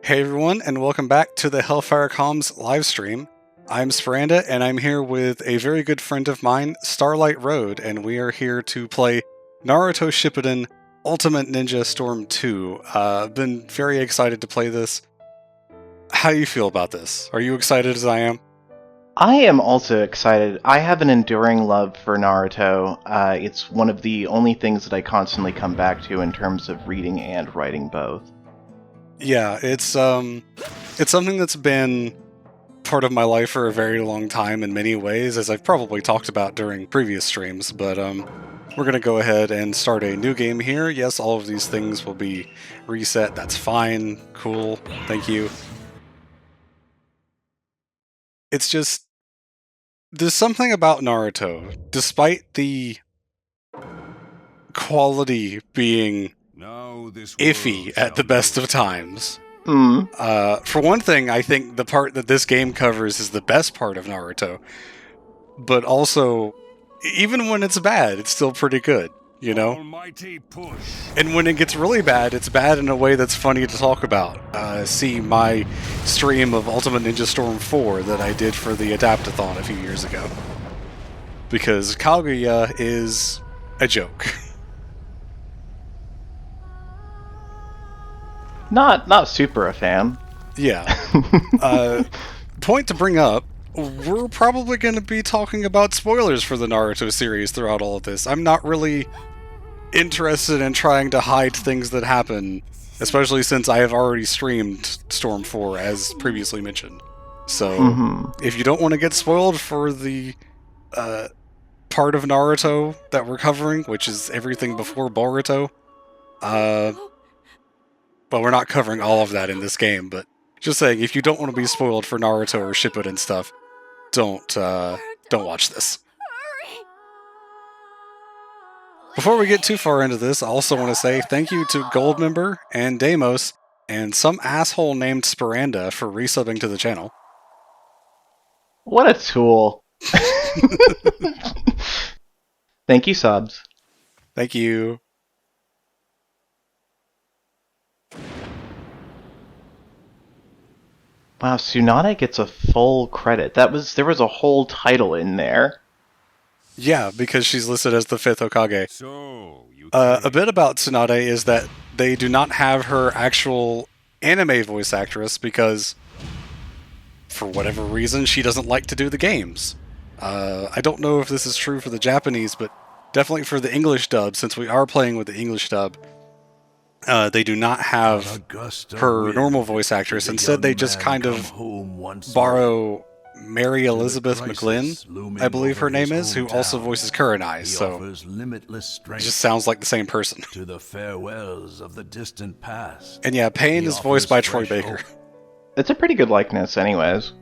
Hey everyone, and welcome back to the HellfireComms Livestream. I'm Sparanda, and I'm here with a very good friend of mine, Starlight Road, and we are here to play Naruto Shippuden Ultimate Ninja Storm 2. I've been very excited to play this. How do you feel about this? Are you excited as I am? I am also excited. I have an enduring love for Naruto. It's one of the only things that I constantly come back to in terms of reading and writing both. Yeah, it's something that's been part of my life for a very long time in many ways, as I've probably talked about during previous streams, but we're going to go ahead and start a new game here. Yes, all of these things will be reset. That's fine. Cool. Thank you. It's just, there's something about Naruto, despite the quality being iffy at the best of times. For one thing, I think the part that this game covers is the best part of Naruto, but also, even when it's bad, it's still pretty good, you know? And when it gets really bad, it's bad in a way that's funny to talk about. See my stream of Ultimate Ninja Storm 4 that I did for the Adaptathon a few years ago. Because Kaguya is a joke. Not super a fan. Yeah. Point to bring up, we're probably going to be talking about spoilers for the Naruto series throughout all of this. I'm not really interested in trying to hide things that happen, especially since I have already streamed Storm 4, as previously mentioned. So, if you don't want to get spoiled for the part of Naruto that we're covering, which is everything before Boruto, well, we're not covering all of that in this game, but just saying, if you don't want to be spoiled for Naruto or Shippuden stuff, don't watch this. Before we get too far into this, I also want to say thank you to Goldmember and Deimos and some asshole named Sparanda for resubbing to the channel. What a tool. Thank you, subs. Thank you. Wow, Tsunade gets a full credit. There was a whole title in there. Yeah, because she's listed as the 5th Hokage. A bit about Tsunade is that they do not have her actual anime voice actress because, for whatever reason, she doesn't like to do the games. I don't know if this is true for the Japanese, but definitely for the English dub, since we are playing with the English dub, they do not have her normal voice actress. Instead, they just kind of borrow Mary Elizabeth McGlynn, I believe her name is, who also voices Kurenai, so it just sounds like the same person. And yeah, Pain is voiced by Troy Baker. It's a pretty good likeness anyways.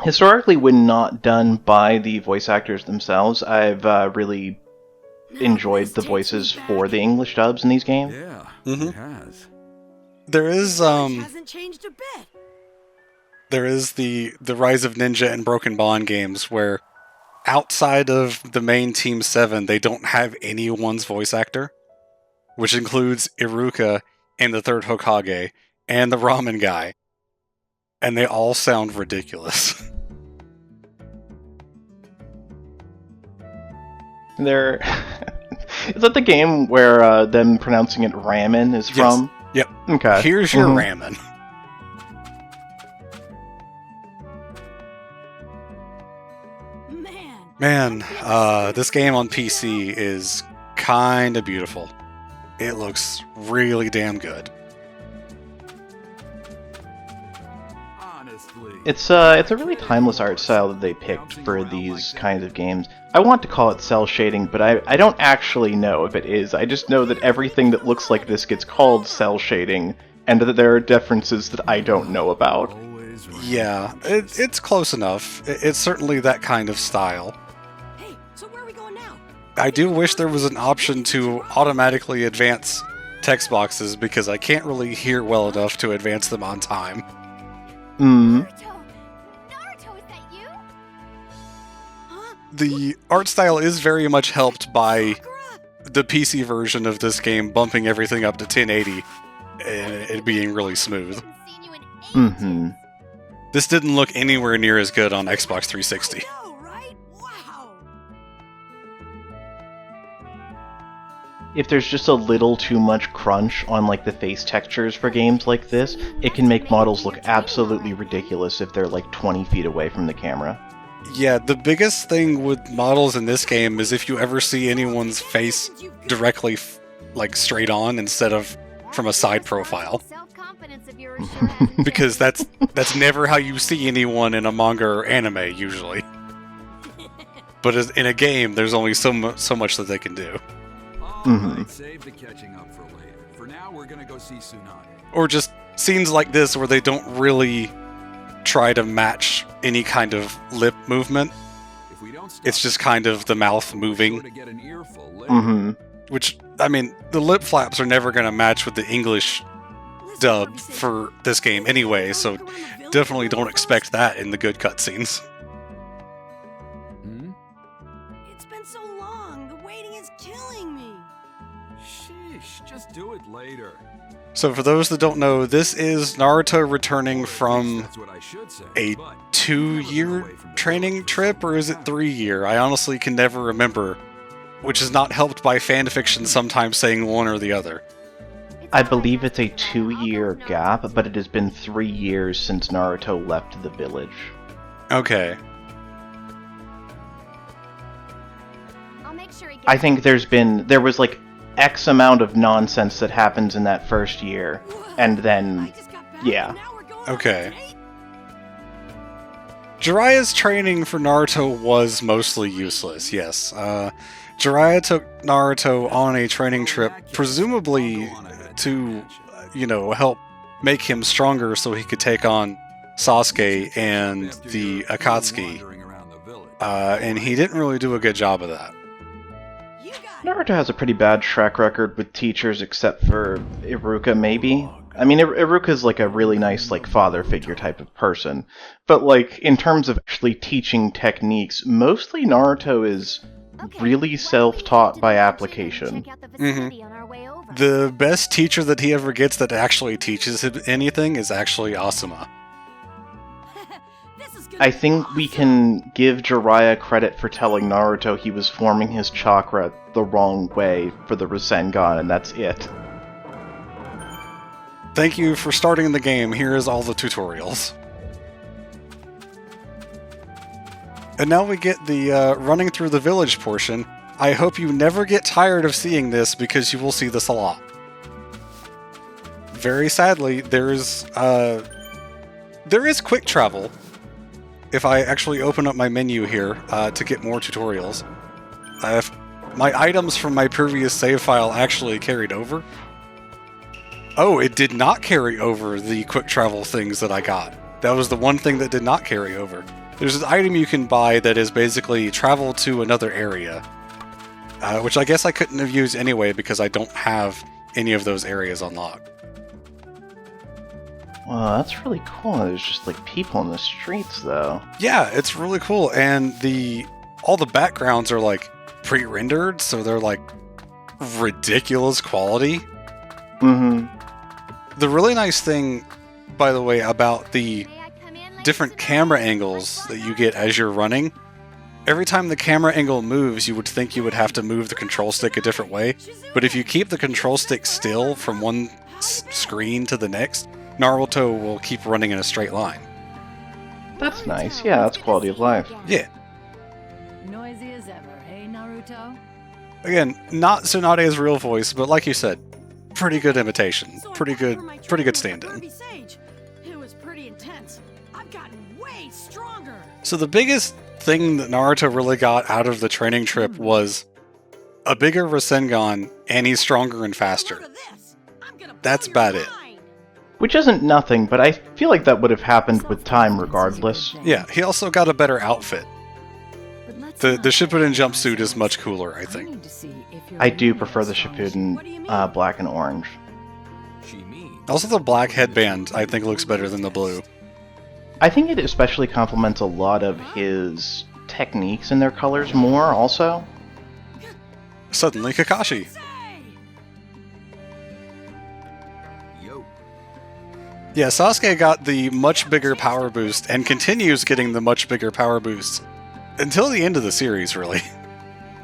Historically, when not done by the voice actors themselves, I've really enjoyed the voices for the English dubs in these games. Yeah, it has. There is hasn't changed a bit. There is the Rise of Ninja and Broken Bond games where outside of the main Team 7, they don't have anyone's voice actor, which includes Iruka and the 3rd Hokage and the ramen guy. And they all sound ridiculous. Is that the game where them pronouncing it ramen is from? Yep. Okay. Here's your ramen. Man, this game on PC is kinda beautiful. It looks really damn good. It's a really timeless art style that they picked for these kinds of games. I want to call it cell shading, but I don't actually know if it is. I just know that everything that looks like this gets called cell shading, and that there are differences that I don't know about. Yeah, it's close enough. It's certainly that kind of style. Hey, so where are we going now? I do wish there was an option to automatically advance text boxes, because I can't really hear well enough to advance them on time. Naruto, is that you? The art style is very much helped by the PC version of this game bumping everything up to 1080 and it being really smooth. Mm-hmm. This didn't look anywhere near as good on Xbox 360. I know, right? Wow. If there's just a little too much crunch on like the face textures for games like this, it can make models look absolutely ridiculous if they're like 20 feet away from the camera. Yeah, the biggest thing with models in this game is if you ever see anyone's face directly like straight on instead of from a side profile. Because that's never how you see anyone in a manga or anime usually. But in a game, there's only so much that they can do. Mm-hmm. Save the catching up for later. For now, we're gonna go see Tsunade. Or just scenes like this where they don't really try to match any kind of lip movement. If we don't stop, It's just kind of the mouth moving. sure to get an earful later. Mm-hmm. Which, I mean, the lip flaps are never going to match with the English dub for this game anyway, so definitely don't expect that in the good cutscenes. Hmm? It's been so long. The waiting is killing me. Sheesh, just do it later. So for those that don't know, this is Naruto returning from That's what I should say, a but 2-year training trip, or is it 3-year? I honestly can never remember, which is not helped by fanfiction sometimes saying one or the other. I believe it's a 2-year gap, but it has been 3 years since Naruto left the village. Okay. I think there was like X amount of nonsense that happens in that first year, and then, I just got back, yeah. and now we're going Okay. on a date? Jiraiya's training for Naruto was mostly useless, yes. Jiraiya took Naruto on a training trip, presumably to, help make him stronger so he could take on Sasuke and the Akatsuki. And he didn't really do a good job of that. You got it. Naruto has a pretty bad track record with teachers, except for Iruka, maybe. I mean, Iruka's like a really nice, like, father figure type of person. But, like, in terms of actually teaching techniques, mostly Naruto is really self-taught by application. Mm-hmm. The best teacher that he ever gets that actually teaches him anything is actually Asuma. This is gonna I be think we awesome. can give Jiraiya credit for telling Naruto he was forming his chakra the wrong way for the Rasengan, and that's it. Thank you for starting the game. Here is all the tutorials. And now we get the running through the village portion. I hope you never get tired of seeing this because you will see this a lot. Very sadly, there is quick travel. If I actually open up my menu here to get more tutorials, my items from my previous save file actually carried over. Oh, it did not carry over the quick travel things that I got. That was the one thing that did not carry over. There's an item you can buy that is basically travel to another area, which I guess I couldn't have used anyway because I don't have any of those areas unlocked. Wow, that's really cool. There's just like people in the streets, though. Yeah, it's really cool, and all the backgrounds are like pre-rendered, so they're like ridiculous quality. Mm-hmm. The really nice thing, by the way, about the different camera angles that you get as you're running, every time the camera angle moves, you would think you would have to move the control stick a different way, but if you keep the control stick still from one screen to the next, Naruto will keep running in a straight line. That's nice. Yeah, that's quality of life. Yeah. Noisy as ever, hey Naruto? Again, not Tsunade's real voice, but like you said, pretty good imitation. So Pretty after good my training with stand-in. Toad Sage, it was pretty intense. I've gotten way stronger. So the biggest thing that Naruto really got out of the training trip was a bigger Rasengan, and he's stronger and faster. Look at this. I'm gonna blow That's your about it. mind. Which isn't nothing, but I feel like that would have happened with time regardless. Yeah, he also got a better outfit. The Shippuden jumpsuit is much cooler, I think. I do prefer the Shippuden black and orange. She means Also, the black headband, I think, looks better than the blue. I think it especially complements a lot of his techniques and their colors more, also. Suddenly Kakashi. Yo. Yeah, Sasuke got the much bigger power boost and continues getting the much bigger power boost until the end of the series, really.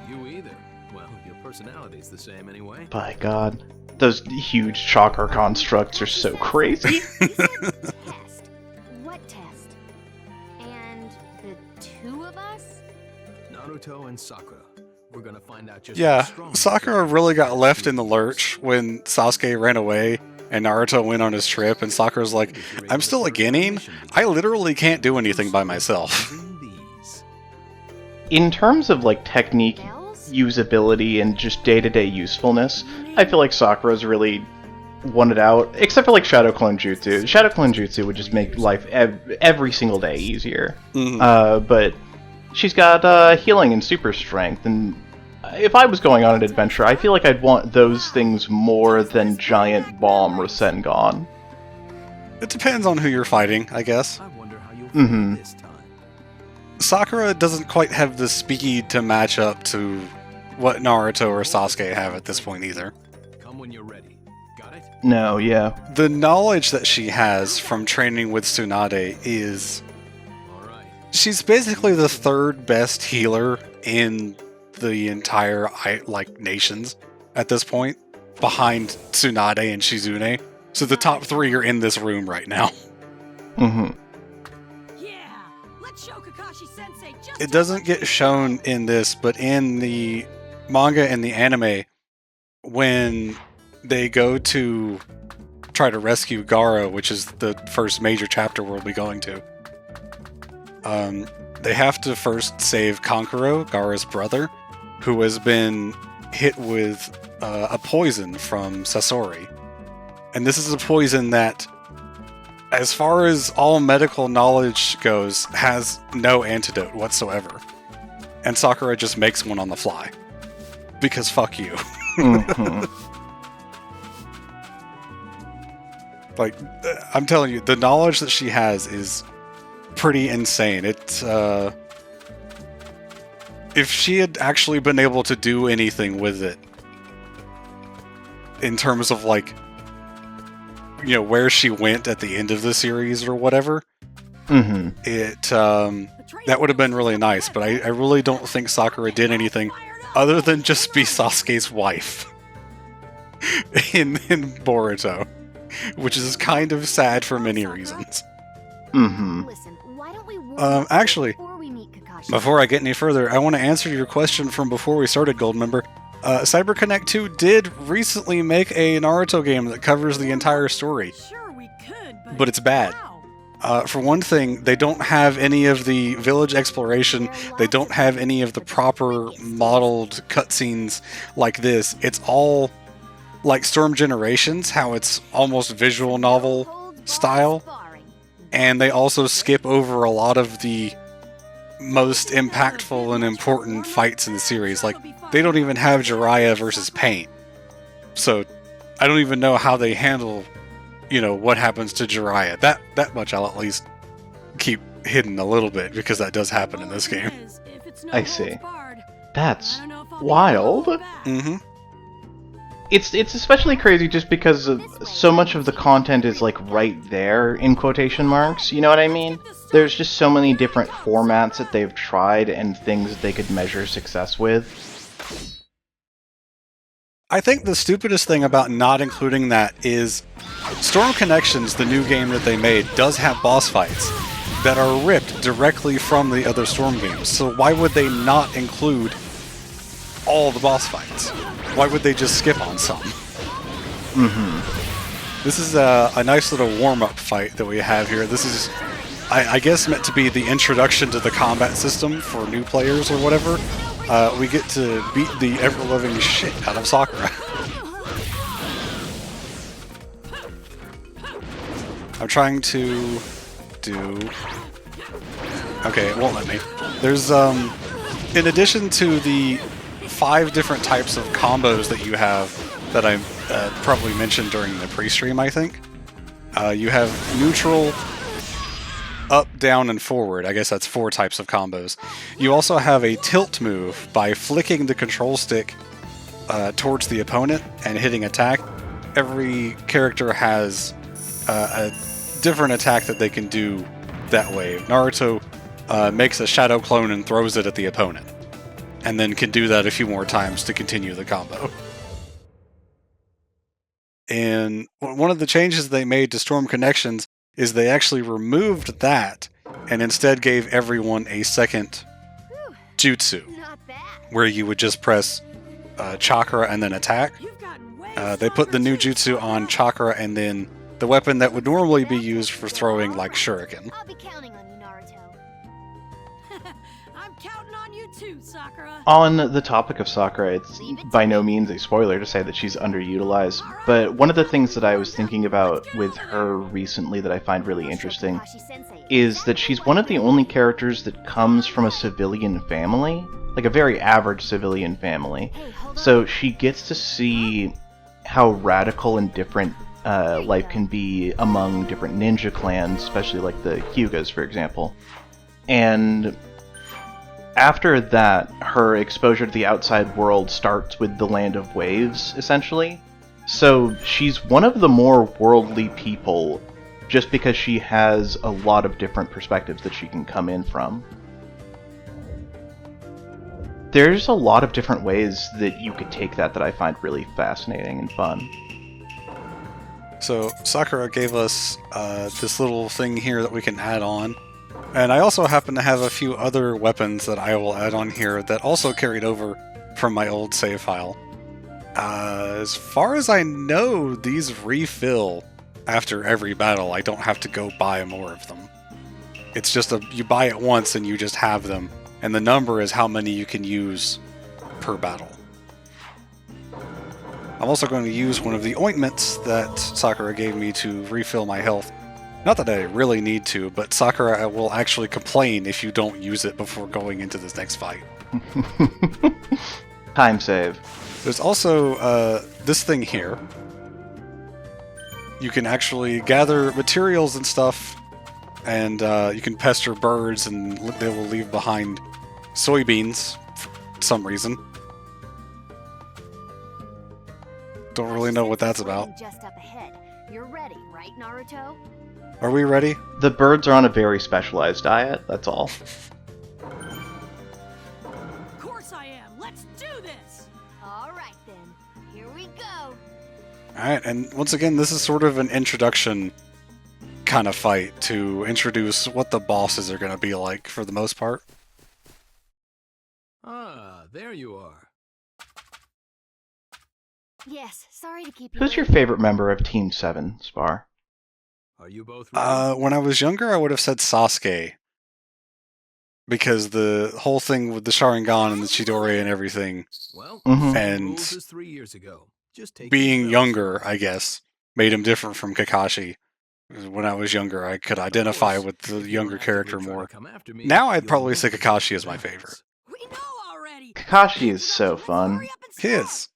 You either. Well, your personality's the same anyway. By God. Those huge chakra constructs are so crazy. You said test. What test? And the two of us? Naruto and Sakura. We're gonna find out just Yeah, how strong Sakura really got left in the lurch when Sasuke ran away and Naruto went on his trip, and Sakura's like, I'm still a Genin? I literally can't do anything by myself. In terms of like technique, usability, and just day-to-day usefulness, I feel like Sakura's really won it out, except for like Shadow Clone Jutsu. Shadow Clone Jutsu would just make life every single day easier. But she's got healing and super strength, and if I was going on an adventure, I feel like I'd want those things more than giant bomb Rasengan. It depends on who you're fighting, I guess. I wonder how you'll Mhm. fare this time. Sakura doesn't quite have the speed to match up to what Naruto or Sasuke have at this point either. Come when you're ready. Got it? No, yeah. The knowledge that she has from training with Tsunade is... All right. she's basically the third best healer in the entire nations at this point, behind Tsunade and Shizune. So the top three are in this room right now. Mm-hmm. Yeah, let's show Kakashi Sensei just It doesn't get shown in this, but in the manga and the anime, when they go to try to rescue Gaara, which is the first major chapter we'll be going to, they have to first save Kankuro, Gaara's brother, who has been hit with a poison from Sasori. And this is a poison that, as far as all medical knowledge goes, has no antidote whatsoever. And Sakura just makes one on the fly. Because fuck you. Mm-hmm. Like, I'm telling you, the knowledge that she has is pretty insane. It's, if she had actually been able to do anything with it, in terms of, like, you know, where she went at the end of the series or whatever, Mm-hmm. that would have been really nice, but I really don't think Sakura did anything other than just be Sasuke's wife in Boruto, which is kind of sad for many reasons. Mm-hmm. Listen, why don't we work Actually, before we meet Kakashi? before I get any further, I want to answer your question from before we started, Goldmember. CyberConnect 2 did recently make a Naruto game that covers the entire story, Sure, we could, but it's bad. how? For one thing, they don't have any of the village exploration, they don't have any of the proper modeled cutscenes like this. It's all like Storm Generations, how it's almost visual novel style, and they also skip over a lot of the most impactful and important fights in the series. Like, they don't even have Jiraiya versus Pain. So, I don't even know how they handle, you know, what happens to Jiraiya. That much I'll at least keep hidden a little bit, because that does happen in this game. I see. That's wild. Mm-hmm. It's especially crazy just because so much of the content is like right there in quotation marks, you know what I mean? There's just so many different formats that they've tried and things that they could measure success with. I think the stupidest thing about not including that is Storm Connections, the new game that they made, does have boss fights that are ripped directly from the other Storm games. So why would they not include all the boss fights? Why would they just skip on some? Mm-hmm. This is a nice little warm-up fight that we have here. This is, I guess, meant to be the introduction to the combat system for new players or whatever. We get to beat the ever-loving shit out of Sakura. I'm trying to do... Okay, it won't let me. There's, in addition to the 5 different types of combos that you have that I probably mentioned during the pre-stream, I think. You have neutral, up, down, and forward. I guess that's 4 types of combos. You also have a tilt move by flicking the control stick towards the opponent and hitting attack, every character has a different attack that they can do that way. Naruto makes a shadow clone and throws it at the opponent, and then can do that a few more times to continue the combo. And one of the changes they made to Storm Connections is they actually removed that and instead gave everyone a second jutsu, Not bad. where you would just press chakra and then attack. You've gotten way They put the new stronger too, jutsu on Sakura. chakra and then the weapon that would normally be used for throwing like shuriken. I'll be counting on you, Naruto. I'm counting on you too, Sakura. On the topic of Sakura, it's by no means a spoiler to say that she's underutilized, but one of the things that I was thinking about with her recently that I find really interesting Kakashi-sensei is that she's one of the only characters that comes from a civilian family, like a very average civilian family. Hey, hold on. So she gets to see how radical and different life can be among different ninja clans, especially like the Hyugas, for example. And after that, her exposure to the outside world starts with the Land of Waves, essentially. So she's one of the more worldly people, just because she has a lot of different perspectives that she can come in from. There's a lot of different ways that you could take that I find really fascinating and fun. So Sakura gave us this little thing here that we can add on. And I also happen to have a few other weapons that I will add on here that also carried over from my old save file. As far as I know, these refill after every battle. I don't have to go buy more of them. It's just you buy it once and you just have them, and the number is how many you can use per battle. I'm also going to use one of the ointments that Sakura gave me to refill my health. Not that I really need to, but Sakura will actually complain if you don't use it before going into this next fight. Time save. There's also this thing here. You can actually gather materials and stuff, and you can pester birds, and they will leave behind soybeans for some reason. Don't really know what that's about. Just up ahead. You're ready, right, Naruto? Are we ready? The birds are on a very specialized diet, that's all. Of course I am. Let's do this. All right then. Here we go. Alright, and once again, this is sort of an introduction kind of fight to introduce what the bosses are going to be like for the most part. Ah, there you are. Yes, sorry to keep you. Who's your waiting. favorite member of Team 7, Spar? Are you both ready? When I was younger, I would have said Sasuke. Because the whole thing with the Sharingan and the Chidori and everything, Well, Mhm. and rules is 3 years ago. Just take being these younger, bells. I guess, made him different from Kakashi. When I was younger, I could identify Of course, with the if you younger don't actively character try to more. come after me, Now I'd you'll probably never say get Kakashi the is my bells. favorite. We know already. Kakashi is so Let's fun. hurry up and He start. is.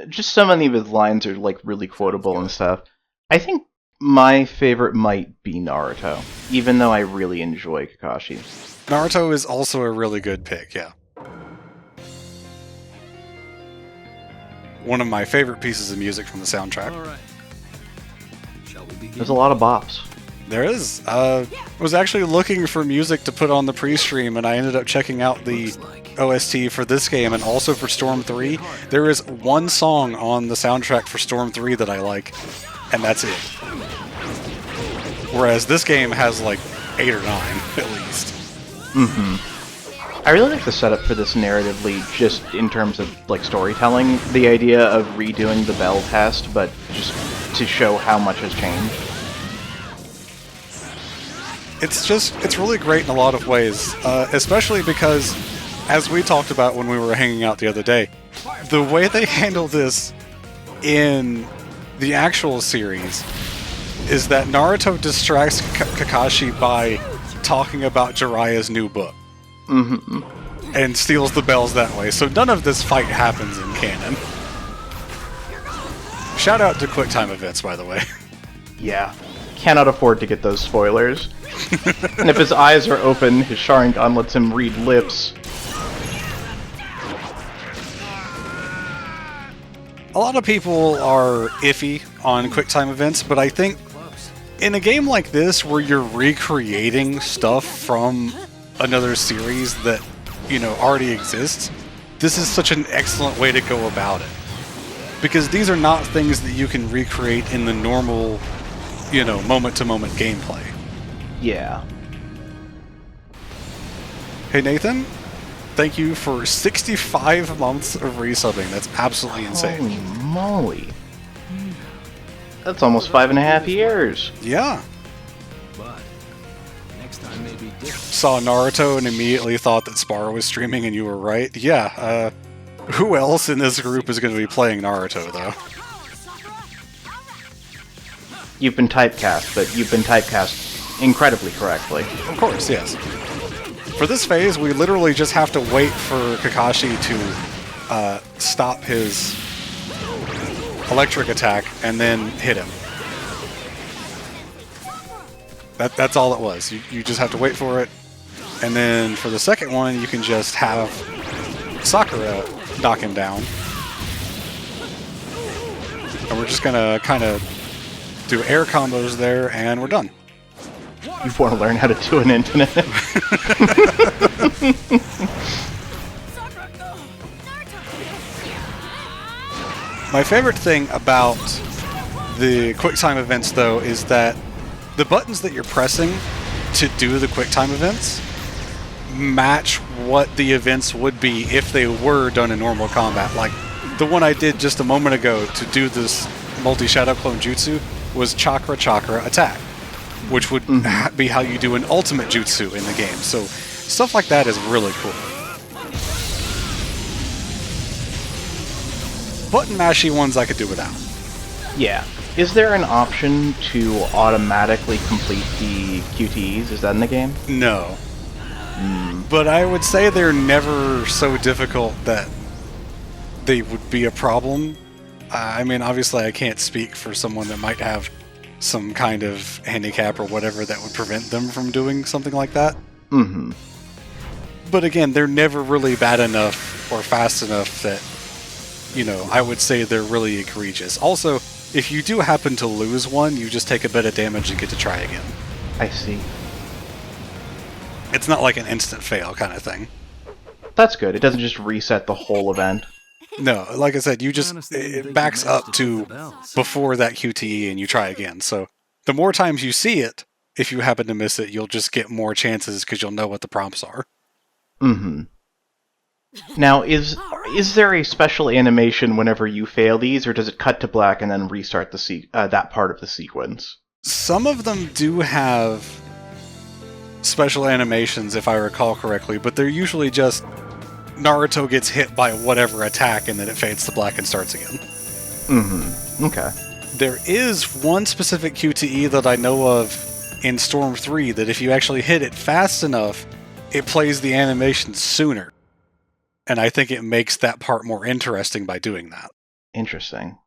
Just so many of his lines are like really quotable and stuff. I think my favorite might be Naruto, even though I really enjoy Kakashi. Naruto is also a really good pick, yeah. One of my favorite pieces of music from the soundtrack. All right. Shall we begin? There's a lot of bops. There is. I was actually looking for music to put on the pre-stream, and I ended up checking out the Looks like. OST for this game and also for Storm 3. There is one song on the soundtrack for Storm 3 that I like, and that's it. Whereas this game has like 8 or 9, at least. I really like the setup for this narratively, just in terms of like storytelling. The idea of redoing the bell test, but just to show how much has changed. It's really great in a lot of ways, especially because, as we talked about when we were hanging out the other day, the way they handle this in the actual series is that Naruto distracts Kakashi by talking about Jiraiya's new book. And steals the bells that way, so none of this fight happens in canon. Shout out to QuickTime Events, by the way. Yeah. Cannot afford to get those spoilers. And if his eyes are open, his Sharingan lets him read lips. a lot of people are iffy on QuickTime events, but I think in a game like this where you're recreating stuff from another series that, already exists, this is such an excellent way to go about it. Because these are not things that you can recreate in the normal, moment-to-moment gameplay. Yeah. Hey Nathan, thank you for 65 months of resubbing. That's absolutely insane. Holy moly. That's almost 5.5 years. Yeah. But next time may be different. Saw Naruto and immediately thought that Spar was streaming, and you were right. Yeah, who else in this group is going to be playing Naruto, though? You've been typecast, but you've been typecast incredibly correctly. Of course, yes. For this phase, we literally just have to wait for Kakashi to stop his electric attack and then hit him. That's all it was. You just have to wait for it. And then for the second one, you can just have Sakura knock him down. And we're just gonna kind of do air combos there, and we're done. You want to learn how to do an infinite? My favorite thing about the QuickTime events, though, is that the buttons that you're pressing to do the QuickTime events match what the events would be if they were done in normal combat. Like, the one I did just a moment ago to do this multi-shadow clone jutsu was Chakra Chakra Attack, which would be how you do an ultimate jutsu in the game. So stuff like that is really cool. Button mashy ones I could do without. Yeah. Is there an option to automatically complete the QTEs? Is that in the game? No. But I would say they're never so difficult that they would be a problem. I mean, obviously I can't speak for someone that might have some kind of handicap or whatever that would prevent them from doing something like that. Mm-hmm. But again, they're never really bad enough or fast enough that, I would say they're really egregious. Also, if you do happen to lose one, you just take a bit of damage and get to try again. I see. It's not like an instant fail kind of thing. That's good. It doesn't just reset the whole event. No, like I said, it backs up to before that QTE and you try again. So the more times you see it, if you happen to miss it, you'll just get more chances because you'll know what the prompts are. Mm-hmm. Now, is there a special animation whenever you fail these, or does it cut to black and then restart that part of the sequence? Some of them do have special animations, if I recall correctly, but they're usually just Naruto gets hit by whatever attack and then it fades to black and starts again. Mm-hmm. Okay. There is one specific QTE that I know of in Storm 3 that if you actually hit it fast enough, it plays the animation sooner. And I think it makes that part more interesting by doing that. Interesting.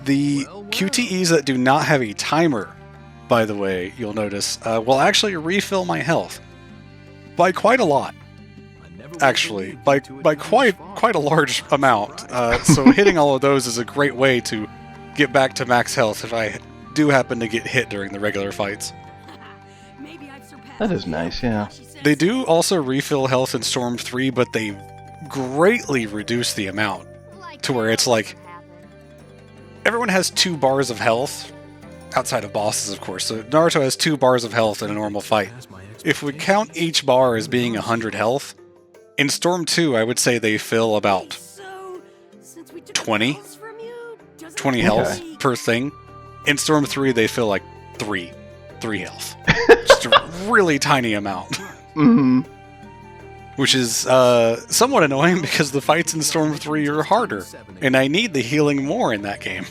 The QTEs that do not have a timer, by the way, you'll notice, will actually refill my health. By quite a lot. Actually, by quite a large amount. So hitting all of those is a great way to get back to max health if I do happen to get hit during the regular fights. That is nice, yeah. They do also refill health in Storm 3, but they greatly reduce the amount to where it's like everyone has 2 bars of health, outside of bosses, of course. So Naruto has 2 bars of health in a normal fight. If we count each bar as being 100 health, in Storm 2, I would say they fill about 20 health per thing. In Storm 3, they fill like 3 health. Just a really tiny amount. Mm-hmm. Which is somewhat annoying because the fights in Storm 3 are harder, and I need the healing more in that game.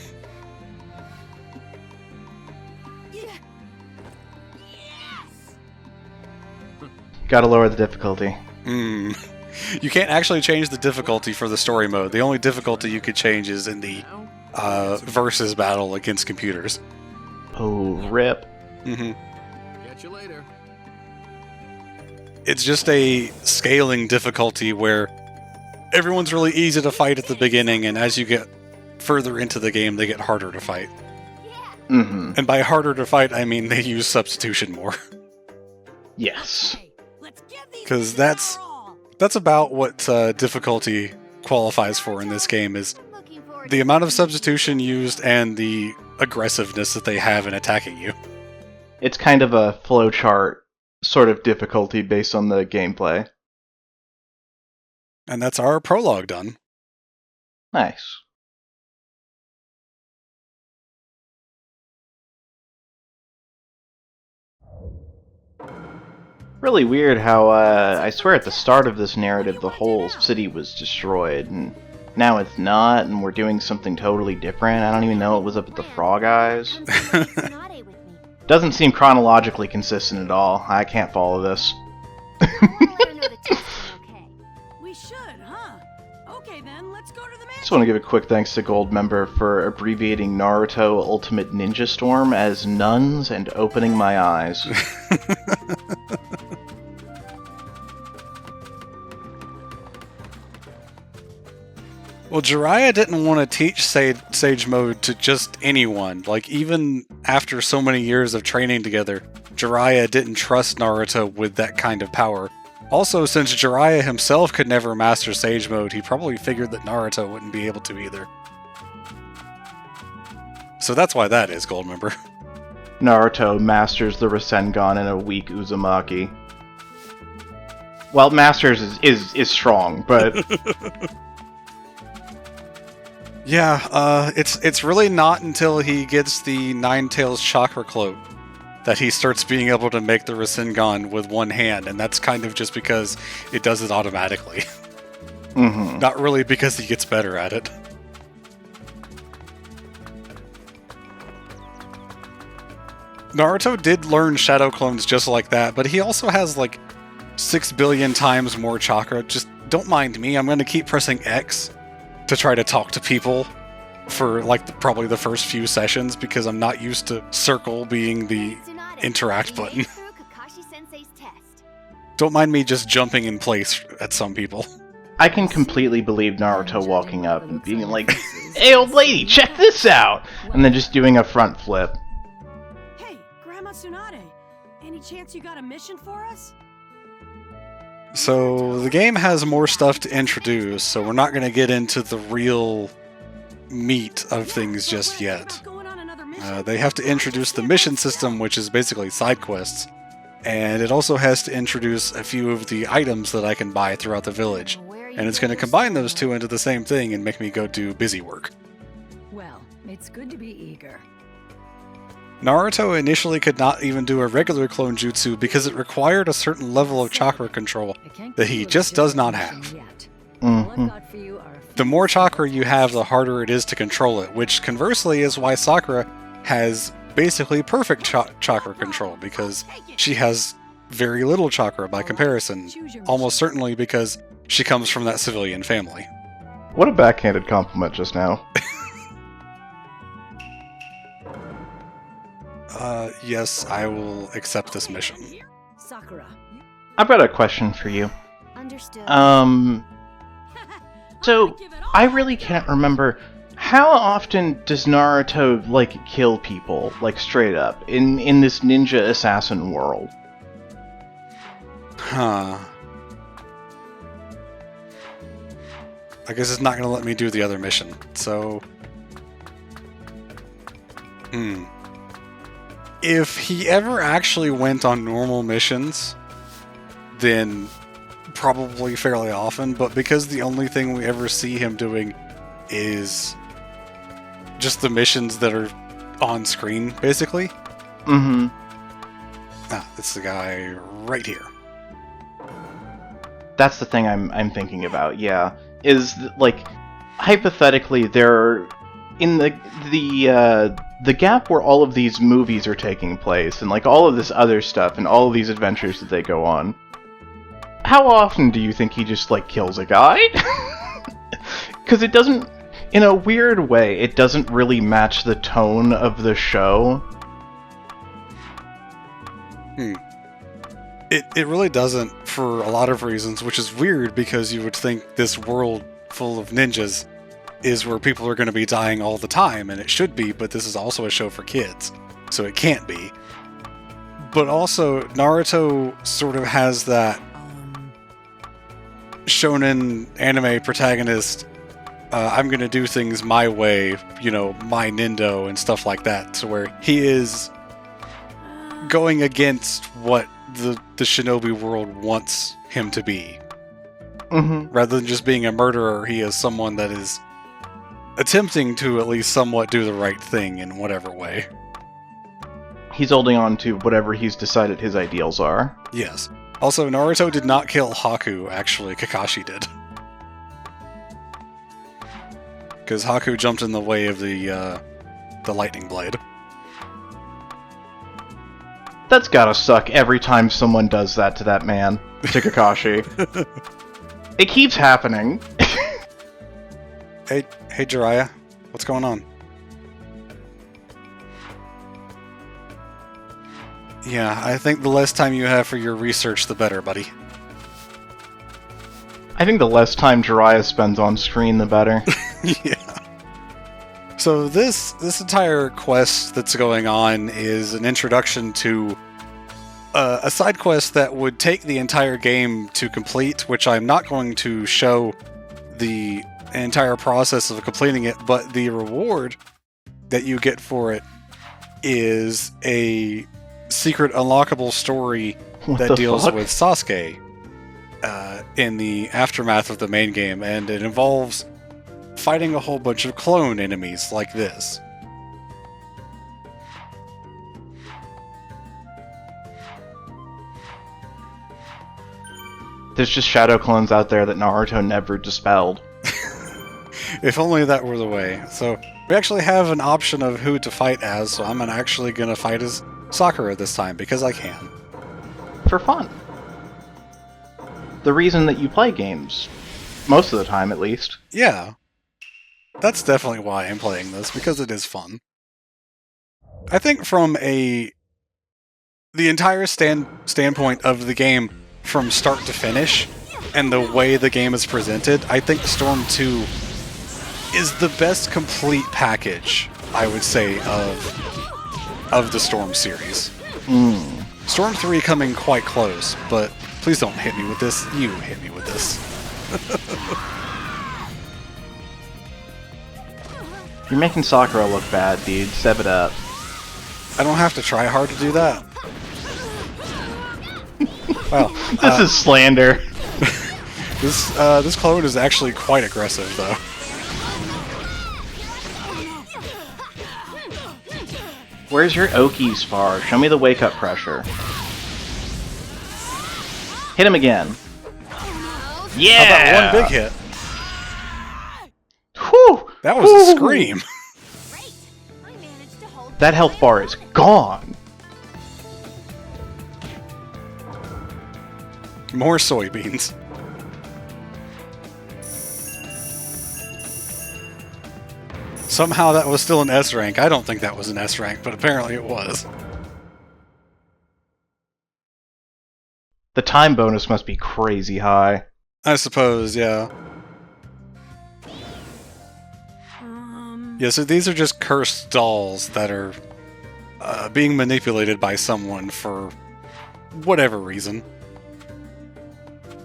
Gotta lower the difficulty. You can't actually change the difficulty for the story mode. The only difficulty you could change is in the versus battle against computers. Oh, rip. Mm-hmm. Catch you later. It's just a scaling difficulty where everyone's really easy to fight at the beginning, and as you get further into the game, they get harder to fight. Mm-hmm. And by harder to fight, I mean they use substitution more. Yes. Because that's about what difficulty qualifies for in this game, is the amount of substitution used and the aggressiveness that they have in attacking you. It's kind of a flowchart sort of difficulty based on the gameplay. And that's our prologue done. Nice. Really weird how, I swear at the start of this narrative the whole city was destroyed, and now it's not, and we're doing something totally different. I don't even know what was up with the Frog Eyes. Doesn't seem chronologically consistent at all. I can't follow this. We should, huh? Okay then, let's go to the mansion. Just want to give a quick thanks to Gold Member for abbreviating Naruto Ultimate Ninja Storm as nuns and opening my eyes. Well, Jiraiya didn't want to teach Sage Mode to just anyone. Like, even after so many years of training together, Jiraiya didn't trust Naruto with that kind of power. Also, since Jiraiya himself could never master Sage Mode, he probably figured that Naruto wouldn't be able to either. So that's why that is, Goldmember. Naruto masters the Rasengan in a weak Uzumaki. Well, masters is strong, but... Yeah, it's really not until he gets the Nine Tails Chakra Cloak that he starts being able to make the Rasengan with one hand, and that's kind of just because it does it automatically. Mm-hmm. Not really because he gets better at it. Naruto did learn Shadow Clones just like that, but he also has like 6 billion times more chakra. Just don't mind me, I'm going to keep pressing X to try to talk to people for like probably the first few sessions, because I'm not used to circle being the interact button. Don't mind me just jumping in place at some people. I can completely believe Naruto walking up and being like, "Hey old lady, check this out!" and then just doing a front flip. Hey, Grandma Tsunade, any chance you got a mission for us? So the game has more stuff to introduce, so we're not going to get into the real meat of things just yet. They have to introduce the mission system, which is basically side quests, and it also has to introduce a few of the items that I can buy throughout the village, and it's going to combine those two into the same thing and make me go do busy work. Well, it's good to be eager. Naruto initially could not even do a regular clone jutsu because it required a certain level of chakra control that he just does not have. Mm-hmm. The more chakra you have, the harder it is to control it, which conversely is why Sakura has basically perfect chakra control, because she has very little chakra by comparison, almost certainly because she comes from that civilian family. What a backhanded compliment just now. Yes, I will accept this mission. Sakura. I've got a question for you. Understood. So, I really can't remember, how often does Naruto, like, kill people, like, straight up, in this ninja assassin world? Huh. I guess it's not going to let me do the other mission, so... If he ever actually went on normal missions, then probably fairly often, but because the only thing we ever see him doing is just the missions that are on screen, basically. Mm-hmm. It's the guy right here. That's the thing I'm thinking about, yeah. Is, like, hypothetically, there... in the gap where all of these movies are taking place, and like all of this other stuff, and all of these adventures that they go on, how often do you think he just like kills a guy? Because it doesn't, in a weird way, it doesn't really match the tone of the show. It really doesn't for a lot of reasons, which is weird because you would think this world full of ninjas is where people are going to be dying all the time, and it should be, but this is also a show for kids, so it can't be. But also, Naruto sort of has that shonen anime protagonist, I'm going to do things my way, my nindo and stuff like that, to where he is going against what the shinobi world wants him to be. Mm-hmm. Rather than just being a murderer, he is someone that is attempting to at least somewhat do the right thing in whatever way. He's holding on to whatever he's decided his ideals are. Yes. Also, Naruto did not kill Haku, actually. Kakashi did. Because Haku jumped in the way of the lightning blade. That's gotta suck every time someone does that to that man, to Kakashi. It keeps happening. Hey, Jiraiya. What's going on? Yeah, I think the less time you have for your research, the better, buddy. I think the less time Jiraiya spends on screen, the better. Yeah. So this entire quest that's going on is an introduction to a side quest that would take the entire game to complete, which I'm not going to show the entire process of completing it, but the reward that you get for it is a secret unlockable story that deals with Sasuke in the aftermath of the main game, and it involves fighting a whole bunch of clone enemies like this. There's just shadow clones out there that Naruto never dispelled. If only that were the way. So we actually have an option of who to fight as, so I'm actually going to fight as Sakura this time, because I can. For fun. The reason that you play games. Most of the time, at least. Yeah. That's definitely why I'm playing this, because it is fun. I think from the entire standpoint of the game, from start to finish, and the way the game is presented, I think Storm 2 is the best complete package, I would say, of the Storm series. Storm 3 coming quite close, but please don't hit me with this. You hit me with this. You're making Sakura look bad, dude. Step it up. I don't have to try hard to do that. Well, This is slander. this clone is actually quite aggressive, though. Where's your Oki spar? Show me the wake-up pressure. Hit him again. Yeah! How about one big hit? Whew! That was a scream. Great! I managed to hold That health bar is gone. More soybeans. Somehow that was still an S rank. I don't think that was an S rank, but apparently it was. The time bonus must be crazy high. I suppose, yeah. Yeah, so these are just cursed dolls that are being manipulated by someone for whatever reason.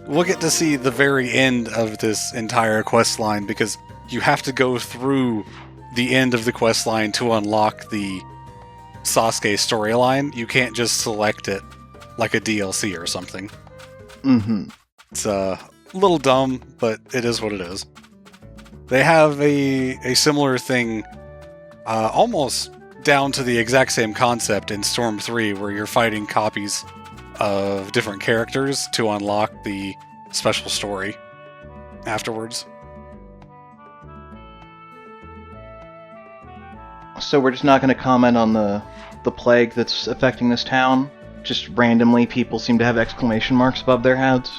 We'll get to see the very end of this entire quest line, because you have to go through the end of the quest line to unlock the Sasuke storyline. You can't just select it like a DLC or something. Mm-hmm. It's a little dumb, but it is what it is. They have a similar thing, almost down to the exact same concept in Storm 3, where you're fighting copies of different characters to unlock the special story afterwards. So we're just not going to comment on the plague that's affecting this town? Just randomly people seem to have exclamation marks above their heads?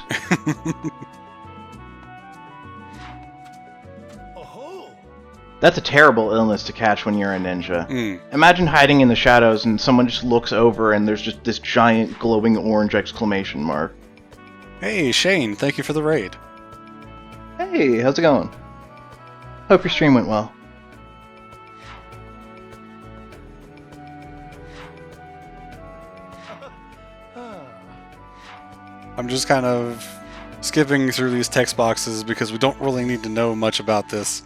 That's a terrible illness to catch when you're a ninja. Imagine hiding in the shadows and someone just looks over and there's just this giant glowing orange exclamation mark. Hey, Shane, thank you for the raid. Hey, how's it going? Hope your stream went well. I'm just kind of skipping through these text boxes because we don't really need to know much about this.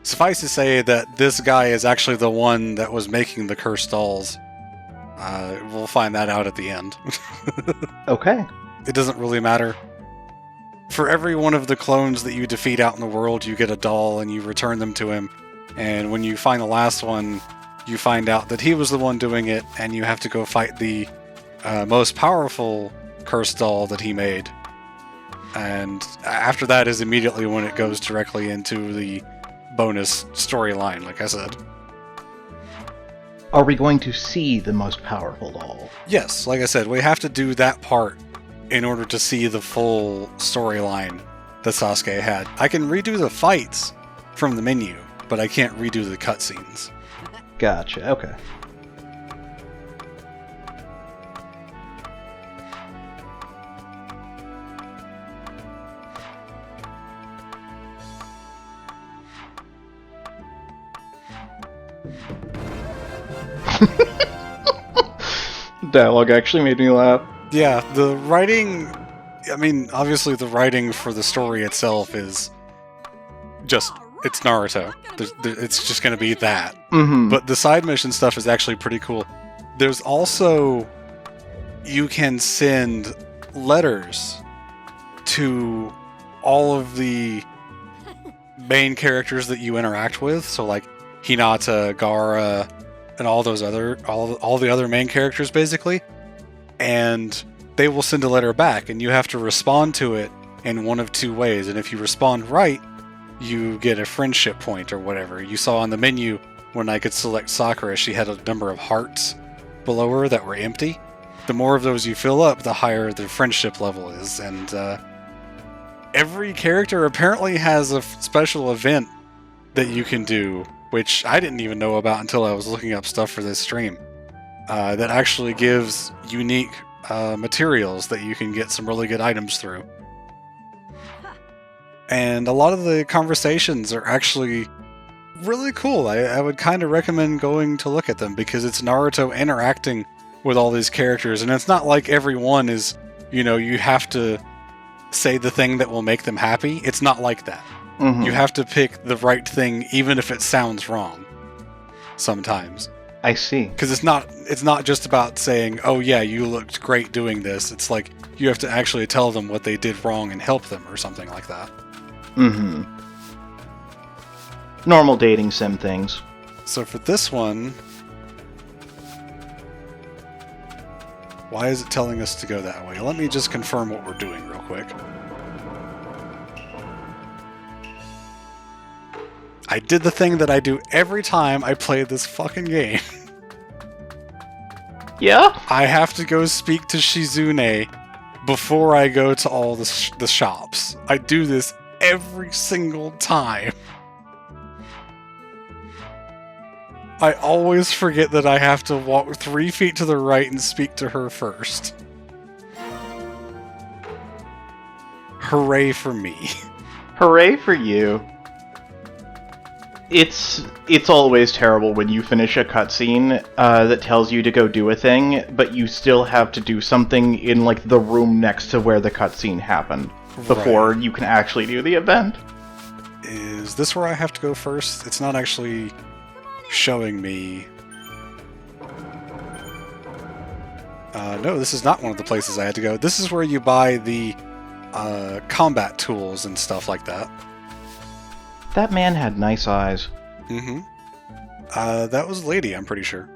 Suffice to say that this guy is actually the one that was making the cursed dolls. We'll find that out at the end. Okay. It doesn't really matter. For every one of the clones that you defeat out in the world, you get a doll and you return them to him. And when you find the last one, you find out that he was the one doing it, and you have to go fight the most powerful cursed doll that he made. And after that is immediately when it goes directly into the bonus storyline, like I said. Are we going to see the most powerful doll? Yes, like I said, we have to do that part in order to see the full storyline that Sasuke had. I can redo the fights from the menu, but I can't redo the cutscenes. Gotcha, okay. Dialogue actually made me laugh. Yeah, the writing... I mean, obviously the writing for the story itself is just... It's Naruto. It's just going to be that. Mm-hmm. But the side mission stuff is actually pretty cool. There's also... You can send letters to all of the main characters that you interact with. So like Hinata, Gaara, and all those other... all the other main characters, basically. And they will send a letter back, and you have to respond to it in one of two ways. And if you respond right, you get a friendship point or whatever. You saw on the menu when I could select Sakura, she had a number of hearts below her that were empty. The more of those you fill up, the higher the friendship level is. And every character apparently has a special event that you can do, which I didn't even know about until I was looking up stuff for this stream. That actually gives unique materials that you can get some really good items through. And a lot of the conversations are actually really cool. I would kind of recommend going to look at them because it's Naruto interacting with all these characters, and it's not like everyone is, you have to say the thing that will make them happy. It's not like that. Mm-hmm. You have to pick the right thing even if it sounds wrong sometimes. I see. Because it's not just about saying, oh yeah, you looked great doing this. It's like you have to actually tell them what they did wrong and help them or something like that. Mm-hmm. Normal dating sim things. So for this one... Why is it telling us to go that way? Let me just confirm what we're doing real quick. I did the thing that I do every time I play this fucking game. Yeah? I have to go speak to Shizune before I go to all the shops. I do this every single time. I always forget that I have to walk 3 feet to the right and speak to her first. Hooray for me. Hooray for you. It's always terrible when you finish a cutscene that tells you to go do a thing, but you still have to do something in like the room next to where the cutscene happened before you can actually do the event. Is this where I have to go first? It's not actually showing me. No, this is not one of the places I had to go. This is where you buy the combat tools and stuff like that. That man had nice eyes. Mm-hmm. That was a lady, I'm pretty sure.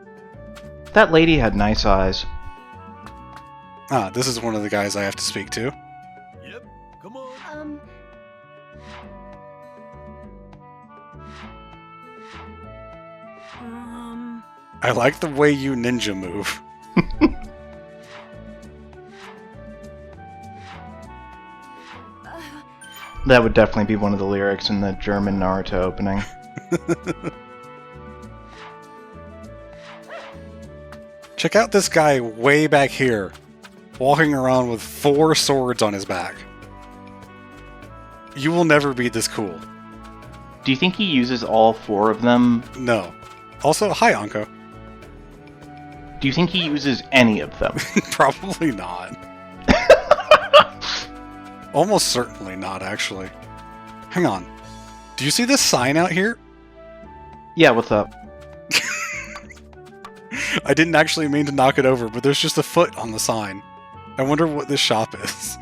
That lady had nice eyes. Ah, this is one of the guys I have to speak to. Yep, come on. I like the way you ninja move. That would definitely be one of the lyrics in the German Naruto opening. Check out this guy way back here. walking around with 4 swords on his back. You will never be this cool. Do you think he uses all 4 of them? No. Also, hi, Anko. Do you think he uses any of them? Probably not. Almost certainly not, actually. Hang on. Do you see this sign out here? Yeah, what's up? I didn't actually mean to knock it over, but there's just a foot on the sign. I wonder what this shop is.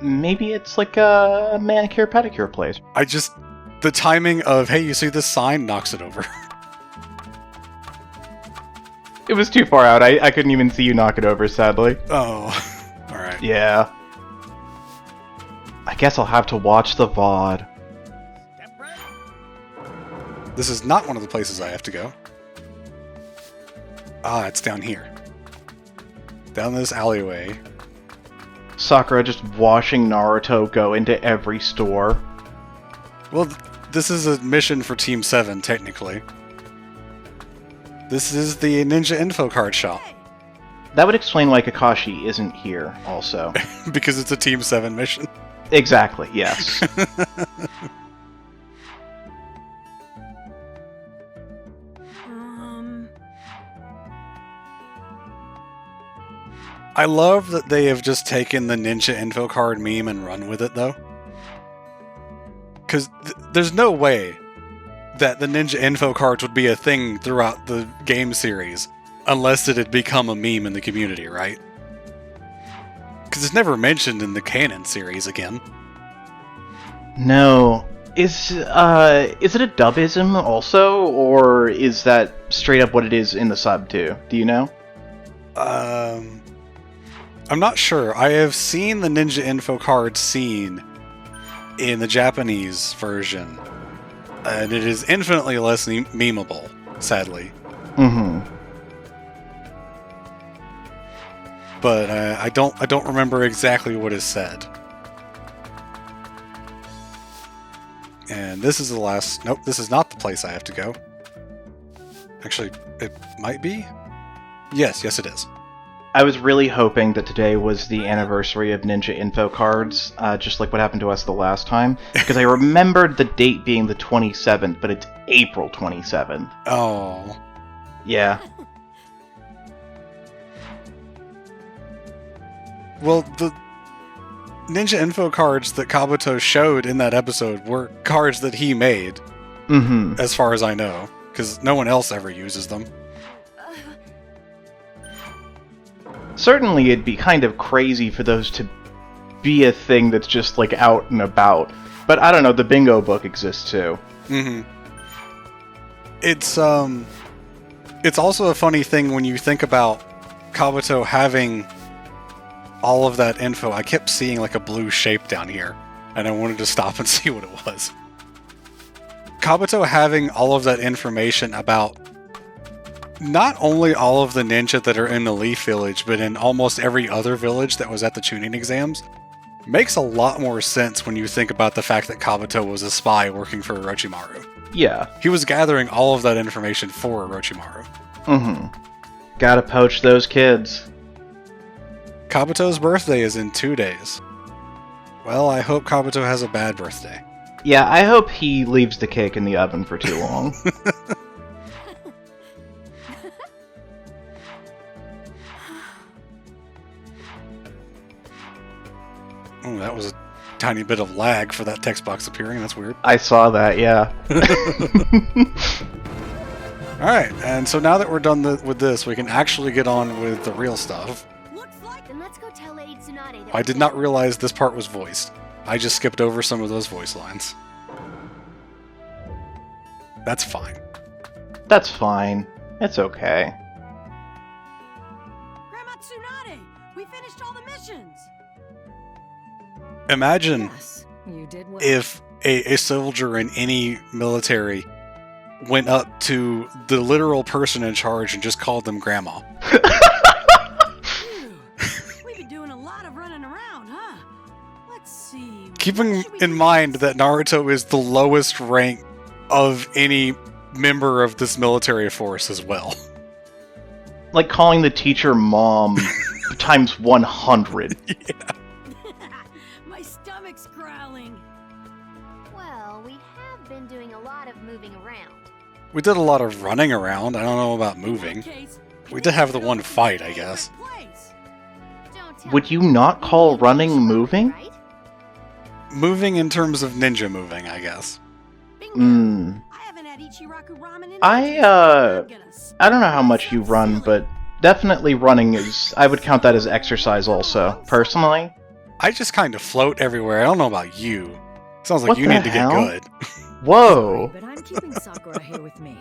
Maybe it's like a manicure pedicure place. The timing of, hey, you see this sign, knocks it over. It was too far out. I couldn't even see you knock it over, sadly. Oh, alright. Yeah. I guess I'll have to watch the VOD. This is not one of the places I have to go. Ah, it's down here. Down this alleyway. Sakura just watching Naruto go into every store. Well, this is a mission for Team 7, technically. This is the Ninja Info Card shop. That would explain why Kakashi isn't here, also. Because it's a Team 7 mission. Exactly, yes. I love that they have just taken the Ninja Info Card meme and run with it, though. Because there's no way that the Ninja Info Cards would be a thing throughout the game series unless it had become a meme in the community, right? Because it's never mentioned in the canon series again. No. Is it a dubism also, or is that straight up what it is in the sub too? Do you know? I'm not sure. I have seen the Ninja Info Card scene in the Japanese version, and it is infinitely less memeable, sadly. Mm-hmm. But I don't remember exactly what is said. And this is the last... Nope, this is not the place I have to go. Actually, it might be? Yes, it is. I was really hoping that today was the anniversary of Ninja Info Cards, just like what happened to us the last time, because I remembered the date being the 27th, but it's April 27th. Oh. Yeah. Well, the Ninja Info Cards that Kabuto showed in that episode were cards that he made, as far as I know, because no one else ever uses them. Certainly it'd be kind of crazy for those to be a thing that's just, like, out and about. But I don't know, the bingo book exists too. It's also a funny thing when you think about Kabuto having all of that info. I kept seeing, like, a blue shape down here, and I wanted to stop and see what it was. Kabuto having all of that information about not only all of the ninja that are in the Leaf Village, but in almost every other village that was at the tuning exams, makes a lot more sense when you think about the fact that Kabuto was a spy working for Orochimaru. Yeah. He was gathering all of that information for Orochimaru. Gotta poach those kids. Kabuto's birthday is in 2 days. Well, I hope Kabuto has a bad birthday. Yeah, I hope he leaves the cake in the oven for too long. Oh, that was a tiny bit of lag for that text box appearing. That's weird. I saw that, yeah. Alright, and so now that we're done with this, we can actually get on with the real stuff. Then let's go tell Lady Tsunade that I did not realize this part was voiced. I just skipped over some of those voice lines. That's fine. That's fine. It's okay. Grandma Tsunade, we finished all the missions. Imagine Yes, you did well. if a soldier in any military went up to the literal person in charge and just called them grandma. Phew. We've been doing a lot of running around, huh? Let's see. Keeping what should we in do mind next? that Naruto is the lowest rank of any member of this military force as well. like calling the teacher mom times 100. My stomach's growling. Well, we have been doing a lot of moving around. We did a lot of running around. I don't know about moving. We did have the one fight, I guess. Don't tell Would me you not call running moving? right? Moving in terms of ninja moving, I guess. Hmm. I haven't had Ichiraku ramen in ages. I don't know how much you run, but definitely running is... I would count that as exercise also, personally. I just kind of float everywhere. I don't know about you. Sounds like What you the need to get hell? good. Whoa! But I'm keeping Sakura here with me.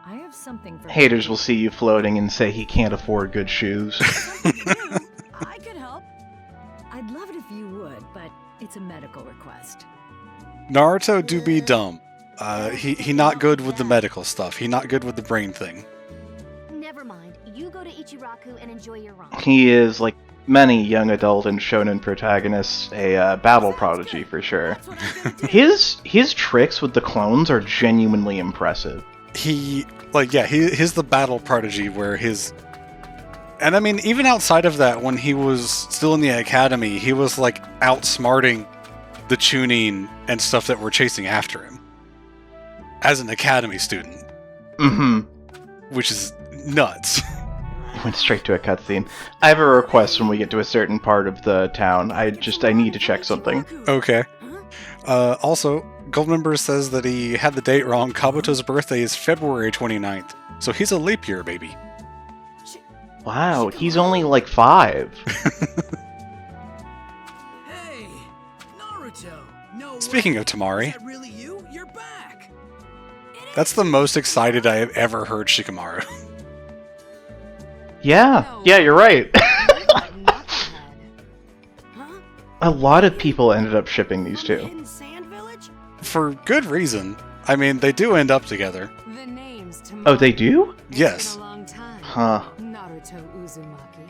I have something for Haters will see you floating and say he can't afford good shoes. I could help. I'd love it if you would, but it's a medical request. Naruto do be dumb. He not good with the medical stuff. He not good with the brain thing. Never mind. You go to Ichiraku and enjoy your ramen. He is, like many young adult and shonen protagonists, a battle prodigy for sure. That's what I'm gonna do. His tricks with the clones are genuinely impressive. He's the battle prodigy where his... And I mean, even outside of that, when he was still in the academy, he was like outsmarting the Chunin and stuff that were chasing after him. As an academy student. Mm-hmm. Which is nuts. Went straight to a cutscene. I have a request when we get to a certain part of the town. I need to check something. Okay. Huh? Also, Goldmember says that he had the date wrong. Kabuto's birthday is February 29th. So he's a leap year baby. Wow, he's only like 5. Hey, Naruto. No way. Speaking of Tamari, Is that really you? You're back. that's the most excited I have ever heard Shikamaru. Yeah, you're right. Huh? A lot of people ended up shipping these From two. Hidden Sand Village? For good reason. I mean, they do end up together. The name's Tamari. Oh, they do? Yes. Been a long time. Huh. Naruto Uzumaki.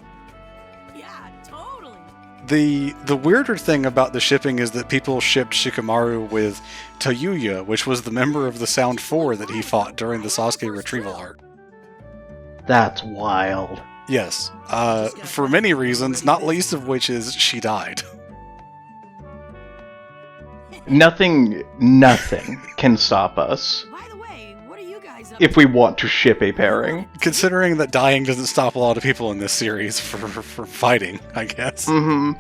Yeah, totally. The weirder thing about the shipping is that people shipped Shikamaru with Toyuya, which was the member of the Sound 4 that he fought during the Sasuke retrieval arc. That's wild. Yes. For many reasons, not least of which is she died. Nothing can stop us By the way, what are you guys up if we want to ship a pairing. Considering that dying doesn't stop a lot of people in this series for fighting, I guess. Mm-hmm.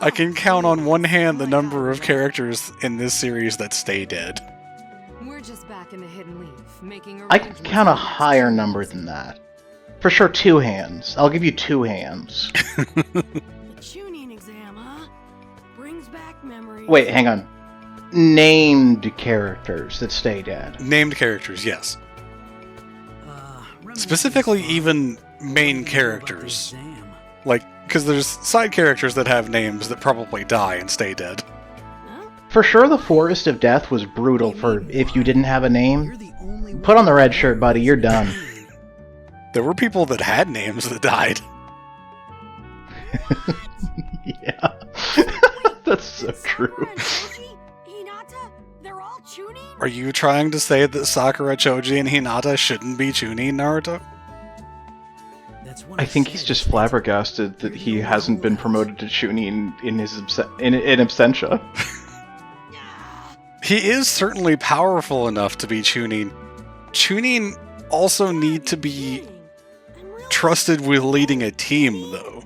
I can count on one hand the number of characters in this series that stay dead. We're just back in the Hidden Leaf, making I can count a higher number than that. For sure, 2 hands. I'll give you 2 hands. The Chunin exam, huh? Brings back memories. Wait, hang on. Named characters that stay dead. Named characters, yes. Reminiscing Specifically, of even main about the characters. exam. Like, because there's side characters that have names that probably die and stay dead. Huh? For sure, the Forest of Death was brutal for if you didn't have a You're name. the only Put on the one red who shirt, buddy, you're done. There were people that had names that died. Yeah. That's so true. Sakura and Choji, Hinata, they're all Chunin? Are you trying to say that Sakura, Choji, and Hinata shouldn't be Chunin, Naruto? That's what I think he's said. just flabbergasted that he hasn't been promoted to Chunin in his in absentia. He is certainly powerful enough to be Chunin. Chunin also need to be I'm really trusted with leading a team, though.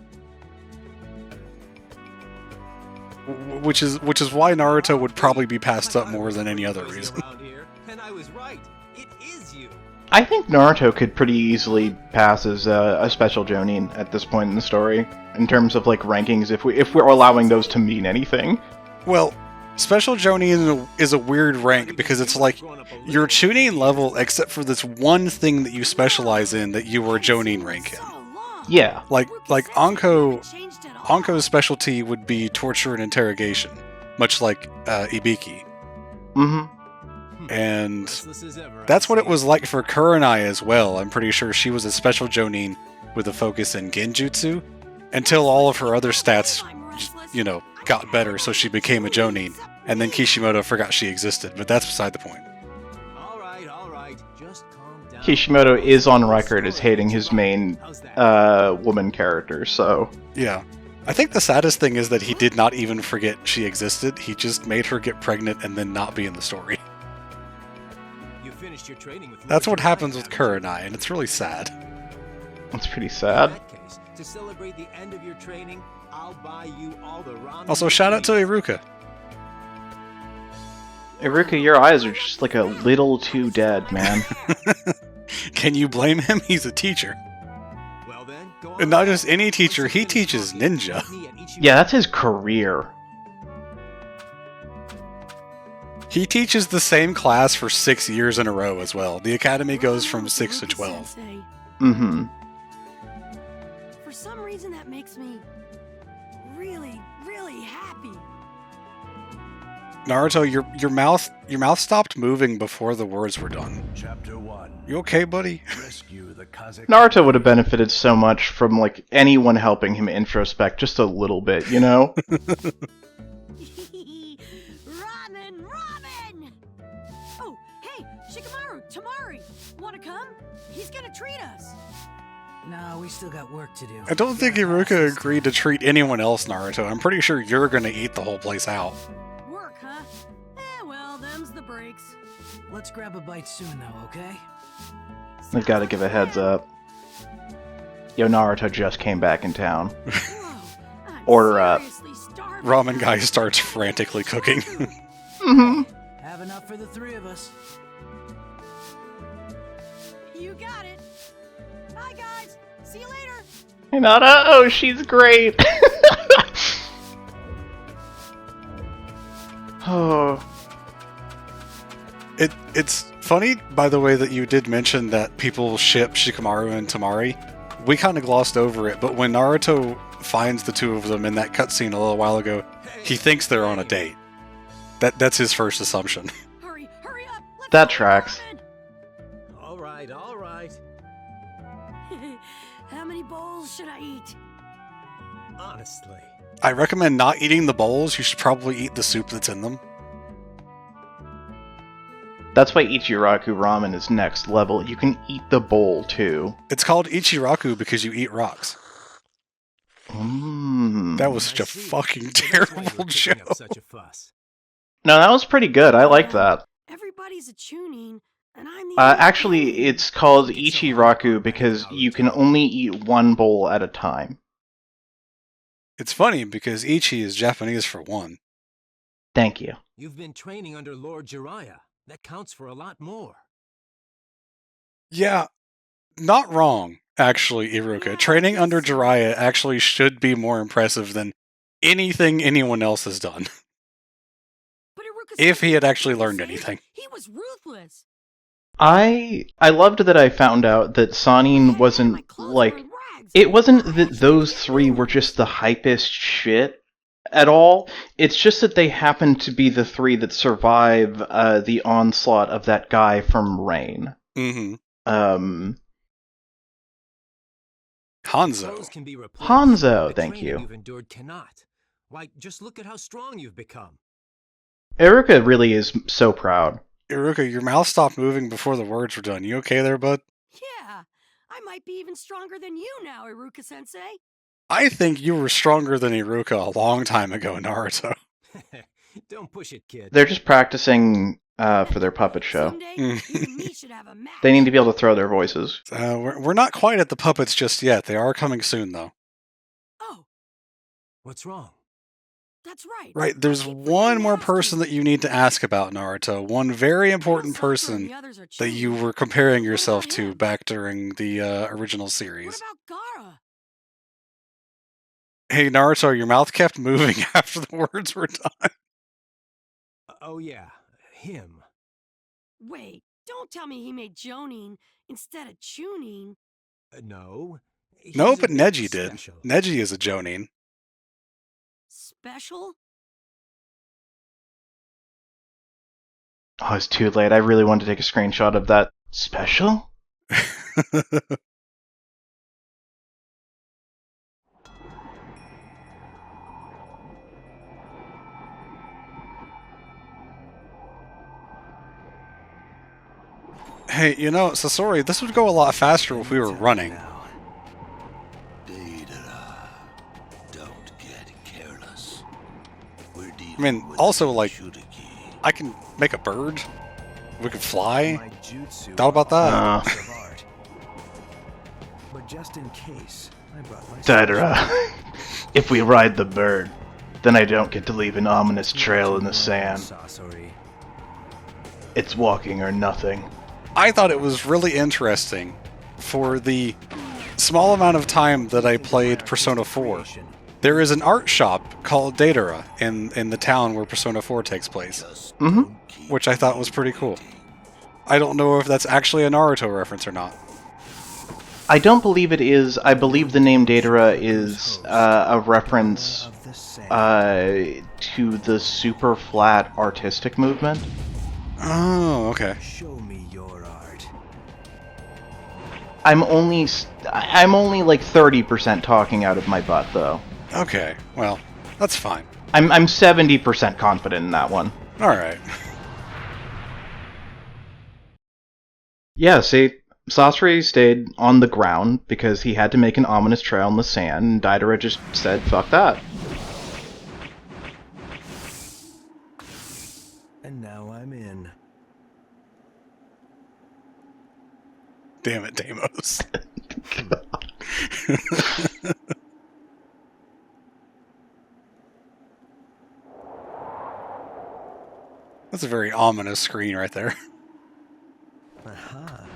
Which is why Naruto would probably be passed up more than any other reason. Around here, and I was right. It is you. I think Naruto could pretty easily pass as a special Jonin at this point in the story, in terms of like rankings, if we're allowing those to mean anything. Well, Special Jonin is a weird rank because it's like you're Chunin level except for this one thing that you specialize in that you were Jonin rank in. so long. Yeah. Like Rookie Anko, Sensei changed it all. Anko's specialty would be torture and interrogation, much like Ibiki. Mm-hmm. And Restless as ever, that's what I it was like for Kurenai as well. I'm pretty sure she was a special Jonin with a focus in Genjutsu until all of her other stats, you know, got better, so she became a Jonin. And then Kishimoto forgot she existed, but that's beside the point. All right. right. Just calm down. Kishimoto is on record as hating his main woman character, so... Yeah. I think the saddest thing is that he did not even forget she existed. He just made her get pregnant and then not be in the story. You finished your training with That's Lord what happens Jiraiya, with haven't you? Kurenai, and it's really sad. That's pretty In sad. that case, to celebrate the end of your training, I'll buy you all the ramen. Also, you shout out to need. Iruka. Iruka, your eyes are just like a little too dead, man. Can you blame him? He's a teacher. Well then, go And on. not just any Once teacher, you he finish teaches talking, ninja. meet me at Ichiran. Yeah, that's his career. He teaches the same class for 6 years in a row as well. The academy goes from 6 to 12. Sensei. Mm-hmm. For some reason, that makes me really, really happy. Naruto, your mouth stopped moving before the words were done. Chapter 1. You okay, buddy? Rescue the Kazakh. Naruto would have benefited so much from, like, anyone helping him introspect just a little bit, you know? Ramen, ramen! Oh, hey, Shikamaru, Tamari, wanna come? He's gonna treat us. No, we still got work to do. I don't think Iruka agreed to treat anyone else, Naruto. I'm pretty sure you're gonna eat the whole place out. Work, huh? Well, them's the breaks. Let's grab a bite soon, though, okay? I've got to give a heads up. Yo, Naruto just came back in town. Whoa, I'm Order up. seriously starving. Ramen guy starts frantically cooking. Mm-hmm. Have enough for the three of us. You got it. Bye, guys. See you later. Hey, Nada. Oh, she's great. Oh. It's funny, by the way, that you did mention that people ship Shikamaru and Tamari. We kind of glossed over it, but when Naruto finds the two of them in that cutscene a little while ago, he thinks they're on a date. That's his first assumption. Hurry up. Let's That go, tracks. All right, all right. ramen. How many bowls should I eat? Honestly. I recommend not eating the bowls. You should probably eat the soup that's in them. That's why Ichiraku ramen is next level. You can eat the bowl, too. It's called Ichiraku because you eat rocks. Mmm. That was such I a see. fucking So that's why you terrible were kicking joke. up such a fuss. No, that was pretty good. I liked that. Everybody's a tuning, and I'm the only Actually, tuning. it's called Ichiraku because you can only eat one bowl at a time. It's funny because Ichi is Japanese for one. Thank you. You've been training under Lord Jiraiya. That counts for a lot more. Yeah, not wrong, actually, Iruka. Yeah, Training under just- Jiraiya actually should be more impressive than anything anyone else has done. But Iruka If he said had actually he learned saved- anything. He was ruthless. I loved that I found out that Sanin My wasn't, clothes were like... in rags. It wasn't that those three were just the hypest shit at all. It's just that they happened to be the three that survive the onslaught of that guy from Rain. Mm-hmm. Hanzo. Clothes can be replaced, Hanzo, but the thank training you. You've endured cannot. Why, just look at how strong you've become. Iruka really is so proud. Iruka, your mouth stopped moving before the words were done. You okay there, bud? Yeah, I might be even stronger than you now, Iruka-sensei. I think you were stronger than Iruka a long time ago, Naruto. Don't push it, kid. They're just practicing for their puppet show. Someday, you and me should have a match. They need to be able to throw their voices. We're not quite at the puppets just yet. They are coming soon, though. Oh, What's wrong? that's right. Right, there's I keep one forgetting more to ask person that you need to ask about, Naruto. One very important Sasori and person the others are that you cheating. were comparing What yourself about to him? back during the original What series. about Gaara? Hey, Naruto, your mouth kept moving after the words were done. Oh yeah, him. Wait, don't tell me he made Jonin instead of Chunin. No. He's No, a but bit Neji did. special. Neji is a Jonin. Special? Oh, it's too late. I really wanted to take a screenshot of that special. Hey, you know, Sasori, this would go a lot faster if we were running. Don't get careless. We're I mean, also, like, I can make a bird. We can fly. Thought about that? But just in case, I brought my Deidara, if we ride the bird, then I don't get to leave an ominous trail in the sand. Sasori. It's walking or nothing. I thought it was really interesting for the small amount of time that I played Persona 4. There is an art shop called Deidara in the town where Persona 4 takes place, which I thought was pretty cool. I don't know if that's actually a Naruto reference or not. I don't believe it is. I believe the name Deidara is a reference to the super flat artistic movement. Oh, okay. Show me your art. I'm only like 30% talking out of my butt though. Okay, well, that's fine. I'm 70% confident in that one. Alright. Yeah, see, Sasori stayed on the ground because he had to make an ominous trail in the sand, and Deidara just said, fuck that. And now I'm in. Damn it, Deimos. That's a very ominous screen right there. Aha.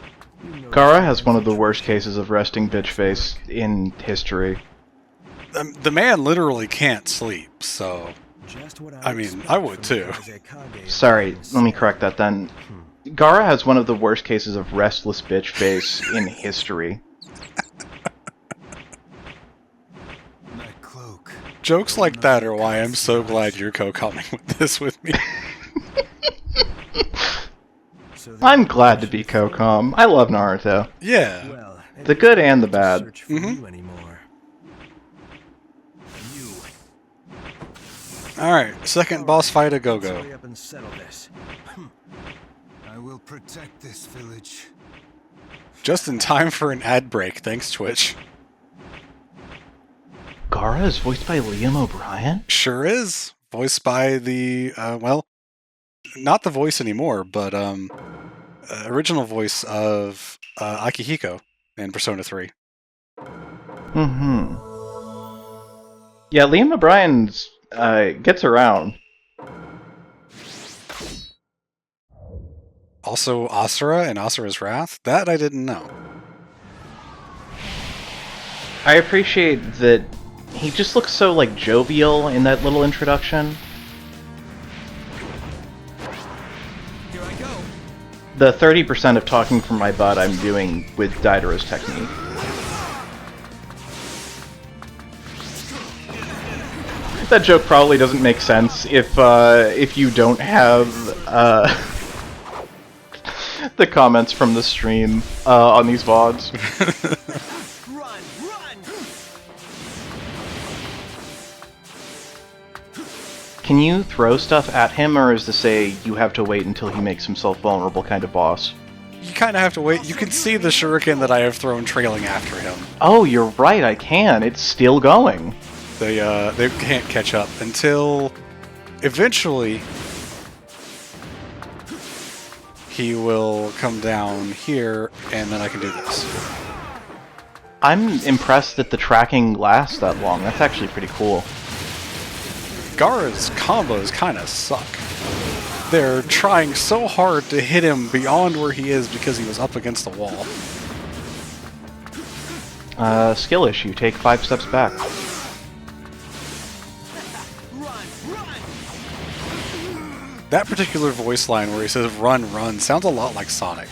Gaara has one of the worst cases of resting bitch face in history. The man literally can't sleep, so... Just what I mean, I would too. Sorry, let me correct that then. Gaara has one of the worst cases of restless bitch face in history. That cloak. Jokes like that are why I'm so glad you're co-coming with this with me. I'm glad to be co-com. I love Naruto. Yeah. Well, The good and the bad. search for you anymore. You. Alright, second boss fight a Let's go-go. hurry up and settle this. I will protect this village. Just in time for an ad break, thanks Twitch. Gaara is voiced by Liam O'Brien? Sure is. Voiced by the, well, not the voice anymore, but, original voice of, Akihiko in Persona 3. Yeah, Liam O'Brien's, gets around. Also Asura and Asura's Wrath? That I didn't know. I appreciate that he just looks so, like, jovial in that little introduction. Here I go. The 30% of talking from my butt I'm doing with Deidara's technique. That joke probably doesn't make sense if you don't have the comments from the stream on these VODs. Run, run! Can you throw stuff at him, or is this a you have to wait until he makes himself vulnerable kind of boss? You kind of have to wait. You can see the shuriken that I have thrown trailing after him. Oh, you're right, I can. It's still going. They can't catch up until eventually he will come down here, and then I can do this. I'm impressed that the tracking lasts that long. That's actually pretty cool. Gaara's combos kind of suck. They're trying so hard to hit him beyond where he is because he was up against the wall. Skill issue. Take 5 steps back. That particular voice line where he says "run, run" sounds a lot like Sonic.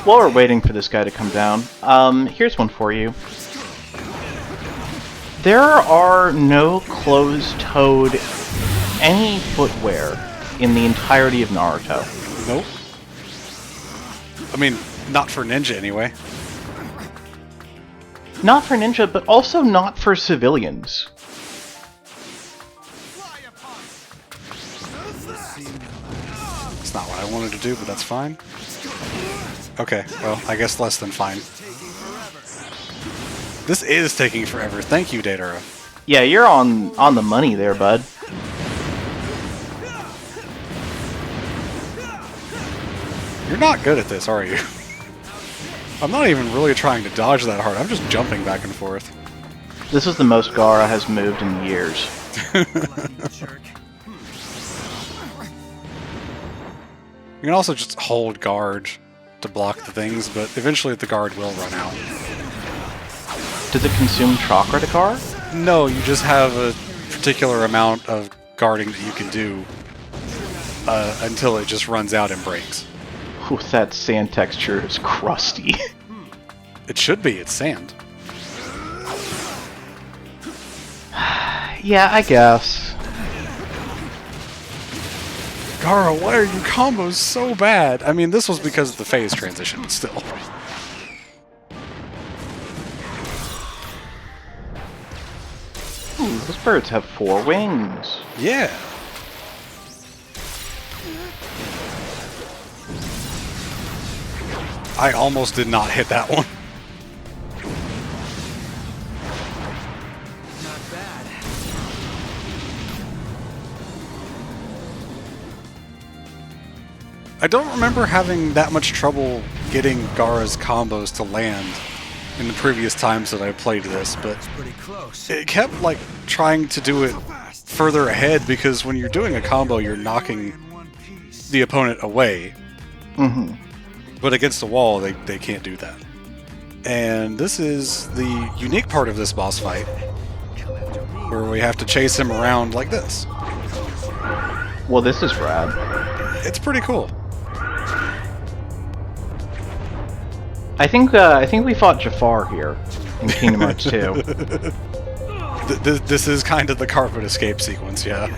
While we're waiting for this guy to come down, here's one for you. There are no closed-toed any footwear in the entirety of Naruto. Nope. I mean, not for Ninja anyway. Not for ninja, but also not for civilians. It's not what I wanted to do, but that's fine. Okay, well, I guess less than fine. This is taking forever. Thank you, Datara. Yeah, you're on the money there, bud. You're not good at this, are you? I'm not even really trying to dodge that hard. I'm just jumping back and forth. This is the most Gaara has moved in years. You can also just hold guard to block the things, but eventually the guard will run out. Does it consume chakra to guard? No, you just have a particular amount of guarding that you can do until it just runs out and breaks. Ooh, that sand texture is crusty. It should be, it's sand. Yeah, I guess. Gaara, why are your combos so bad? I mean, this was because of the phase transition, but still. Ooh, those birds have 4 wings. Yeah. I almost did not hit that one. Not bad. I don't remember having that much trouble getting Gaara's combos to land in the previous times that I played this, but It's pretty close. it kept like trying to do it further ahead because when you're doing a combo, you're knocking the opponent away. Mm-hmm. But against the wall, they can't do that. And this is the unique part of this boss fight, where we have to chase him around like this. Well, this is rad. It's pretty cool. I think we fought Jafar here in Kingdom Hearts 2. This is kind of the carpet escape sequence, yeah.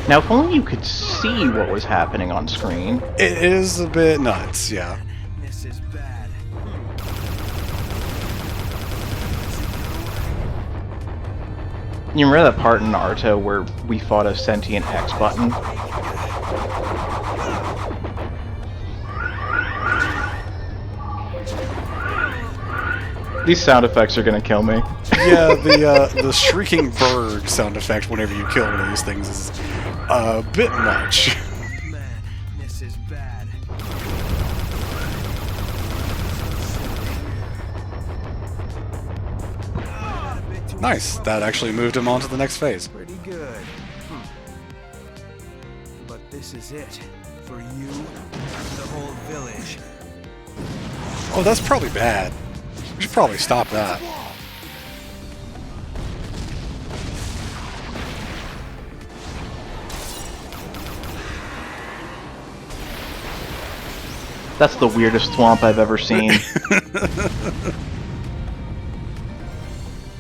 Now, if only you could see what was happening on screen. It is a bit nuts, yeah. This is bad. You remember that part in Naruto where we fought a sentient X button? These sound effects are gonna kill me. Yeah, the shrieking bird sound effect whenever you kill one of these things is a bit much. Man, this is bad. Nice, that actually moved him on to the next phase. Pretty good. But this is it. For you and the whole village. Oh, that's probably bad. We should probably stop that. That's the weirdest swamp I've ever seen.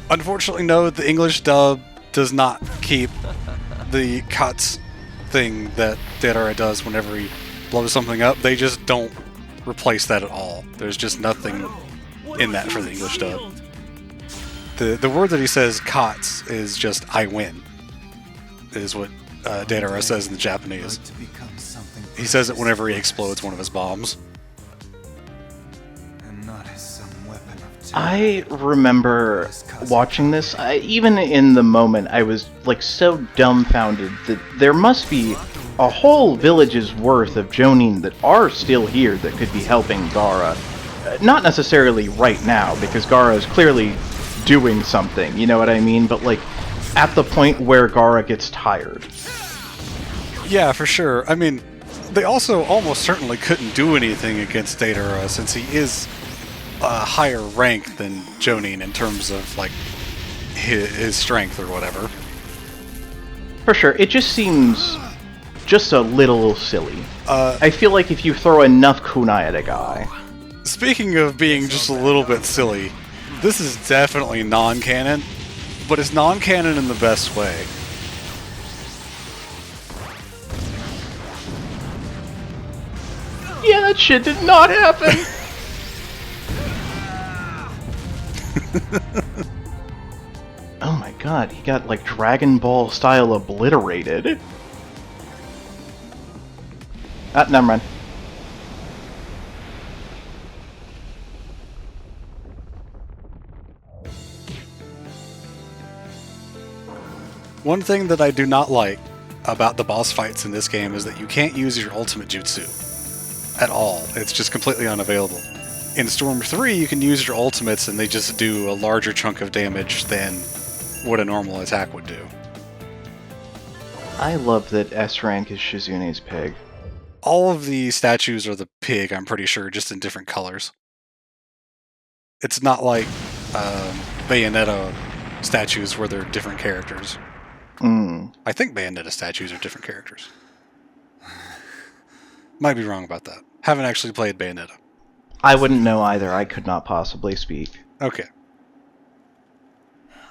Unfortunately, no, the English dub does not keep the cuts thing that Datara does whenever he blows something up. They just don't replace that at all. There's just nothing in that for the English dub. The word that he says, "cots," is just "I win," is what Datara says in the Japanese. He says it whenever he explodes one of his bombs. I remember watching this, even in the moment, I was like so dumbfounded that there must be a whole village's worth of Jonin that are still here that could be helping Gaara. Not necessarily right now, because Gaara is clearly doing something, you know what I mean? But like, at the point where Gaara gets tired. Yeah, for sure. I mean, they also almost certainly couldn't do anything against Datara since he is a higher rank than Jonin in terms of like his strength or whatever. For sure, it just seems just a little silly. I feel like if you throw enough kunai at a guy. Speaking of being just a little bit silly, this is definitely non-canon, but it's non-canon in the best way. Yeah, that shit did not happen! Oh my god, he got like Dragon Ball style obliterated. Ah, never mind. One thing that I do not like about the boss fights in this game is that you can't use your ultimate jutsu at all. It's just completely unavailable. In Storm 3, you can use your ultimates and they just do a larger chunk of damage than what a normal attack would do. I love that S rank is Shizune's pig. All of the statues are the pig, I'm pretty sure, just in different colors. It's not like Bayonetta statues where they're different characters. I think Bayonetta statues are different characters. Might be wrong about that. Haven't actually played Bayonetta. I wouldn't know either. I could not possibly speak. Okay.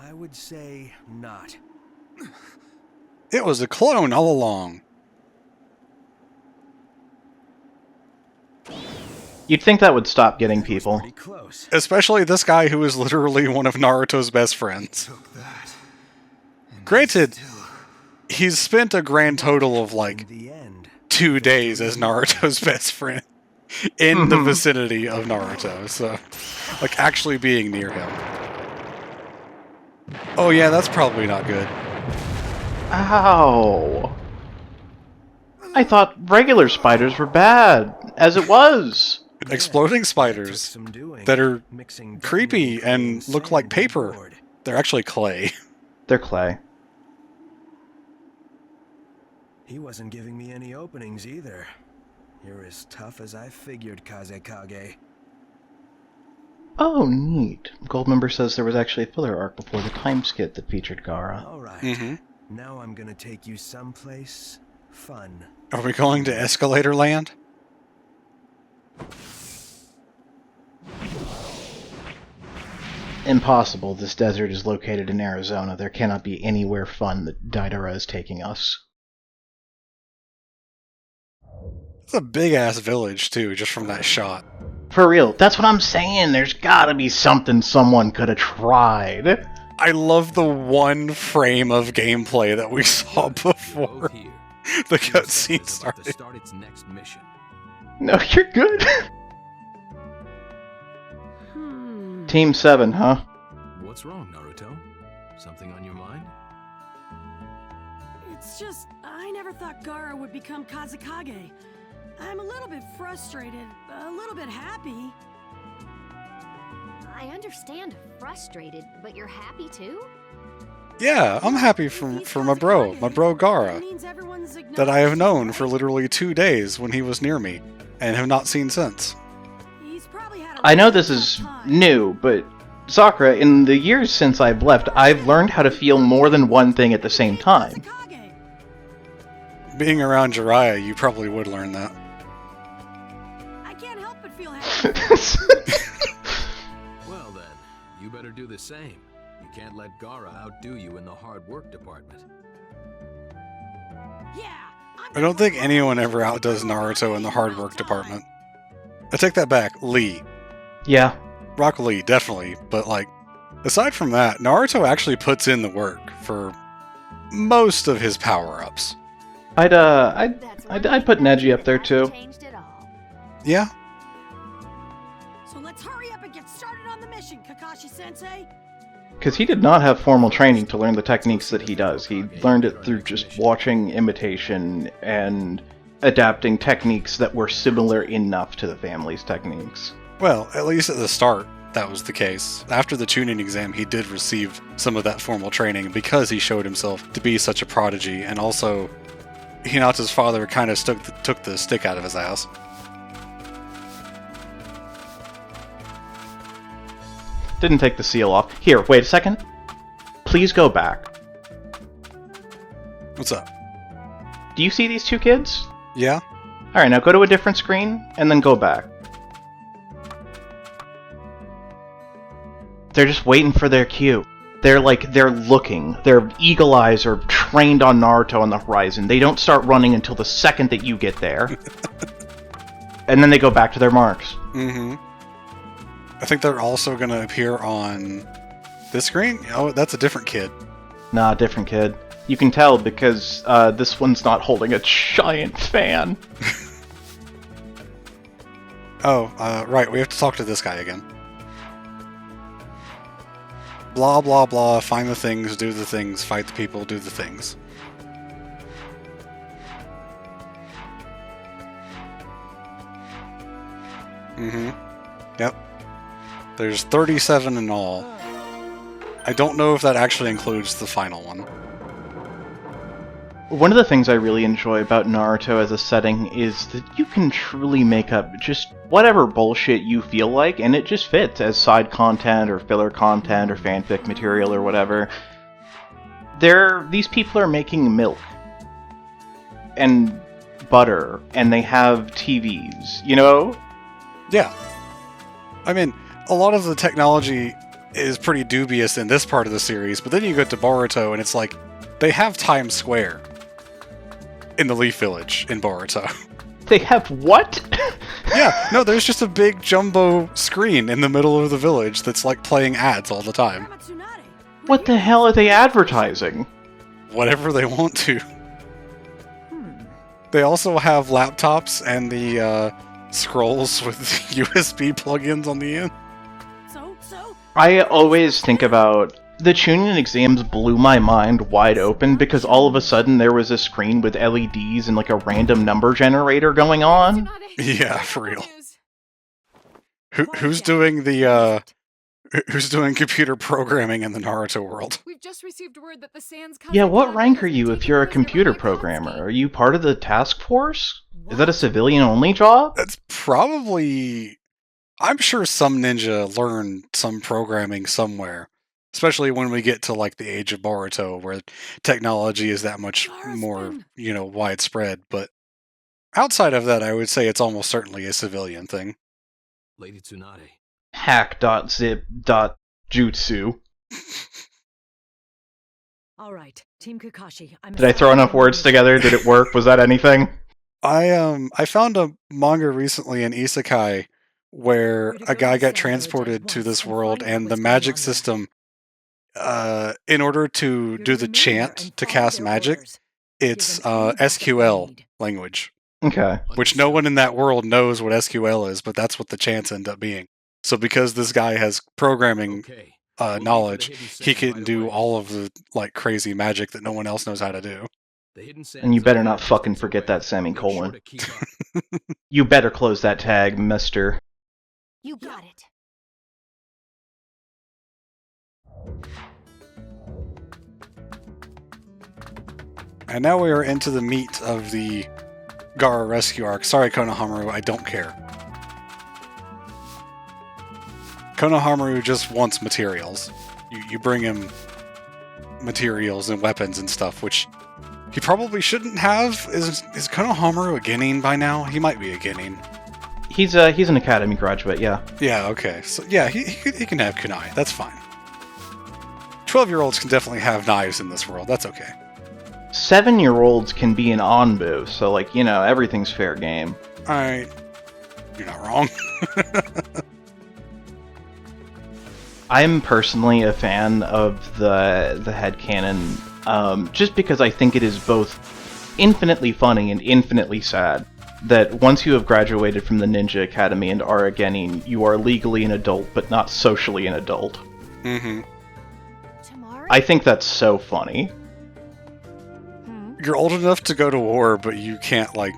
I would say not. It was a clone all along. You'd think that would stop getting people. Pretty close. Especially this guy who is literally one of Naruto's best friends. Took that. And Granted, still- he's spent a grand total of like In the end, 2 days as Naruto's best friend in the vicinity of Naruto, so like actually being near him. Oh yeah, that's probably not good. Ow! I thought regular spiders were bad, as it was. Exploding took spiders some doing, that are mixing creepy and sand look like on paper. board. They're actually clay. They're clay. He wasn't giving me any openings either. You're as tough as I figured, Kazekage. Oh, neat. Goldmember says there was actually a filler arc before the time skit that featured Gaara. Alright, now I'm gonna take you someplace fun. Are we going to Escalator Land? Impossible. This desert is located in Arizona. There cannot be anywhere fun that Daidara is taking us. It's a big-ass village, too, just from that shot. For real, that's what I'm saying. There's gotta be something someone could have tried. I love the one frame of gameplay that we saw before the cutscene started. To start its next mission. No, you're good. Team 7, huh? What's wrong, Naruto? Something on your mind? It's just, I never thought Gaara would become Kazekage. I'm a little bit frustrated, a little bit happy. I understand frustrated, but you're happy too? Yeah, I'm happy for my bro Gaara, that I have known for literally 2 days when he was near me, and have not seen since. I know this is new, but Sakura, in the years since I've left, I've learned how to feel more than one thing at the same time. Being around Jiraiya, you probably would learn that. I can't help but feel happy. Well then, you better do the same. You can't let Gaara outdo you in the hard work department. Yeah, I don't think anyone ever outdoes Naruto in the hard work department. I take that back, Lee. Yeah. Rock Lee, definitely, but like, aside from that, Naruto actually puts in the work for most of his power-ups. I'd put Neji up there too. Yeah. So let's hurry up and get started on the mission, Kakashi-sensei. Because he did not have formal training to learn the techniques that he does. He learned it through just watching imitation and adapting techniques that were similar enough to the family's techniques. Well, at least at the start, that was the case. After the tuning exam, he did receive some of that formal training because he showed himself to be such a prodigy, and also Hinata's father kind of took the stick out of his ass. Didn't take the seal off. Here, wait a second. Please go back. What's up? Do you see these two kids? Yeah? Alright, now go to a different screen, and then go back. They're just waiting for their cue. They're looking. Their eagle eyes are trained on Naruto on the horizon. They don't start running until the second that you get there. And then they go back to their marks. Mm-hmm. I think they're also going to appear on this screen. Oh, that's a different kid. Nah, different kid. You can tell because this one's not holding a giant fan. Oh, right, we have to talk to this guy again. Blah, blah, blah, find the things, do the things, fight the people, do the things. Mm-hmm. Yep. There's 37 in all. I don't know if that actually includes the final one. One of the things I really enjoy about Naruto as a setting is that you can truly make up just whatever bullshit you feel like, and it just fits as side content or filler content or fanfic material or whatever. These people are making milk and butter, and they have TVs, you know? Yeah. I mean, a lot of the technology is pretty dubious in this part of the series, but then you go to Boruto and it's like, they have Times Square in the Leaf Village in Boruto. They have what? Yeah, no, there's just a big jumbo screen in the middle of the village that's like playing ads all the time. What the hell are they advertising? Whatever they want to. They also have laptops and the scrolls with USB plugins on the end. I always think about the Chunin exams blew my mind wide open because all of a sudden there was a screen with LEDs and like a random number generator going on. Yeah, for real. Who's doing the who's doing computer programming in the Naruto world? We've just received word that the Sans Yeah, what rank are you if you're a computer programmer? Are you part of the task force? Is that a civilian-only job? That's probably... I'm sure some ninja learned some programming somewhere. Especially when we get to, like, the age of Boruto, where technology is that much more, you know, widespread. But outside of that, I would say it's almost certainly a civilian thing. Lady Tsunade. Hack.zip.jutsu. All right, Team Kakashi. Did I throw enough words together? Did it work? Was that anything? I found a manga recently in Isekai where a guy got transported to this world, and the magic system, in order to do the chant to cast magic, it's SQL language. Okay. Which no one in that world knows what SQL is, but that's what the chants end up being. So because this guy has programming knowledge, he can do all of the like crazy magic that no one else knows how to do. And you better not fucking forget that semicolon. You better close that tag, mister. You got it. And now we are into the meat of the Gaara rescue arc. Sorry, Konohamaru, I don't care. Konohamaru just wants materials. You bring him materials and weapons and stuff, which he probably shouldn't have. Is Konohamaru a Genin by now? He might be a Genin. He's an academy graduate, yeah. Yeah, okay. So yeah, he can have kunai. That's fine. 12-year-olds can definitely have knives in this world. That's okay. 7-year-olds can be an Anbu, so like, you know, everything's fair game. Alright. You're not wrong. I'm personally a fan of the headcanon, just because I think it is both infinitely funny and infinitely sad that once you have graduated from the Ninja Academy and are a Genin, you are legally an adult, but not socially an adult. Mm-hmm. I think that's so funny. You're old enough to go to war, but you can't, like,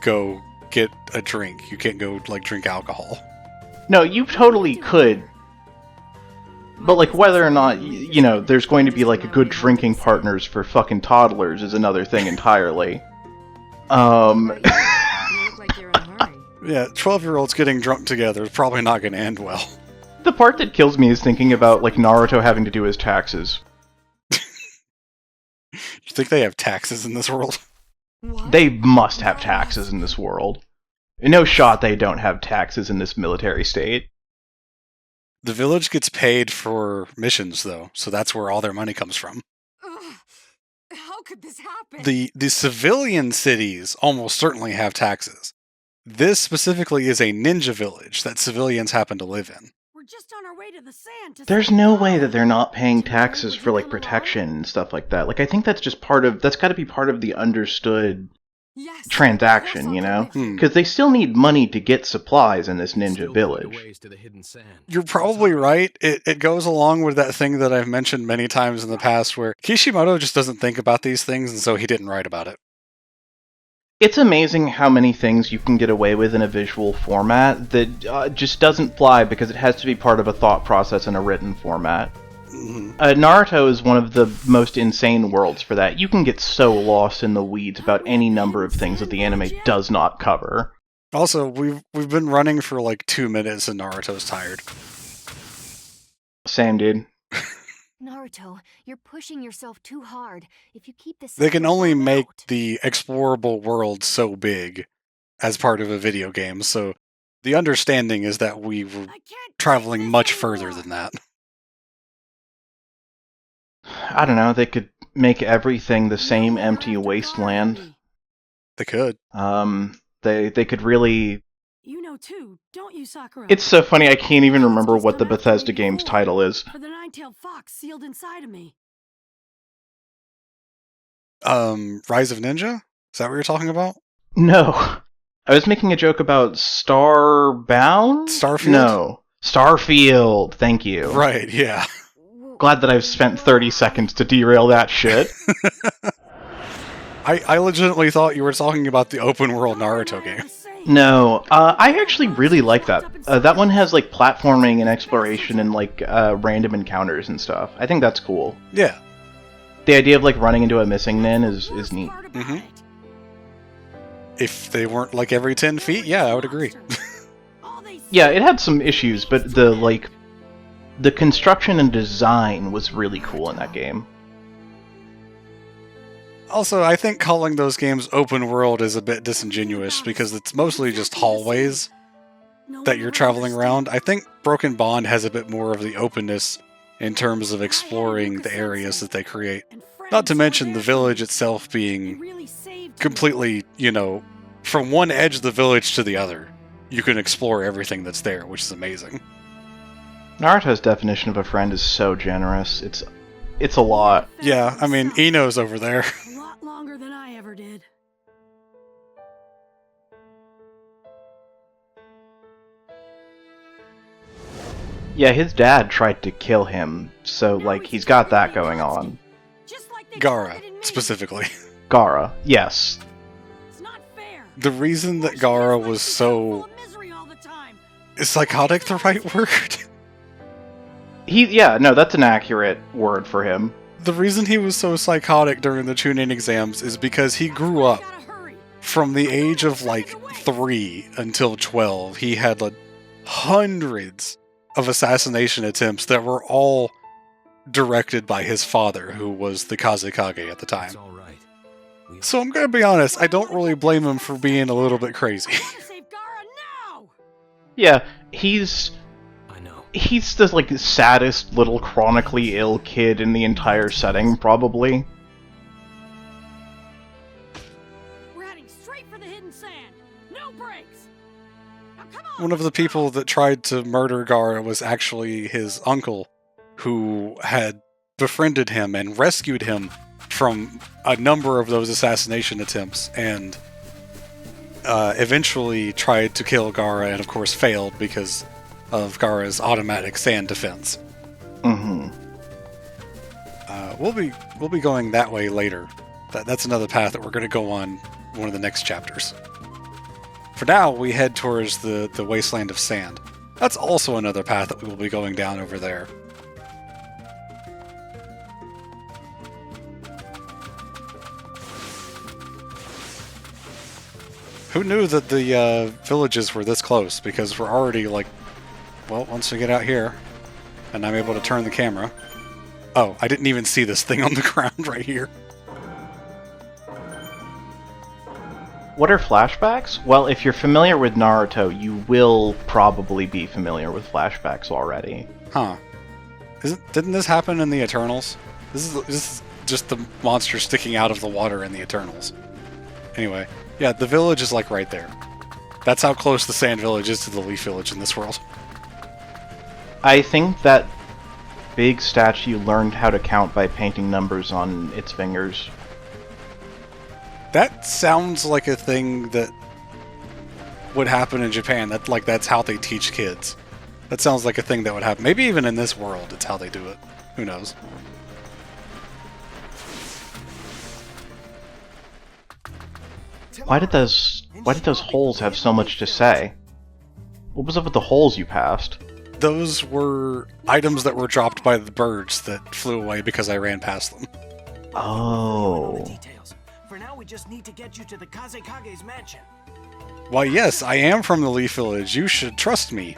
go get a drink. You can't go, like, drink alcohol. No, you totally could. But, like, whether or not, you know, there's going to be, like, good drinking partners for fucking toddlers is another thing entirely. Yeah, 12-year-olds getting drunk together is probably not going to end well. The part that kills me is thinking about, like, Naruto having to do his taxes. You think they have taxes in this world? What? They must have taxes in this world. No shot they don't have taxes in this military state. The village gets paid for missions, though, so that's where all their money comes from. How could this happen? The civilian cities almost certainly have taxes. This specifically is a ninja village that civilians happen to live in. We're just on our way to the sand to There's save no Gaara. way that they're not paying Tomorrow, taxes would for you like come along? protection and stuff like that. Like I think that's just that's got to be part of the understood Yes, of transaction, course you I'll know? come with you. Because they still need money to get supplies in this ninja Still find a village. ways to the hidden sand. You're probably right. It goes along with that thing that I've mentioned many times in the past where Kishimoto just doesn't think about these things, and so he didn't write about it. It's amazing how many things you can get away with in a visual format that just doesn't fly because it has to be part of a thought process in a written format. Naruto is one of the most insane worlds for that. You can get so lost in the weeds about any number of things that the anime does not cover. Also, we've been running for like 2 minutes and Naruto's tired. Same, dude. Naruto, you're pushing yourself too hard. If you keep this, They can only make out. the explorable world so big as part of a video game, so the understanding is that we were I can't traveling take this much anymore. further than that. I don't know, they could make everything the same No, empty you're after wasteland. Gaara, baby. They could. They could really... You know too, don't you, Sakura? It's so funny, I can't even Let's remember just what the come after Bethesda me game's before, title is. For the nine-tailed fox sealed inside of me. Rise of Ninja? Is that what you're talking about? No. I was making a joke about Starbound? Starfield? No. Starfield, thank you. Right, yeah. Glad that I've spent 30 seconds to derail that shit. I legitimately thought you were talking about the open world Naruto game. No, I actually really like that. That one has like platforming and exploration and like random encounters and stuff. I think that's cool. Yeah. The idea of like running into a missing nin is neat. Mm-hmm. If they weren't like every 10 feet, yeah, I would agree. Yeah, it had some issues, but the construction and design was really cool in that game. Also, I think calling those games open world is a bit disingenuous because it's mostly just hallways that you're traveling around. I think Broken Bond has a bit more of the openness in terms of exploring the areas that they create. Not to mention the village itself being completely, you know, from one edge of the village to the other. You can explore everything that's there, which is amazing. Naruto's definition of a friend is so generous. It's a lot. Yeah, I mean, Ino's over there. A lot longer than I ever did. Yeah, his dad tried to kill him, so like he's got that going on. Gaara, specifically. Gaara, yes. It's not fair. The reason that Gaara was so... Is psychotic the right word? Yeah, no, that's an accurate word for him. The reason he was so psychotic during the Chunin exams is because he grew up from the age of like 3 until 12. He had like hundreds of assassination attempts that were all directed by his father, who was the Kazekage at the time. So I'm gonna be honest, I don't really blame him for being a little bit crazy. Yeah, he's the like saddest little chronically ill kid in the entire setting, probably. We're heading straight for the hidden sand. No breaks. Now come on. One of the people that tried to murder Gaara was actually his uncle, who had befriended him and rescued him from a number of those assassination attempts, and eventually tried to kill Gaara and of course failed because of Gaara's automatic sand defense. Mm-hmm. We'll be going that way later. That's another path that we're going to go on one of the next chapters. For now, we head towards the Wasteland of Sand. That's also another path that we will be going down over there. Who knew that the villages were this close? Because we're already like, well, once we get out here, and I'm able to turn the camera. Oh, I didn't even see this thing on the ground right here. What are flashbacks? Well, if you're familiar with Naruto, you will probably be familiar with flashbacks already. Huh. Didn't this happen in the Eternals? This is just the monster sticking out of the water in the Eternals. Anyway, yeah, the village is like right there. That's how close the Sand Village is to the Leaf Village in this world. I think that big statue learned how to count by painting numbers on its fingers. That sounds like a thing that would happen in Japan. That's how they teach kids. That sounds like a thing that would happen. Maybe even in this world, it's how they do it. Who knows? Why did those holes have so much to say? What was up with the holes you passed? Those were items that were dropped by the birds that flew away because I ran past them. Oh. For now, we just need to get you to the Kazekage's mansion. Why, yes, I am from the Leaf Village. You should trust me.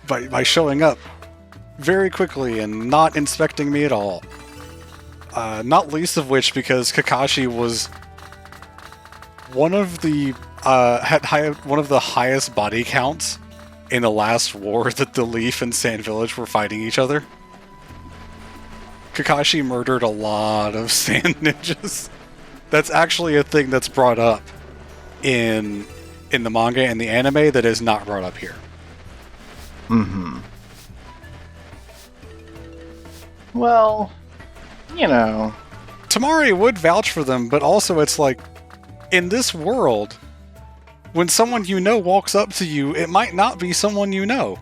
By showing up very quickly and not inspecting me at all. Not least of which because Kakashi was one of the one of the highest body counts in the last war that the Leaf and Sand Village were fighting each other. Kakashi murdered a lot of sand ninjas. That's actually a thing that's brought up in the manga and the anime that is not brought up here. Mm-hmm. Well, you know. Tamari would vouch for them, but also it's like, in this world, when someone you know walks up to you, it might not be someone you know.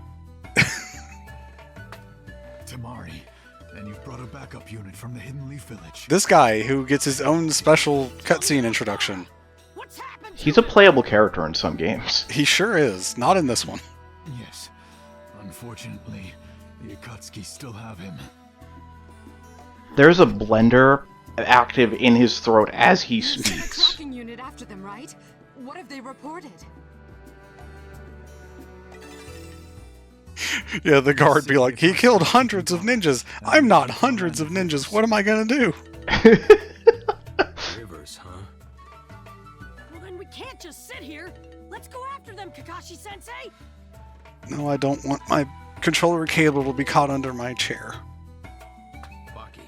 Tamari, and you've brought a backup unit from the Hidden Leaf Village. This guy, who gets his own special cutscene introduction. He's a playable character in some games. He sure is. Not in this one. Yes. Unfortunately, the Akatsuki still have him. There's a blender active in his throat as he speaks. Tracking unit after them, right? What have they reported? Yeah, the guard be like, he killed hundreds of ninjas. I'm not hundreds of ninjas. What am I gonna do? Rivers, huh? Well, then we can't just sit here. Let's go after them, Kakashi-sensei. No, I don't want my controller cable to be caught under my chair. Baki,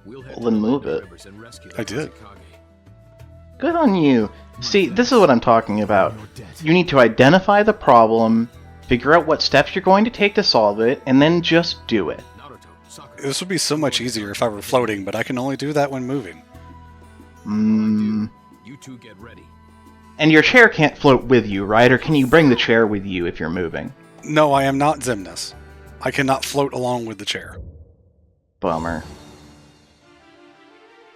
we'll head Well, then move it. Rivers and rescue I did. Kazekage. Good on you. See, this is what I'm talking about. You need to identify the problem, figure out what steps you're going to take to solve it, and then just do it. Naruto, Sakura. This would be so much easier if I were floating, but I can only do that when moving. You two get ready. And your chair can't float with you, right? Or can you bring the chair with you if you're moving? No, I am not Xemnas. I cannot float along with the chair. Bummer.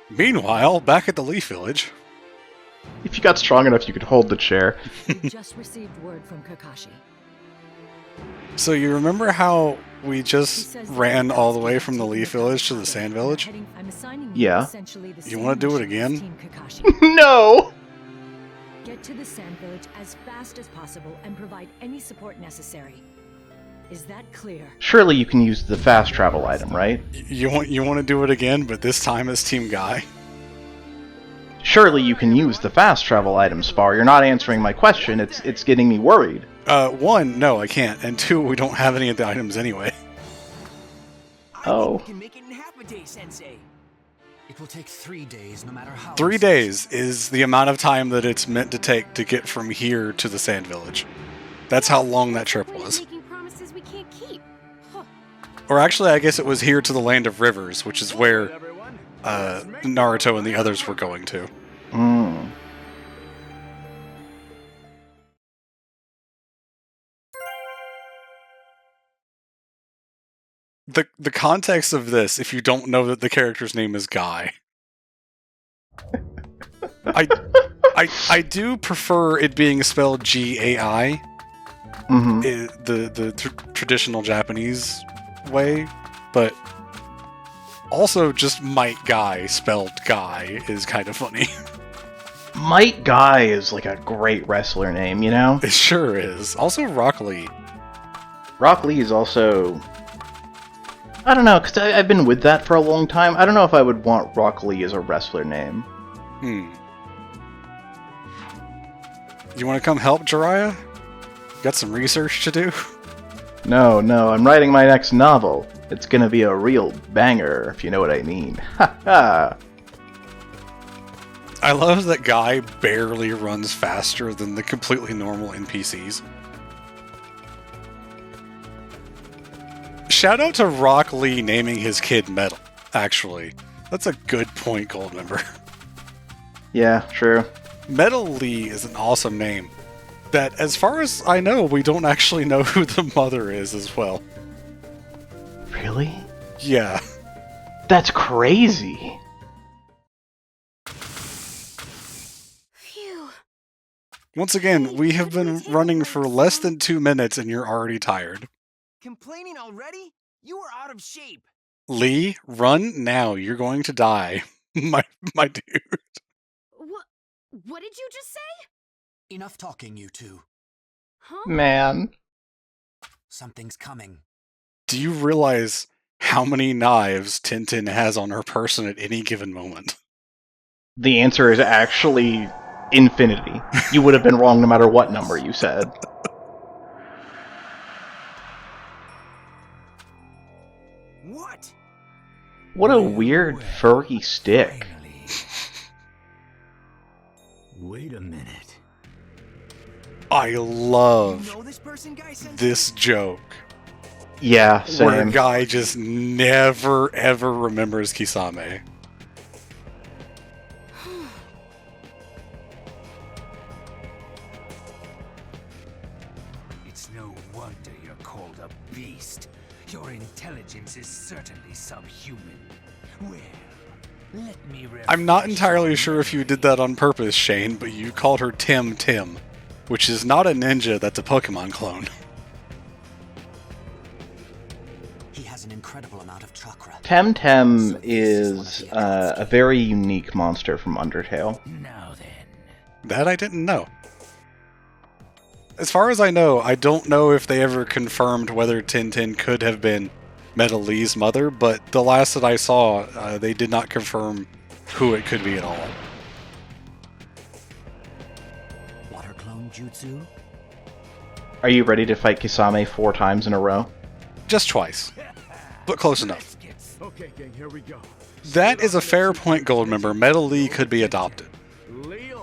Meanwhile, back at the Leaf Village... If you got strong enough, you could hold the chair. We just received word from Kakashi. So you remember how we He just says ran that all the way Akatsuki from the is Leaf near Village to the Kazekage. Sand Village? I'm assigning Yeah. essentially the You same wanna do it mission as again? Team Kakashi. No! Get to the Sand Village as fast as possible and provide any support necessary. Is that clear? Surely you can use the fast travel item, right? You want to do it again, but this time as Team Guy? Surely you can use the fast travel item, Spar. You're not answering my question. It's getting me worried. One, no, I can't. And two, we don't have any of the items anyway. Oh. We can make it in half a day, Sensei. It will take 3 days, no matter how. 3 days is the amount of time that it's meant to take to get from here to the Sand Village. That's how long that trip was. Making promises we can't keep. Huh. Or actually, I guess it was here to the Land of Rivers, which is where Naruto and the others were going to. Mm. The context of this, if you don't know that the character's name is Guy, I do prefer it being spelled Gai, Mm-hmm. the traditional Japanese way, but also just Might Guy spelled Guy is kind of funny. Might Guy is like a great wrestler name, you know? It sure is. Also Rock Lee. Rock Lee is also... I don't know, because I've been with that for a long time. I don't know if I would want Rock Lee as a wrestler name. You want to come help, Jiraiya? Got some research to do? No, I'm writing my next novel. It's gonna be a real banger, if you know what I mean. Ha ha! I love that Guy barely runs faster than the completely normal NPCs. Shout out to Rock Lee naming his kid Metal, actually. That's a good point, Goldmember. Yeah, true. Metal Lee is an awesome name. That, as far as I know, we don't actually know who the mother is as well. Really? Yeah. That's crazy. Phew. Once again, we have been running for less than 2 minutes and you're already tired. Complaining already? You are out of shape. Lee, run now. You're going to die. my dude. What did you just say? Enough talking, you two. Huh? Man. Something's coming. Do you realize how many knives Tintin has on her person at any given moment? The answer is actually infinity. You would have been wrong no matter what number you said. What? What a weird furry stick. Wait a minute. I love You know this person, Guy Sensei? this joke. Yeah, same. Where a guy just never ever remembers Kisame. It's no wonder you're called a beast. Your intelligence is certainly subhuman. Well, let me I'm not entirely sure if you did that on purpose, Shane, but you called her Tim, which is not a ninja, that's a Pokemon clone. He has an incredible amount of chakra. Temtem is a very unique monster from Undertale. Now then. That I didn't know. As far as I know, I don't know if they ever confirmed whether Tintin could have been Metal Lee's mother, but the last that I saw, they did not confirm who it could be at all. Water clone jutsu? Are you ready to fight Kisame 4 times in a row? Just twice. But close enough. Okay, gang, here we go. That is a fair point, Goldmember. Metal Lee could be adopted.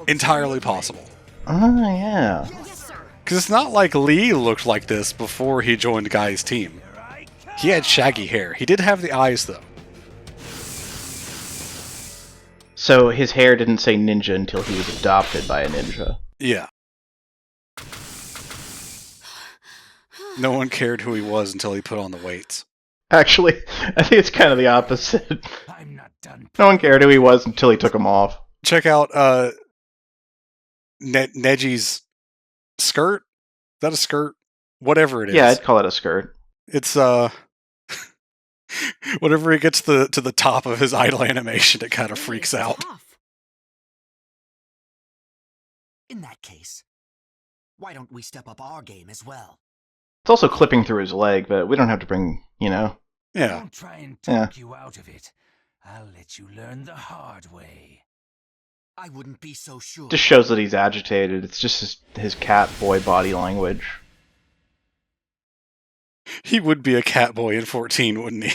Entirely possible. Oh, yeah. Yes, sir. Because it's not like Lee looked like this before he joined Guy's team. He had shaggy hair. He did have the eyes, though. So his hair didn't say ninja until he was adopted by a ninja. Yeah. No one cared who he was until he put on the weights. Actually, I think it's kind of the opposite. I'm not done. No one cared who he was until he took him off. Check out Neji's skirt. Is that a skirt? Whatever it is. Yeah, I'd call it a skirt. It's whenever he gets to the top of his idle animation, it kind of freaks out. Tough. In that case, why don't we step up our game as well? It's also clipping through his leg, but we don't have to bring, you know. Yeah. Don't try and talk you out of it. I'll let you learn the hard way. I wouldn't be so sure. Just shows that he's agitated. It's just his cat boy body language. He would be a cat boy in 14, wouldn't he?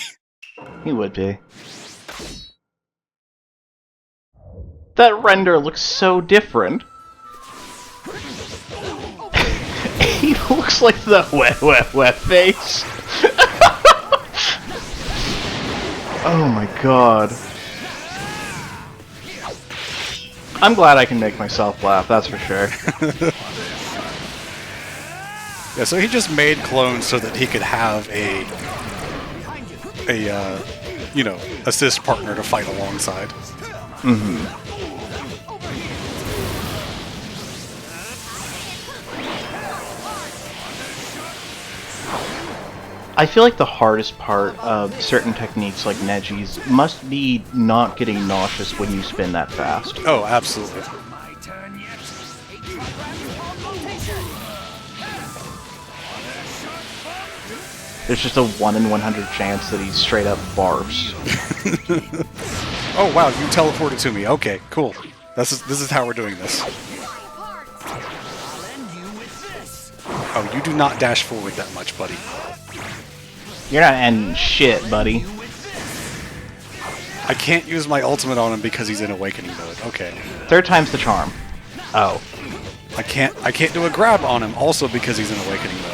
He would be. That render looks so different. He looks like the wet face. Oh my god. I'm glad I can make myself laugh, that's for sure. Yeah, so he just made clones so that he could have a you know, assist partner to fight alongside. Mm-hmm. I feel like the hardest part of certain techniques like Neji's must be not getting nauseous when you spin that fast. Oh, absolutely. My turn yet. There's just a 1 in 100 chance that he's straight up barfs. Oh wow, you teleported to me. Okay, cool. This is how we're doing this. Oh, you do not dash forward that much, buddy. You're not ending shit, buddy. I can't use my ultimate on him because he's in awakening mode. Okay. Third time's the charm. Oh. I can't do a grab on him also because he's in awakening mode.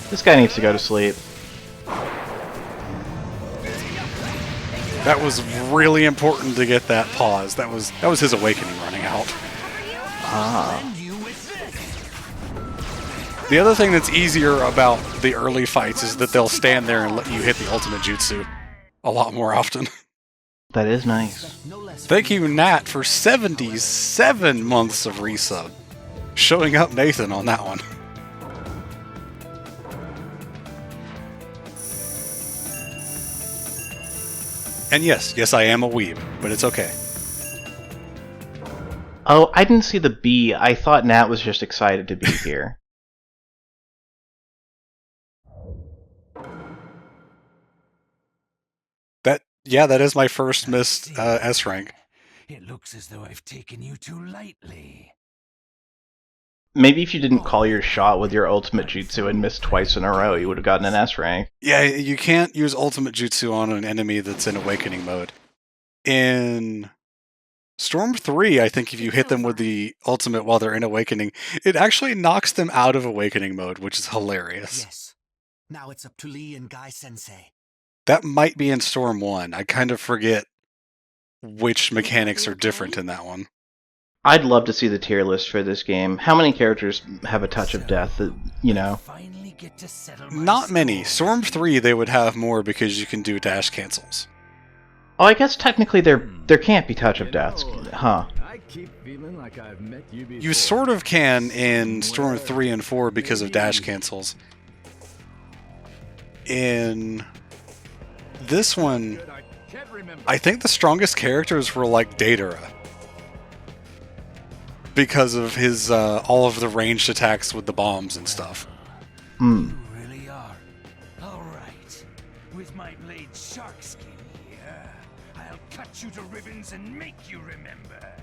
This guy needs to go to sleep. That was really important to get that pause. That was his awakening running out. Ah. The other thing that's easier about the early fights is that they'll stand there and let you hit the ultimate jutsu a lot more often. That is nice. Thank you, Nat, for 77 months of resub. Showing up Nathan on that one. And yes, I am a weeb, but it's okay. Oh, I didn't see the B. I thought Nat was just excited to be here. That is my first missed S rank. It looks as though I've taken you too lightly. Maybe if you didn't call your shot with your ultimate jutsu and missed twice in a row, you would have gotten an S rank. Yeah, you can't use ultimate jutsu on an enemy that's in awakening mode. In Storm 3, I think if you hit them with the ultimate while they're in awakening, it actually knocks them out of awakening mode, which is hilarious. Yes. Now it's up to Lee and Guy Sensei. That might be in Storm 1. I kind of forget which mechanics are different in that one. I'd love to see the tier list for this game. How many characters have a touch of death that, you know? Not many. Storm 3 they would have more because you can do dash cancels. Oh, I guess technically there can't be touch of deaths, huh? You sort of can in Storm 3 and 4 because of dash cancels. In this one, I think the strongest characters were like Datara. Because of his, all of the ranged attacks with the bombs and stuff. Hmm. You really are. Alright. With my blade shark skin here, I'll cut you to ribbons and make you remember.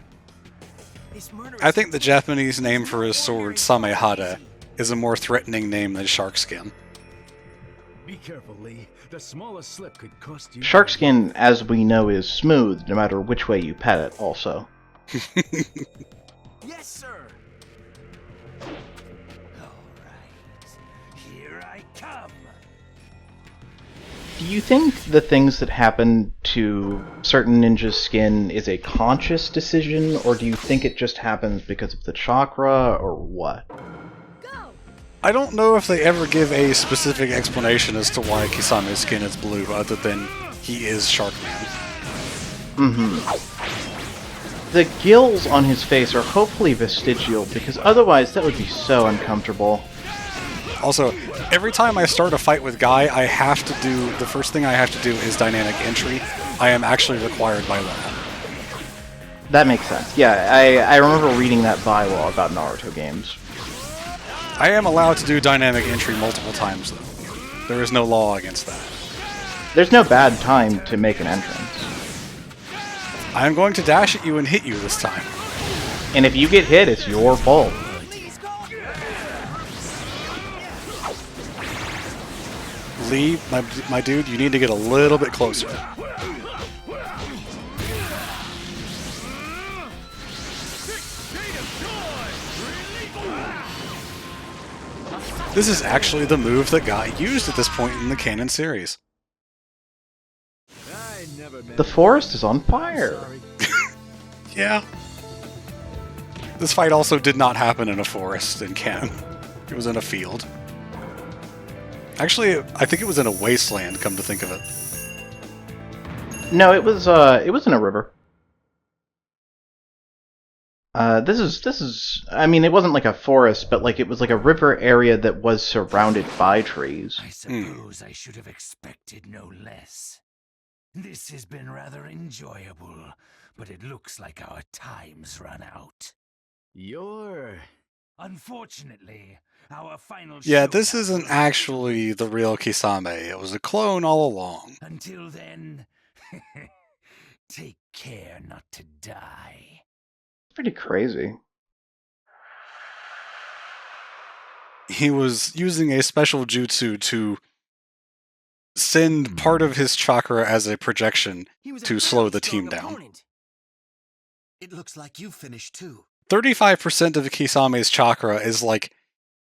I think the Japanese name for his sword, Samehada, is a more threatening name than Sharkskin. Be careful, Lee. The smallest slip could cost you. Sharkskin, as we know, is smooth no matter which way you pet it, also. Yes, sir. Alright. Here I come. Do you think the things that happen to certain ninjas' skin is a conscious decision, or do you think it just happens because of the chakra, or what? I don't know if they ever give a specific explanation as to why Kisame's skin is blue, other than he is Sharkman. Mm-hmm. The gills on his face are hopefully vestigial, because otherwise that would be so uncomfortable. Also, every time I start a fight with Guy, the first thing I have to do is dynamic entry. I am actually required by law. That makes sense. Yeah, I remember reading that bylaw about Naruto games. I am allowed to do dynamic entry multiple times, though. There is no law against that. There's no bad time to make an entrance. I am going to dash at you and hit you this time. And if you get hit, it's your fault. Lee, my dude, you need to get a little bit closer. This is actually the move that got used at this point in the canon series. The forest is on fire. Yeah. This fight also did not happen in a forest in canon. It was in a field. Actually, I think it was in a wasteland, come to think of it. No, it was in a river. This is I mean, it wasn't like a forest, but like it was like a river area that was surrounded by trees. I suppose I should have expected no less. This has been rather enjoyable, but it looks like our time's run out. Unfortunately, our final Yeah, this isn't actually the real Kisame. It was a clone all along. Until then, take care not to die. Pretty crazy. He was using a special jutsu to send part of his chakra as a projection to slow the team down. It looks like you finished too. 35% of Kisame's chakra is like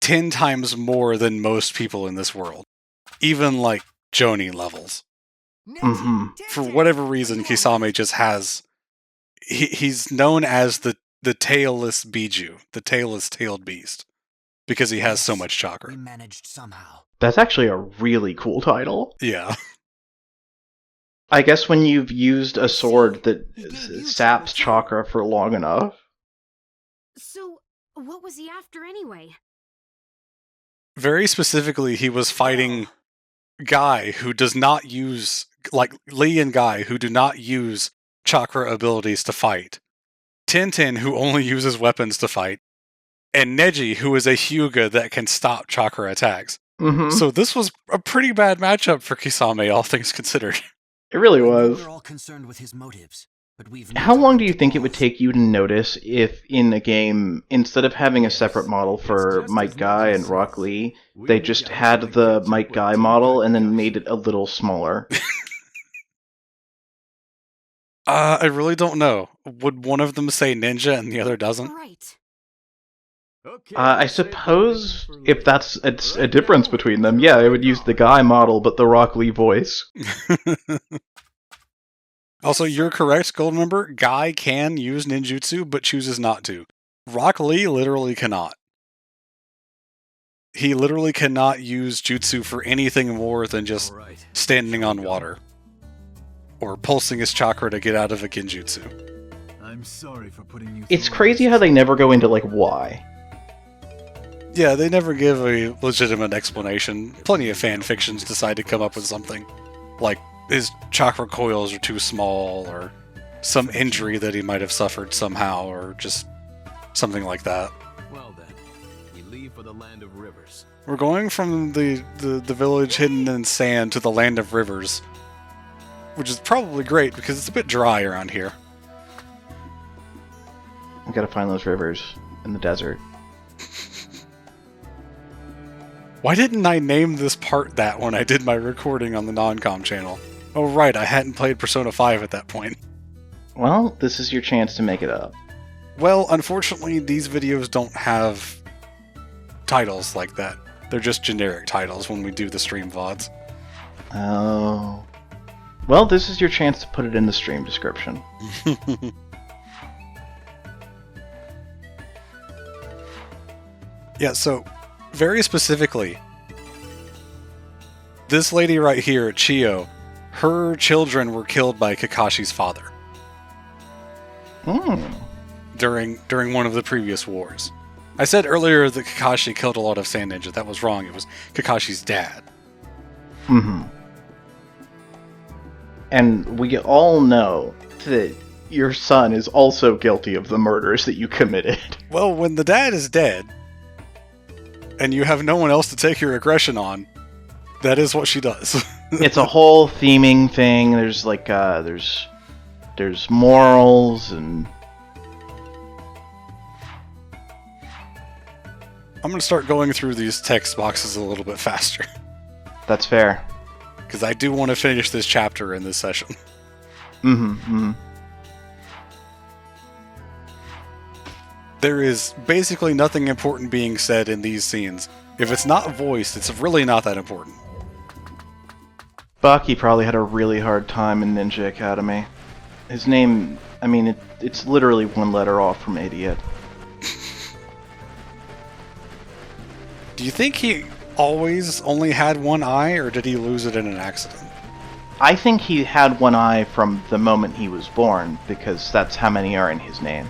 10 times more than most people in this world. Even like Jonin levels. For whatever reason, Kisame just has... He's known as the tailless Biju, the tailless tailed beast, because he has so much chakra. We managed somehow. That's actually a really cool title. Yeah. I guess when you've used a sword that saps chakra for long enough. So, what was he after anyway? Very specifically, he was fighting Guy, who does not use... Like, Lee and Guy, who do not use chakra abilities to fight. Tintin, who only uses weapons to fight. And Neji, who is a Hyuga that can stop chakra attacks. So this was a pretty bad matchup for Kisame, all things considered. It really was. We're all concerned with his motives, but How long do you think it would take you to notice if, in a game, instead of having a separate model for Might Guy and Rock Lee, they just had the Might Guy model and then made it a little smaller? I really don't know. Would one of them say ninja and the other doesn't? Right. I suppose if that's a difference between them, yeah, I would use the Guy model, but the Rock Lee voice. Also, you're correct, Goldmember. Guy can use ninjutsu, but chooses not to. Rock Lee literally cannot. He literally cannot use jutsu for anything more than just standing on water. Or pulsing his chakra to get out of a genjutsu. I'm sorry for putting you. It's crazy how they never go into, like, why. Yeah, they never give a legitimate explanation. Plenty of fan fictions decide to come up with something. Like, his chakra coils are too small, or some injury that he might have suffered somehow, or just something like that. Well then, we leave for the land of rivers. We're going from the village hidden in sand to the land of rivers. Which is probably great, because it's a bit dry around here. We gotta find those rivers in the desert. Why didn't I name this part that when I did my recording on the non-com channel? Oh right, I hadn't played Persona 5 at that point. Well, this is your chance to make it up. Well, unfortunately, these videos don't have titles like that. They're just generic titles when we do the stream VODs. Oh. Well, this is your chance to put it in the stream description. Yeah, so, very specifically, this lady right here, Chiyo, her children were killed by Kakashi's father. During one of the previous wars. I said earlier that Kakashi killed a lot of Sand Ninja. That was wrong. It was Kakashi's dad. And we all know that your son is also guilty of the murders that you committed. Well, when the dad is dead, and you have no one else to take your aggression on, that is what she does. It's a whole theming thing. There's like, there's morals and... I'm going to start going through these text boxes a little bit faster. That's fair. Because I do want to finish this chapter in this session. There is basically nothing important being said in these scenes. If it's not voiced, it's really not that important. Baki probably had a really hard time in Ninja Academy. His name, I mean, it's literally one letter off from idiot. Do you think he always only had one eye, or did he lose it in an accident? I think he had one eye from the moment he was born, because that's how many are in his name.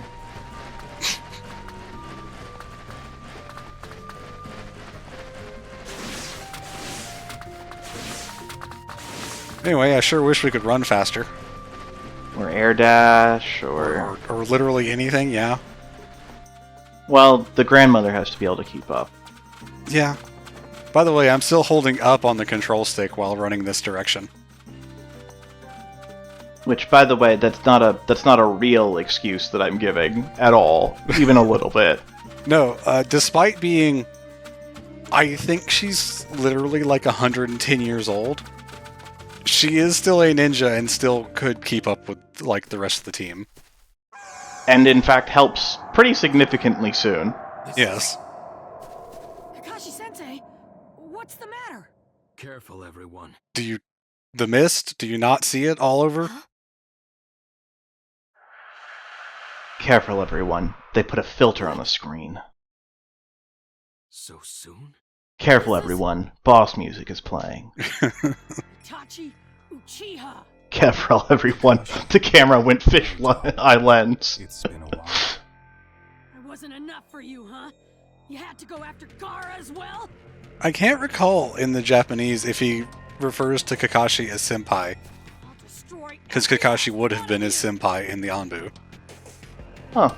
Anyway, I sure wish we could run faster. Or air dash, or literally anything, yeah. Well, the grandmother has to be able to keep up. Yeah. By the way, I'm still holding up on the control stick while running this direction. Which, by the way, that's not a real excuse that I'm giving at all, even a little bit. No, despite being, I think she's literally like 110 years old. she is still a ninja and still could keep up with, like, the rest of the team. And in fact helps pretty significantly soon. Yes. Kakashi-sensei, what's the matter? Careful, everyone. The mist? Do you not see it all over? Huh? Careful, everyone. They put a filter on the screen. So soon? Careful, everyone. Boss music is playing. Itachi Uchiha. Careful, everyone. The camera went fish eye lens. It's been a while. It wasn't enough for you, huh? You had to go after Gaara as well? I can't recall in the Japanese if he refers to Kakashi as senpai, I'll destroy because Kakashi would have been his senpai in the Anbu. Huh.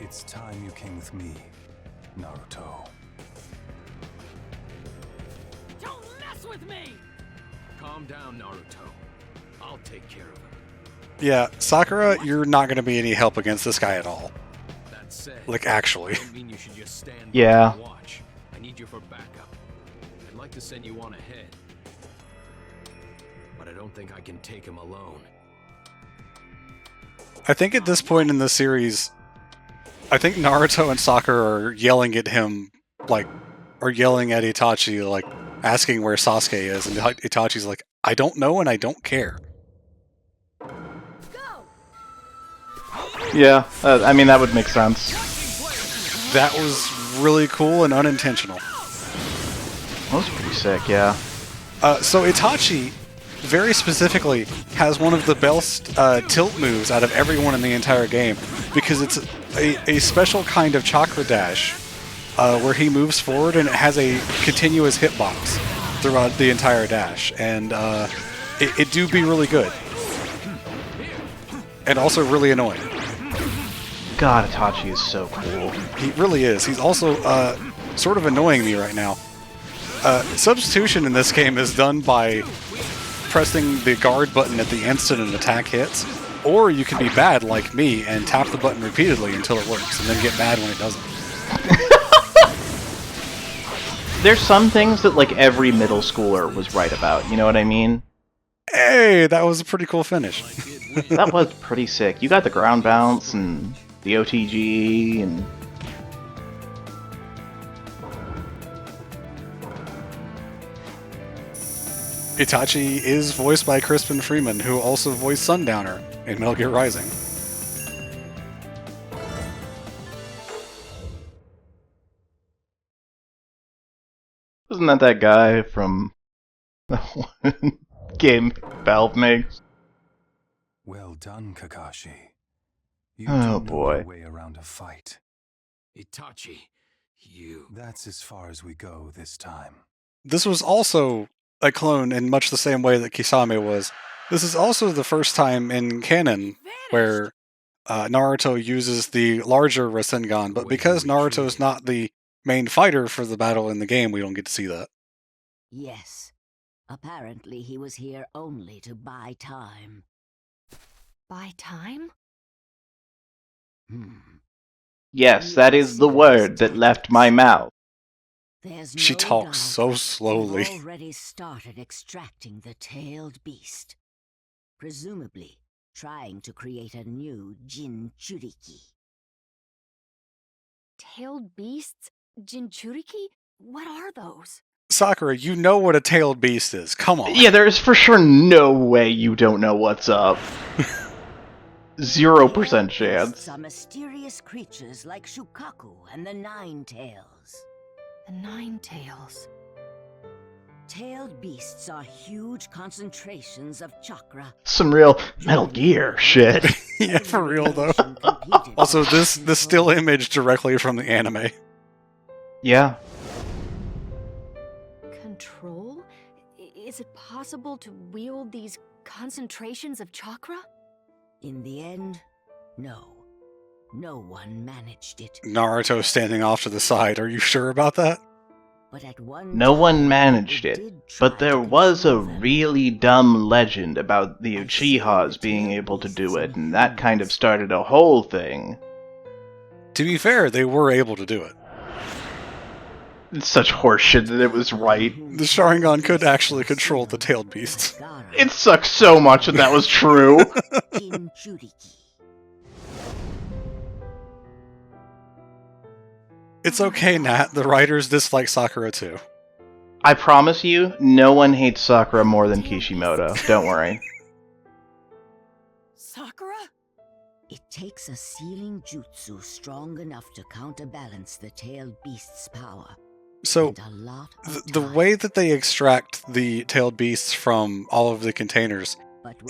It's time you came with me, Naruto. Don't mess with me! Calm down, Naruto. I'll take care of him. Yeah, Sakura, you're not going to be any help against this guy at all. That said, Like, actually. I don't mean you should just stand Yeah. and watch. I need you for backup. I'd like to send you on ahead. But I don't think I can take him alone. I think at this point in the series, I think Naruto and Sakura are yelling at him, like, or yelling at Itachi, like, asking where Sasuke is, and Itachi's like, I don't know and I don't care. Go! Yeah, I mean, that would make sense. That was really cool and unintentional. That was pretty sick, yeah. So Itachi, very specifically, has one of the best tilt moves out of everyone in the entire game, because it's a special kind of chakra dash where he moves forward and it has a continuous hitbox throughout the entire dash, and it do be really good. And also really annoying. God, Itachi is so cool. He really is. He's also sort of annoying me right now. Substitution in this game is done by pressing the guard button at the instant an attack hits, or you can be bad like me and tap the button repeatedly until it works, and then get mad when it doesn't. There's some things that like every middle schooler was right about, you know what I mean? Hey, that was a pretty cool finish. That was pretty sick. You got the ground bounce and the OTG and... Itachi is voiced by Crispin Freeman, who also voiced Sundowner in Metal Gear Rising. Wasn't that guy from game Valve makes? Well done, Kakashi. You Oh, do know boy. your way around a fight. Itachi, you... That's as far as we go this time. This was also a clone in much the same way that Kisame was. This is also the first time in canon where Naruto uses the larger Rasengan, but because Naruto is not the main fighter for the battle in the game, we don't get to see that. Yes. Apparently he was here only to buy time. Buy time? Yes, that is the word that left my mouth. There's She no talks doubt so slowly. they've already started extracting the tailed beast. Presumably trying to create a new Jinchuriki. Tailed beasts? Jinchuriki? What are those? Sakura, you know what a tailed beast is. Come on. Yeah, there's for sure no way you don't know what's up. 0% chance. Beasts are mysterious creatures like Shukaku and the Nine Tails. The Nine Tails. Tailed beasts are huge concentrations of chakra. Some real Metal Gear shit. Yeah, for real though. Also, this still image directly from the anime. Yeah. Control? Is it possible to wield these concentrations of chakra? In the end, no. No one managed it. Naruto standing off to the side. Are you sure about that? But at one No time, one managed they it, did but try there to was a control them. really dumb legend about the Uchihas being able to do it, and that kind of started a whole thing. To be fair, they were able to do it. It's such horseshit that it was right. The Sharingan could actually control the tailed beasts. It sucks so much that was true. It's okay, Nat. The writers dislike Sakura too. I promise you, no one hates Sakura more than Kishimoto. Don't worry. Sakura? It takes a sealing jutsu strong enough to counterbalance the tailed beast's power. So, And a lot of the way that they extract the tailed beasts from all of the containers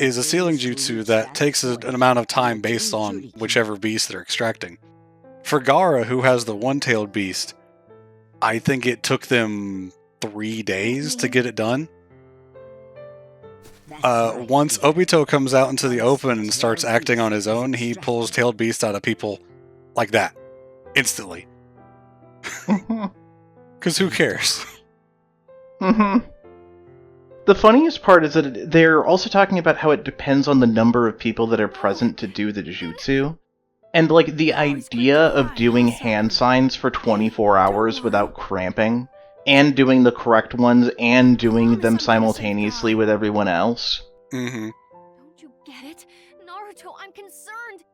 is a sealing jutsu that takes an amount of time based on whichever beast they're extracting. For Gaara, who has the one-tailed beast, I think it took them 3 days to get it done. Once Obito comes out into the open and starts acting on his own, he pulls tailed beasts out of people like that. Instantly. Because who cares? The funniest part is that they're also talking about how it depends on the number of people that are present to do the jutsu. And, like, the idea of doing hand signs for 24 hours without cramping, and doing the correct ones, and doing them simultaneously with everyone else. Don't you get it? Naruto, I'm concerned.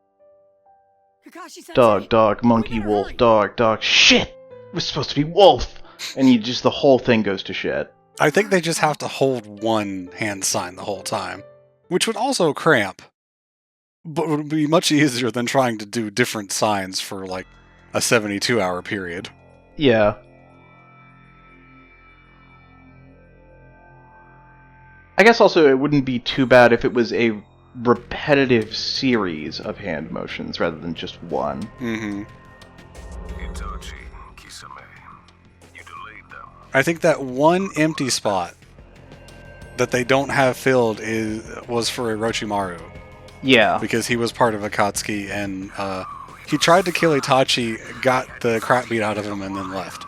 Kakashi-sensei. Dog, monkey, wolf, dog, shit! It was supposed to be wolf! And the whole thing goes to shit. I think they just have to hold one hand sign the whole time, which would also cramp, but would be much easier than trying to do different signs for, like, a 72-hour period. Yeah. I guess also it wouldn't be too bad if it was a repetitive series of hand motions rather than just one. Mm-hmm. Itachi, Kisame, you delayed them. I think that one empty spot that they don't have filled was for Orochimaru. Yeah. Because he was part of Akatsuki, and he tried to kill Itachi, got the crap beat out of him, and then left.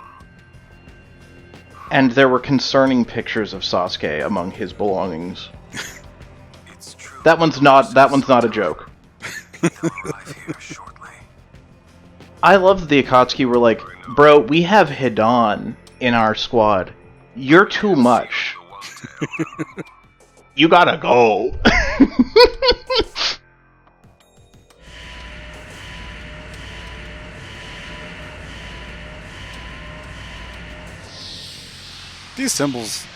And there were concerning pictures of Sasuke among his belongings. That one's not a joke. I love that the Akatsuki were like, bro, we have Hidan in our squad. You're too much. You gotta go. These symbols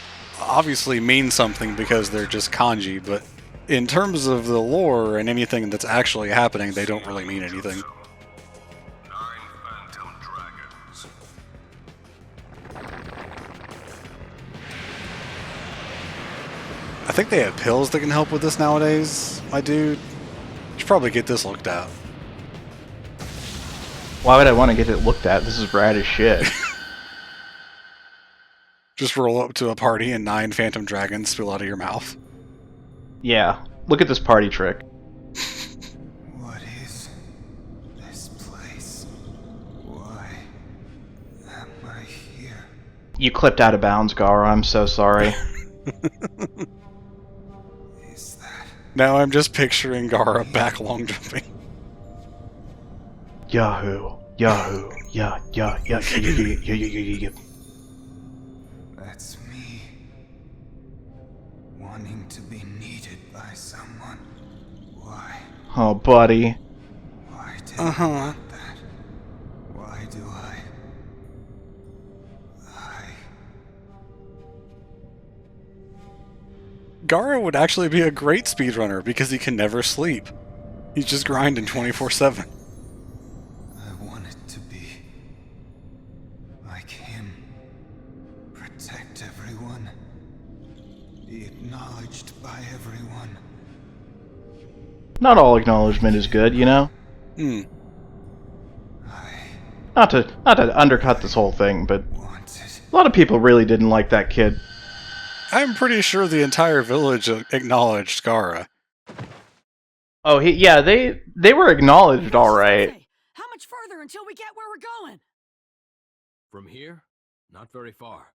obviously mean something because they're just kanji, but in terms of the lore and anything that's actually happening, they don't really mean anything. I think they have pills that can help with this nowadays, my dude. You should probably get this looked at. Why would I want to get it looked at? This is rad as shit. Just roll up to a party and 9 phantom dragons spill out of your mouth. Yeah, look at this party trick. What is this place? Why am I here? You clipped out of bounds, Gaara. I'm so sorry. Is that... Now I'm just picturing Gaara back long jumping. Yahoo. Yeah. That's me. Wanting to be needed by someone. Why? Oh, buddy. Why did I want that? Why do I... Gaara would actually be a great speedrunner because he can never sleep. He's just grinding 24/7. I wanted to be like him. Protect everyone. Be acknowledged by everyone. Not all acknowledgement is good, you know? Not to undercut this whole thing, but a lot of people really didn't like that kid. I'm pretty sure the entire village acknowledged Gaara. Oh, they were acknowledged, all right. How much further until we get where we're going? From here, not very far.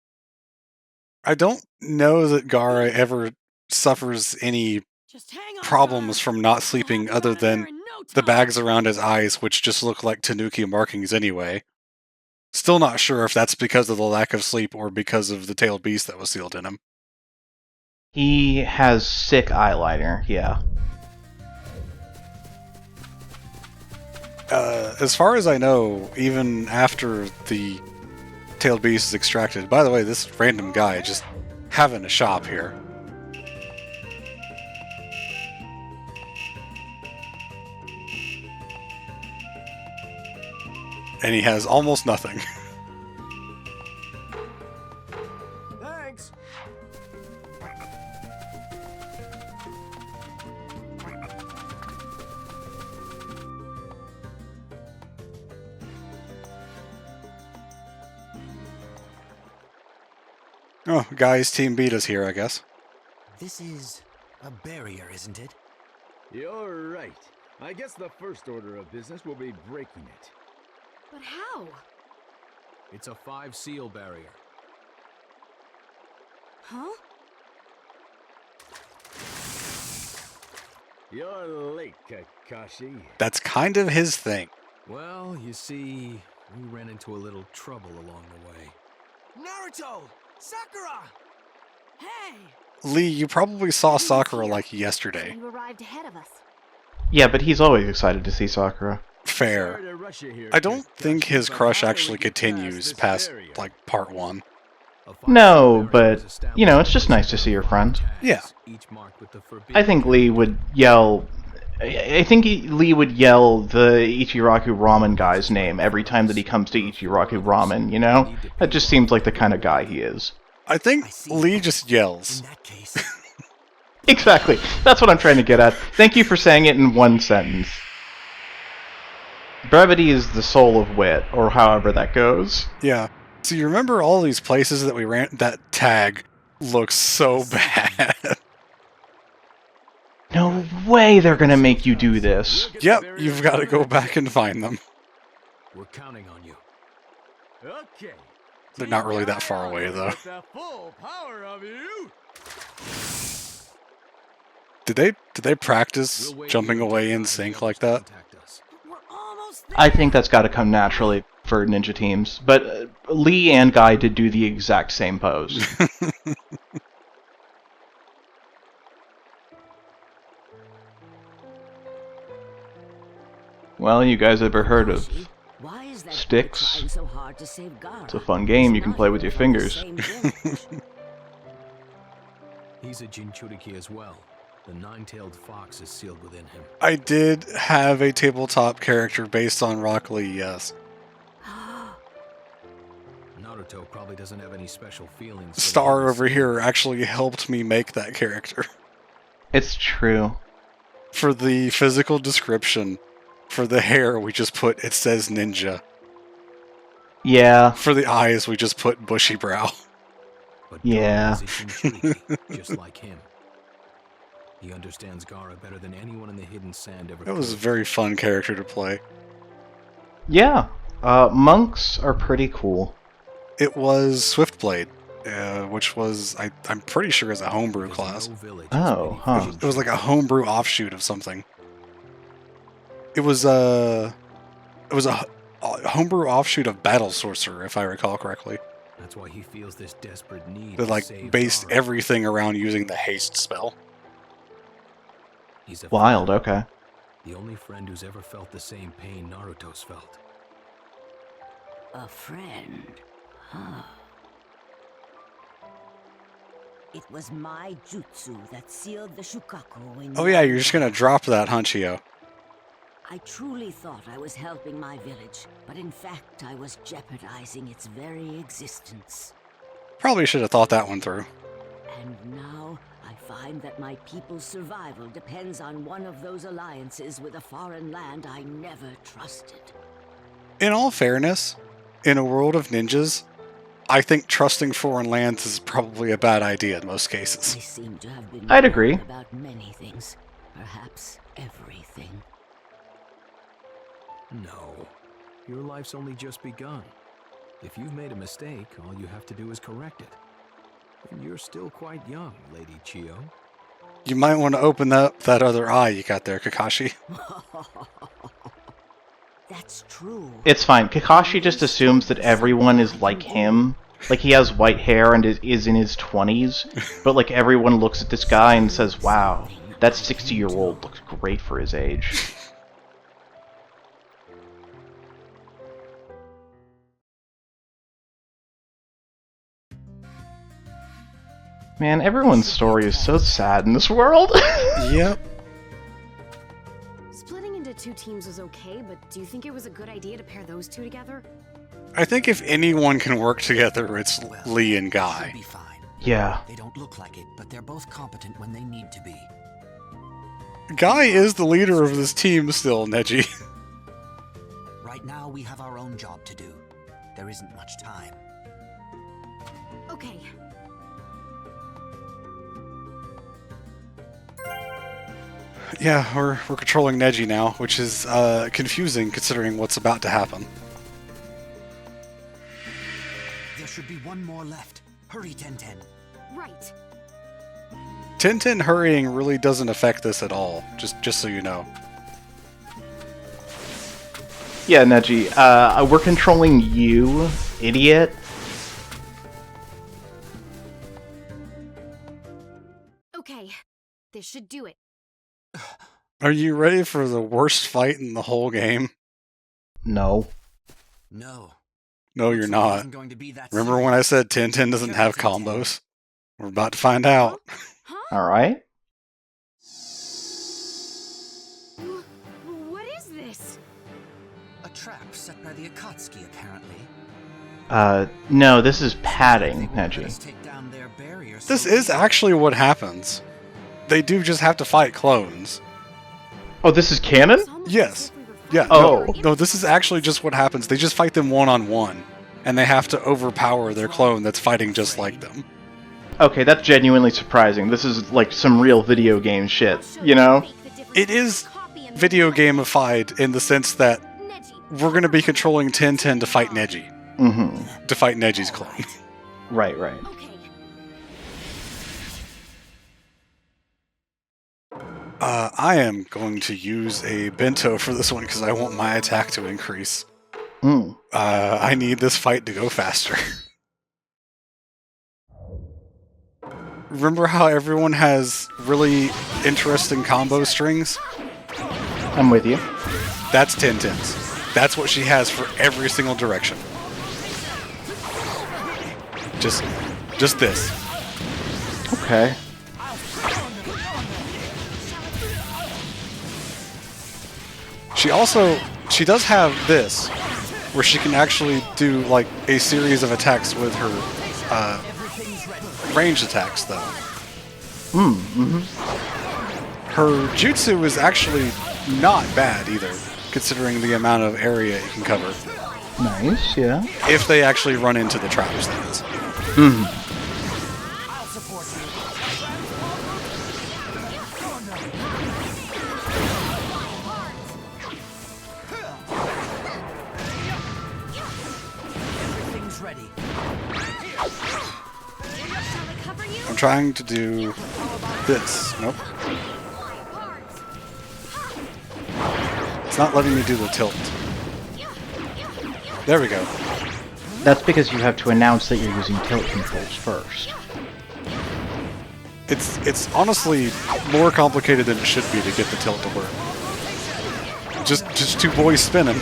I don't know that Gaara ever suffers any problems from not sleeping other than the bags around his eyes, which just look like Tanuki markings anyway. Still not sure if that's because of the lack of sleep or because of the tailed beast that was sealed in him. He has sick eyeliner, yeah. As far as I know, even after the tailed beast is extracted... By the way, this random guy just having a shop here. And he has almost nothing. Thanks. Oh, guys, Team beat us here, I guess. This is a barrier, isn't it? You're right. I guess the first order of business will be breaking it. But how? It's a 5-seal barrier. Huh? You're late, Kakashi. That's kind of his thing. Well, you see, we ran into a little trouble along the way. Naruto! Sakura! Hey! Lee, you probably saw Sakura like yesterday. You arrived ahead of us. Yeah, but he's always excited to see Sakura. Fair. I don't think his crush actually continues past, like, part 1. No, but, you know, it's just nice to see your friend. Yeah. I think Lee would yell... Lee would yell the Ichiraku Ramen guy's name every time that he comes to Ichiraku Ramen, you know? That just seems like the kind of guy he is. I think Lee just yells. In that case, Exactly. That's what I'm trying to get at. Thank you for saying it in one sentence. Brevity is the soul of wit, or however that goes. Yeah. So you remember all these places that we ran? That tag looks so bad. No way they're gonna make you do this. Yep, you've got to go back and find them. We're counting on you. Okay. They're not really that far away, though. The full power of you. Did they practice jumping away in sync like that? We're almost there. I think that's gotta come naturally for ninja teams. But Lee and Guy did do the exact same pose. Well, you guys ever heard of Why is that Sticks? trying so hard to save Gaara? It's a fun game you can play with your fingers. He's a Jinchuriki as well. The nine-tailed fox is sealed within him. I did have a tabletop character based on Rock Lee, yes. Naruto probably doesn't have any special feelings. Star over here actually helped me make that character. It's true. For the physical description, for the hair, we just put, it says ninja. Yeah. For the eyes, we just put bushy brow. But Yeah. Gaara is a Jinchuriki, just like him. He understands Gaara better than anyone in the hidden sand ever It was a could. very fun character to play. Yeah. Monks are pretty cool. It was Swiftblade, which was, I'm pretty sure, is a homebrew There's class. no village Oh, as huh. many It was like a homebrew offshoot of something. It was a homebrew offshoot of Battle Sorcerer, if I recall correctly. That's why he feels this desperate need That to like save based Gaara. everything around using the haste spell. He's a Wild, friend. okay. The only friend who's ever felt the same pain Naruto's felt. A friend. Huh. It was my jutsu that sealed the Shukaku when Oh yeah, you're just gonna drop that, Hunchio. I truly thought I was helping my village, but in fact I was jeopardizing its very existence. Probably should have thought that one through. And now I find that my people's survival depends on one of those alliances with a foreign land I never trusted. In all fairness, in a world of ninjas, I think trusting foreign lands is probably a bad idea in most I cases. seem to have been I'd agree. wrong about many things, perhaps everything. No. Your life's only just begun. If you've made a mistake, all you have to do is correct it. And you're still quite young, Lady Chio. You might want to open up that other eye you got there, Kakashi. that's true. It's fine. Kakashi just assumes that everyone is like him. Like, he has white hair and is in his 20s, but, like, everyone looks at this guy and says, wow, that 60-year-old looks great for his age. Man, everyone's story is so sad in this world. Yep. Splitting into 2 teams was okay, but do you think it was a good idea to pair those 2 together? I think if anyone can work together, it's Lee and Guy. Be fine. Yeah. They don't look like it, but they're both competent when they need to be. Guy is the leader of this team still, Neji. Right now, we have our own job to do. There isn't much time. Okay. Yeah, we're controlling Neji now, which is confusing considering what's about to happen. There should be one more left. Hurry, Tenten. Right. Tenten hurrying really doesn't affect this at all, just so you know. Yeah, Neji, we're controlling you, idiot. Okay. This should do it. Are you ready for the worst fight in the whole game? No. No. No, you're not. Remember when I said Tenten doesn't have combos? We're about to find out. Alright. What is this? A trap set by the Akatsuki, apparently. No, this is padding, Neji. This is actually what happens. They do just have to fight clones. Oh, this is canon? Yes. Yeah. Oh. No, this is actually just what happens. They just fight them one-on-one, and they have to overpower their clone that's fighting just like them. Okay, that's genuinely surprising. This is like some real video game shit, you know? It is video gamified in the sense that we're going to be controlling Tenten to fight Neji. Mm-hmm. To fight Neji's clone. Right, right. I am going to use a bento for this one because I want my attack to increase. Mm. I need this fight to go faster. Remember how everyone has really interesting combo strings? I'm with you. That's Tenten's. That's what she has for every single direction. Just this. Okay. She does have this, where she can actually do like a series of attacks with her ranged attacks, though. Her jutsu is actually not bad either, considering the amount of area it can cover. Nice, yeah. If they actually run into the traps, that is. I'm trying to do this. Nope. It's not letting me do the tilt. There we go. That's because you have to announce that you're using tilt controls first. It's honestly more complicated than it should be to get the tilt to work. Just two boys spinning.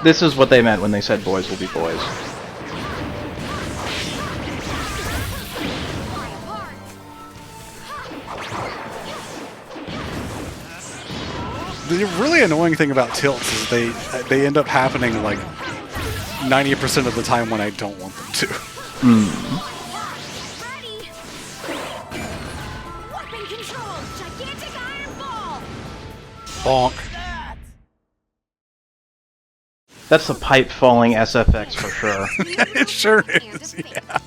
This is what they meant when they said boys will be boys. The really annoying thing about tilts is they end up happening like 90% of the time when I don't want them to. Bonk. That's the pipe falling SFX for sure. It sure is, yeah.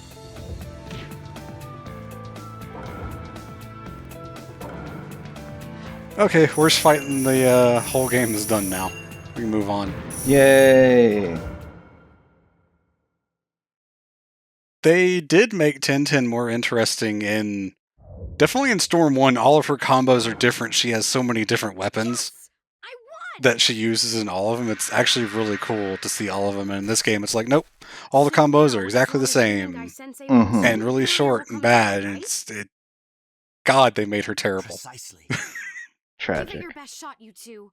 Okay, worst fight in the whole game is done now. We can move on. Yay! They did make Tenten more interesting in Definitely in Storm 1, all of her combos are different. She has so many different weapons that she uses in all of them. It's actually really cool to see all of them. And in this game, it's like, nope, all the combos are exactly the same. And really short and bad. And God, they made her terrible. Tragic. Give it your best shot, you two.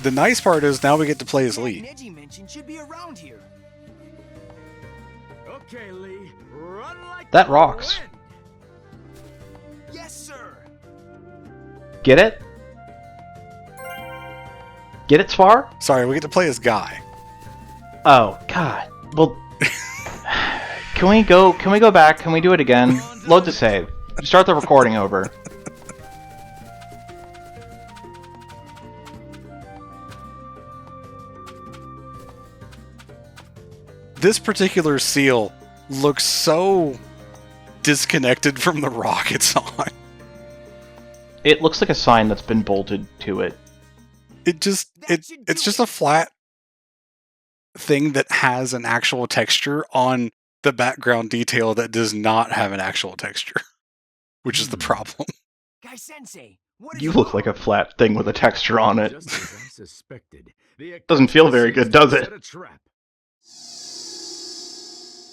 The nice part is now we get to play as Lee. Neji mentioned should be around here. Okay, Lee, run like That rocks. Yes, sir. Get it? Get it, Spar? Sorry, we get to play as Guy. Oh, God. Well, can we go back? Can we do it again? Load the save. Start the recording over. This particular seal looks so disconnected from the rock it's on. It looks like a sign that's been bolted to it. It's just a flat thing that has an actual texture on the background detail that does not have an actual texture, which is the problem. Guy Sensei, what You look like a flat thing with a texture on it. Just as I suspected. Doesn't feel very good, does it?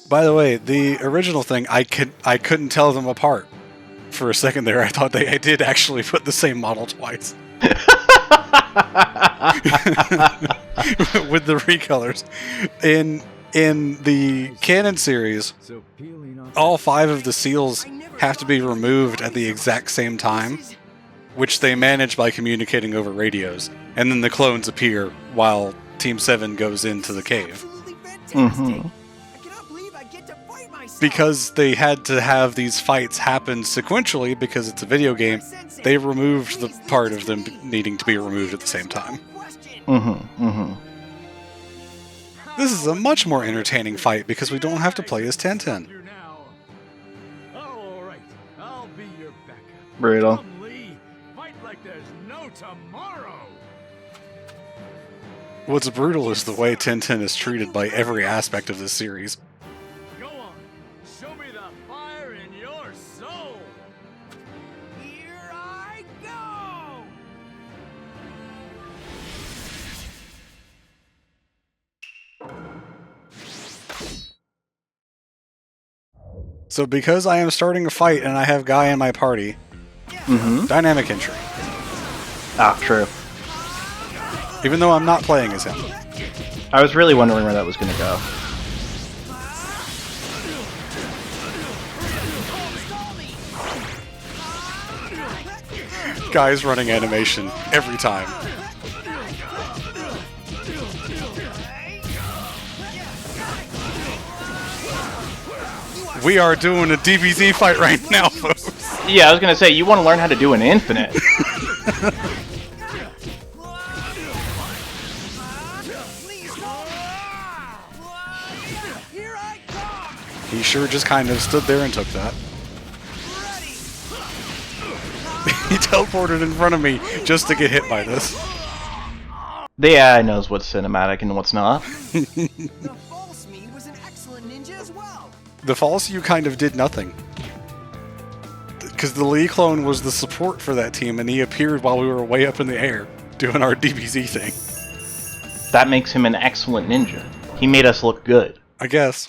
By the way, the original thing, I couldn't tell them apart. For a second there, I thought I did actually put the same model twice. With the recolors. In the canon series, all 5 of the seals have to be removed at the exact same time, which they manage by communicating over radios, and then the clones appear while Team 7 goes into the cave. Mm-hmm. Because they had to have these fights happen sequentially because it's a video game, they removed the part of them needing to be removed at the same time. Mm-hmm. Mm-hmm. This is a much more entertaining fight because we don't have to play as Tenten. Brutal. What's brutal is the way Tenten is treated by every aspect of this series. So because I am starting a fight and I have Guy in my party, dynamic entry. Ah, true. Even though I'm not playing as him. I was really wondering where that was going to go. Guy's running animation every time. We are doing a DBZ fight right now, folks. Yeah, I was gonna say, you want to learn how to do an infinite. He sure just kind of stood there and took that. He teleported in front of me just to get hit by this. The AI knows what's cinematic and what's not. The false you kind of did nothing. Because the Lee clone was the support for that team, and he appeared while we were way up in the air, doing our DBZ thing. That makes him an excellent ninja. He made us look good. I guess.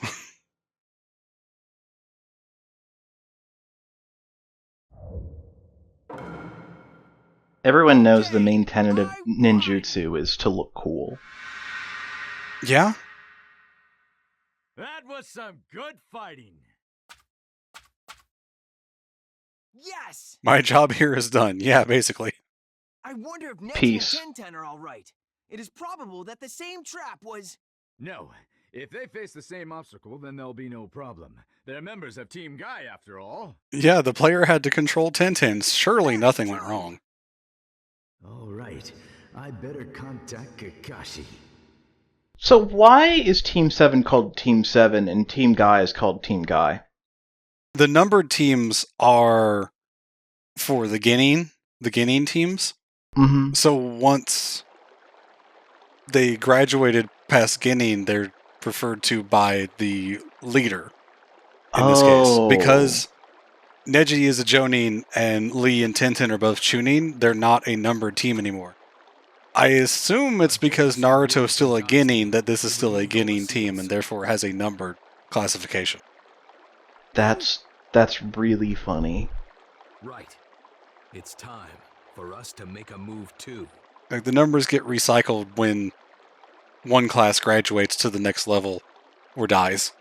Everyone knows the main tenet of ninjutsu is to look cool. Yeah? That was some good fighting. Yes! My job here is done. Yeah, basically. I wonder if Neji Peace. and Tenten are all right. It is probable that the same trap was... No. If they face the same obstacle, then there'll be no problem. They're members of Team Guy, after all. Yeah, the player had to control Tenten. Surely nothing went wrong. All right. I better contact Kakashi. So why is Team 7 called Team 7 and Team Guy is called Team Guy? The numbered teams are for the Genin teams. Mm-hmm. So once they graduated past Genin, they're referred to by the leader. in this case. Because Neji is a Jonin and Lee and Tenten are both Chunin, they're not a numbered team anymore. I assume it's because Naruto is still a Genin that this is still a Genin team and therefore has a numbered classification. That's really funny. Right. It's time for us to make a move too. Like, the numbers get recycled when one class graduates to the next level or dies,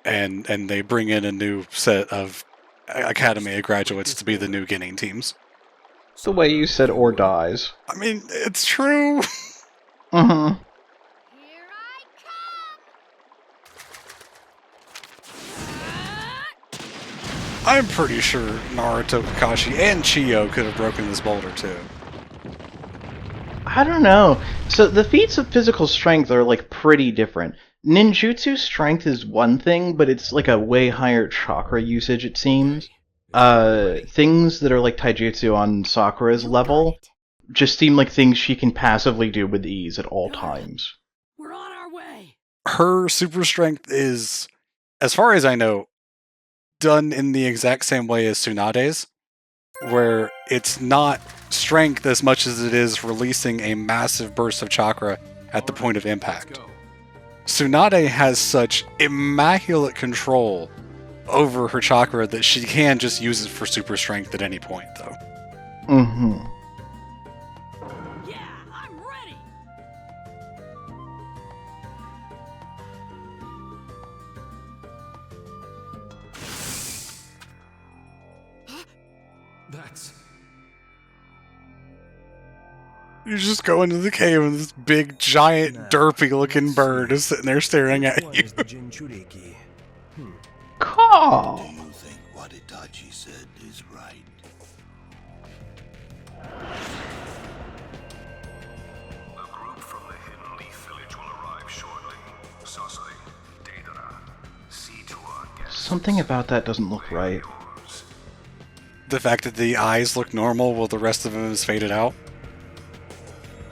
and they bring in a new set of Academy graduates to be the new Genin teams. The way you said "or dies." I mean, it's true. Mm-hmm. Here I come! I'm pretty sure Naruto, Kakashi, and Chiyo could have broken this boulder too. I don't know. So the feats of physical strength are like pretty different. Ninjutsu strength is one thing, but it's like a way higher chakra usage, it seems. Things that are like taijutsu on Sakura's level just seem like things she can passively do with ease at all times. We're on our way. Her super strength is, as far as I know, done in the exact same way as Tsunade's, where it's not strength as much as it is releasing a massive burst of chakra at the point of impact. Tsunade has such immaculate control over her chakra that she can just use it for super strength at any point, though. Mm-hmm. Yeah, I'm ready. That's... You just go into the cave and this big, giant, derpy-looking bird is sitting there staring at you. Call! Do you think what Itachi said is right? A group from the Hidden Leaf Village will arrive shortly. Sasori, Gaara, see to our guests. Something about that doesn't look right. The fact that the eyes look normal while the rest of him is faded out?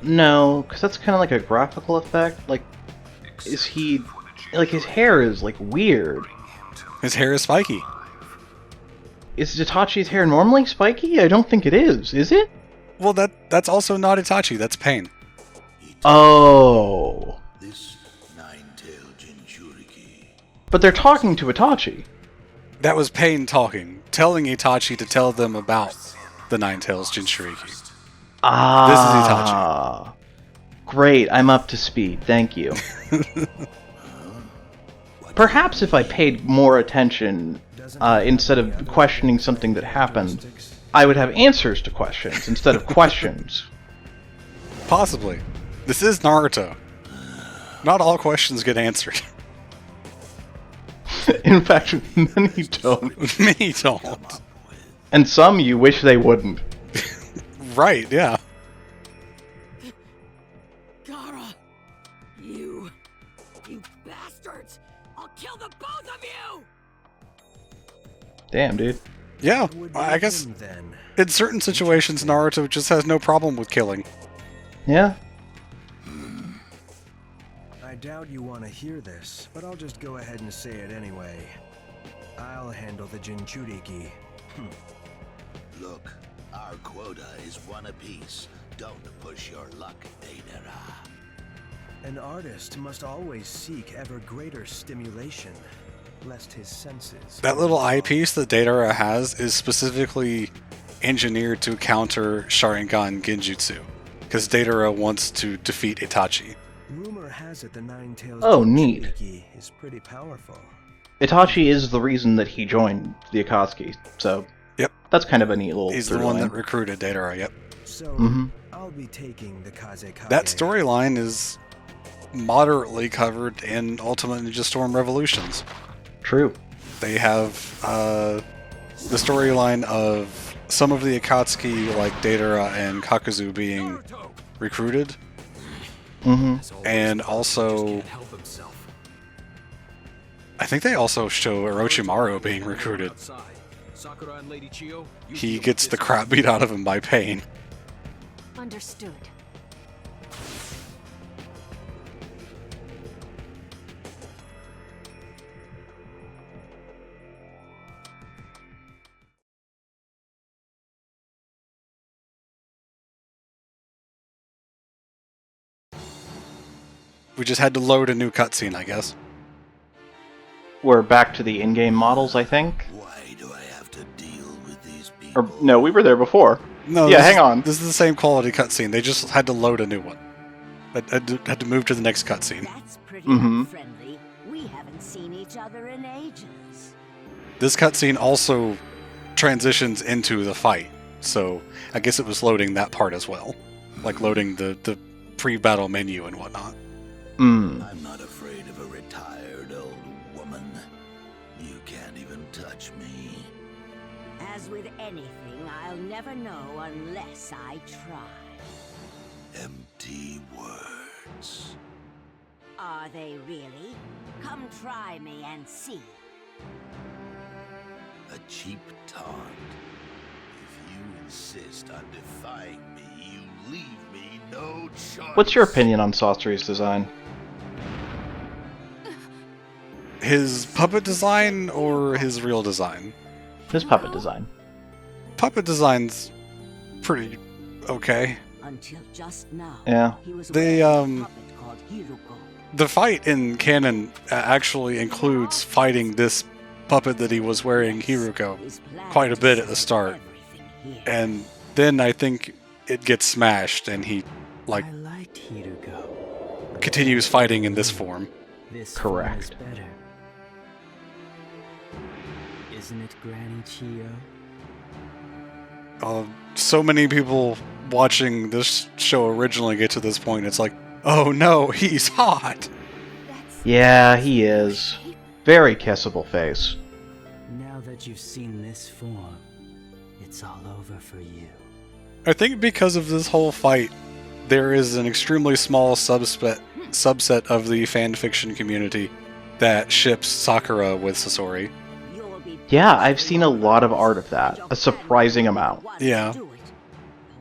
No, because that's kind of like a graphical effect. Like, is he... Like, his hair is, like, weird. His hair is spiky. Is Itachi's hair normally spiky? I don't think it is it? Well, that's also not Itachi, that's Pain. Oh. This nine-tailed Jinchuriki. But they're talking to Itachi. That was Pain talking, telling Itachi to tell them about the Nine Tails Jinchuriki. Ah. This is Itachi. Great, I'm up to speed, thank you. Perhaps if I paid more attention, instead of questioning something that happened, I would have answers to questions instead of questions. Possibly. This is Naruto. Not all questions get answered. In fact, many don't. Many don't. And some you wish they wouldn't. Right, yeah. Gaara, you bastards! I'll kill the both of you! Damn, dude. Yeah, I guess in certain situations Naruto just has no problem with killing. Yeah. I doubt you want to hear this, but I'll just go ahead and say it anyway. I'll handle the Jinchuriki. Look, our quota is one apiece. Don't push your luck, Gaara. An artist must always seek ever greater stimulation, lest his senses... That little eyepiece that Deidara has is specifically engineered to counter Sharingan Genjutsu, because Deidara wants to defeat Itachi. Rumor has it the Nine-Tails neat. Jinchuriki is pretty powerful. Itachi is the reason that he joined the Akatsuki, so... Yep. That's kind of a neat little He's the one that recruited Deidara, yep. So, I'll be taking the Kazekage. That storyline is moderately covered in Ultimate Ninja Storm Revolutions. True. They have the storyline of some of the Akatsuki, like Deidara and Kakuzu, being recruited. And also, I think they also show Orochimaru being recruited. He gets the crap beat out of him by Pain. Understood. We just had to load a new cutscene, I guess. We're back to the in-game models, I think. Why do I have to deal with these people? Or no, we were there before. No, yeah, hang on. This is the same quality cutscene. They just had to load a new one. Had to move to the next cutscene. That's pretty unfriendly. We haven't seen each other in ages. This cutscene also transitions into the fight, so I guess it was loading that part as well, like loading the pre-battle menu and whatnot. I'm not afraid of a retired old woman. You can't even touch me. As with anything, I'll never know unless I try. Empty words. Are they really? Come try me and see. A cheap taunt. If you insist on defying me, you leave me no choice. What's your opinion on Sasori's design? His puppet design or his real design? His puppet design. Puppet design's pretty okay. Until just now. Yeah. He was They wearing a puppet called Hiruko. The fight in canon actually includes fighting this puppet that he was wearing, Hiruko, quite a bit at the start. And then I think it gets smashed and he I liked Hiruko. continues fighting in this form. This Correct. form is better. Isn't it, Granny Chio? So many people watching this show originally get to this point, it's like, oh no, he's hot! Yeah, he is. Very kissable face. Now that you've seen this form, it's all over for you. I think because of this whole fight, there is an extremely small subset of the fanfiction community that ships Sakura with Sasori. Yeah, I've seen a lot of art of that. A surprising amount. Yeah.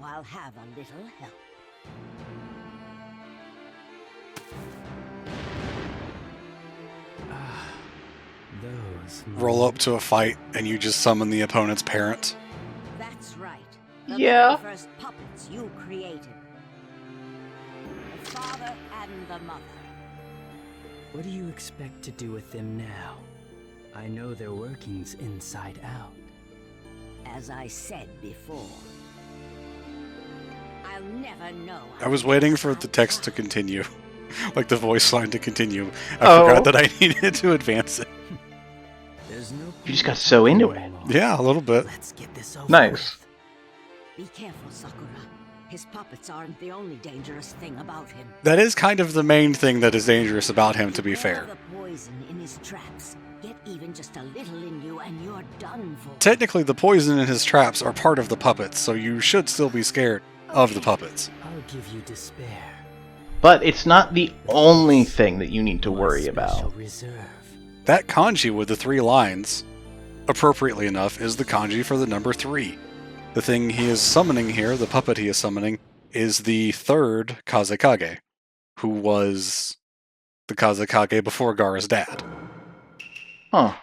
I'll have a little help. Those Roll up to a fight and you just summon the opponent's parents. That's right. Yeah. The first puppets you created. The father and the mother. What do you expect to do with them now? I know their workings inside out. As I said before, I'll never know. I was waiting for the text to continue. Like the voice line to continue. I forgot that I needed to advance it. There's no You just got so into it. Yeah, a little bit. Let's get this over Nice. Be careful, Sakura. His puppets aren't the only dangerous thing about him. That is kind of the main thing that is dangerous about him, to be fair. The poison in his traps. Get even just a little in you and you're done for. Technically, the poison in his traps are part of the puppets, so you should still be scared of the puppets. I'll give you despair. But it's not the only thing that you need to worry about. Reserve. That kanji with the 3 lines, appropriately enough, is the kanji for the number 3. The thing he is summoning here, the puppet he is summoning, is the 3rd Kazekage, who was the Kazekage before Gaara's dad. Huh.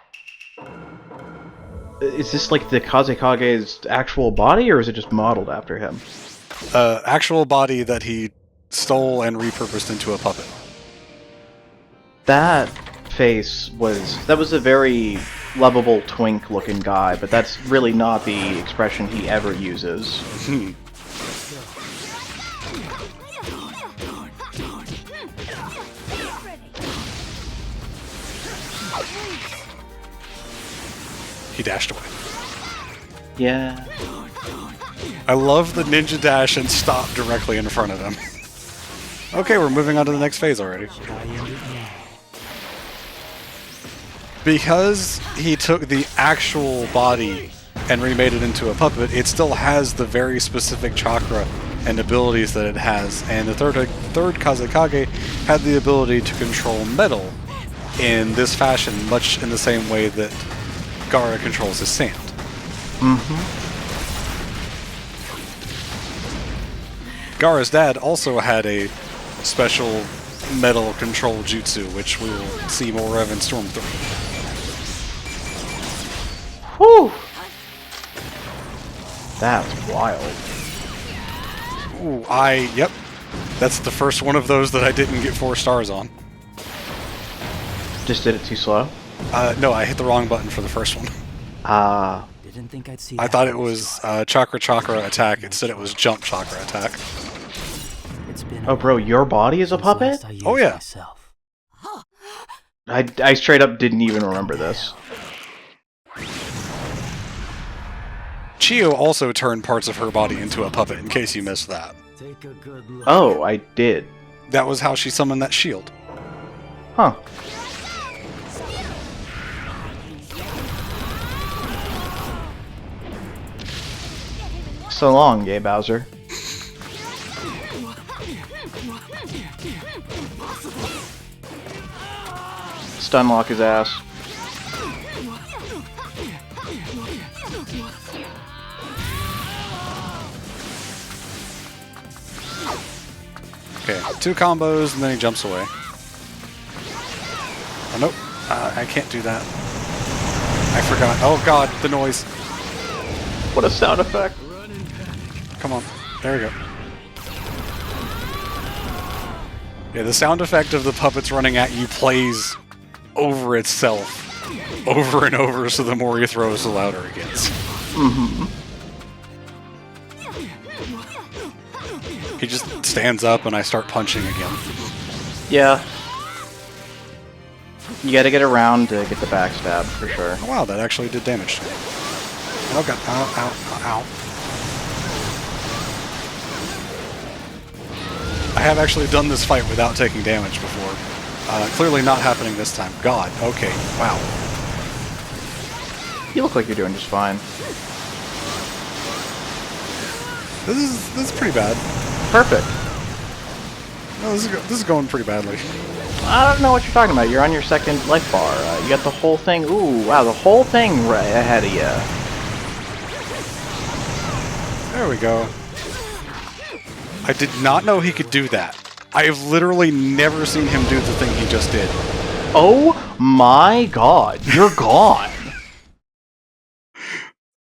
Is this like the Kazekage's actual body, or is it just modeled after him? Actual body that he stole and repurposed into a puppet. That face was a very lovable twink looking guy, but that's really not the expression he ever uses. He dashed away. Yeah. I love the ninja dash and stop directly in front of him. Okay, we're moving on to the next phase already. Because he took the actual body and remade it into a puppet, it still has the very specific chakra and abilities that it has. And the third Kazekage had the ability to control metal in this fashion, much in the same way that Gaara controls his sand. Gaara's dad also had a special metal control jutsu, which we will see more of in Storm 3. Whew! That's wild. Ooh, yep. That's the first one of those that I didn't get 4 stars on. Just did it too slow? No, I hit the wrong button for the first one. Didn't think I'd see I thought it was chakra attack. Instead, it was jump chakra attack. Oh, bro, your body is a puppet? Oh, yeah. I straight up didn't even remember this. Chio also turned parts of her body into a puppet, in case you missed that. Oh, I did. That was how she summoned that shield. Huh. So long, gay Bowser. Stun lock his ass. Okay, 2 combos and then he jumps away. Oh, nope. I can't do that. I forgot. Oh god, the noise. What a sound effect. Come on. There we go. Yeah, the sound effect of the puppets running at you plays over itself. Over and over, so the more you throw, the louder it gets. Mm-hmm. He just stands up and I start punching again. Yeah. You gotta get around to get the backstab, for sure. Oh, wow, that actually did damage to me. Oh god, ow, ow, ow. I have actually done this fight without taking damage before. Clearly not happening this time. God, okay, wow. You look like you're doing just fine. This is pretty bad. Perfect. No, this is going pretty badly. I don't know what you're talking about. You're on your 2nd life bar. You got the whole thing. Ooh, wow, the whole thing right ahead of you. There we go. I did not know he could do that. I have literally never seen him do the thing he just did. Oh my god, you're gone.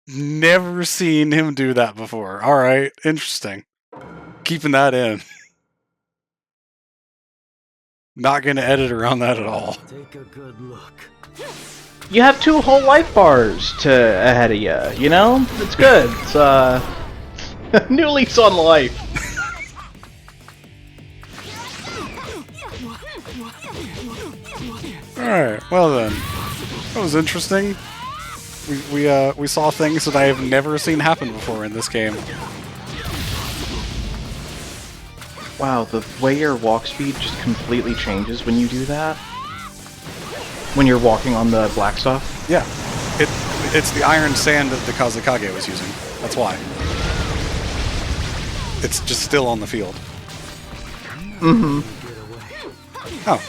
Never seen him do that before. Alright, interesting. Keeping that in. Not gonna edit around that at all. Take a good look. You have 2 whole life bars to ahead of you, you know? It's good. It's, new lease on life. Alright, well then. That was interesting. We saw things that I have never seen happen before in this game. Wow, the way your walk speed just completely changes when you do that. When you're walking on the black stuff. Yeah. It's the iron sand that the Kazekage was using. That's why. It's just still on the field. Mm-hmm. Oh.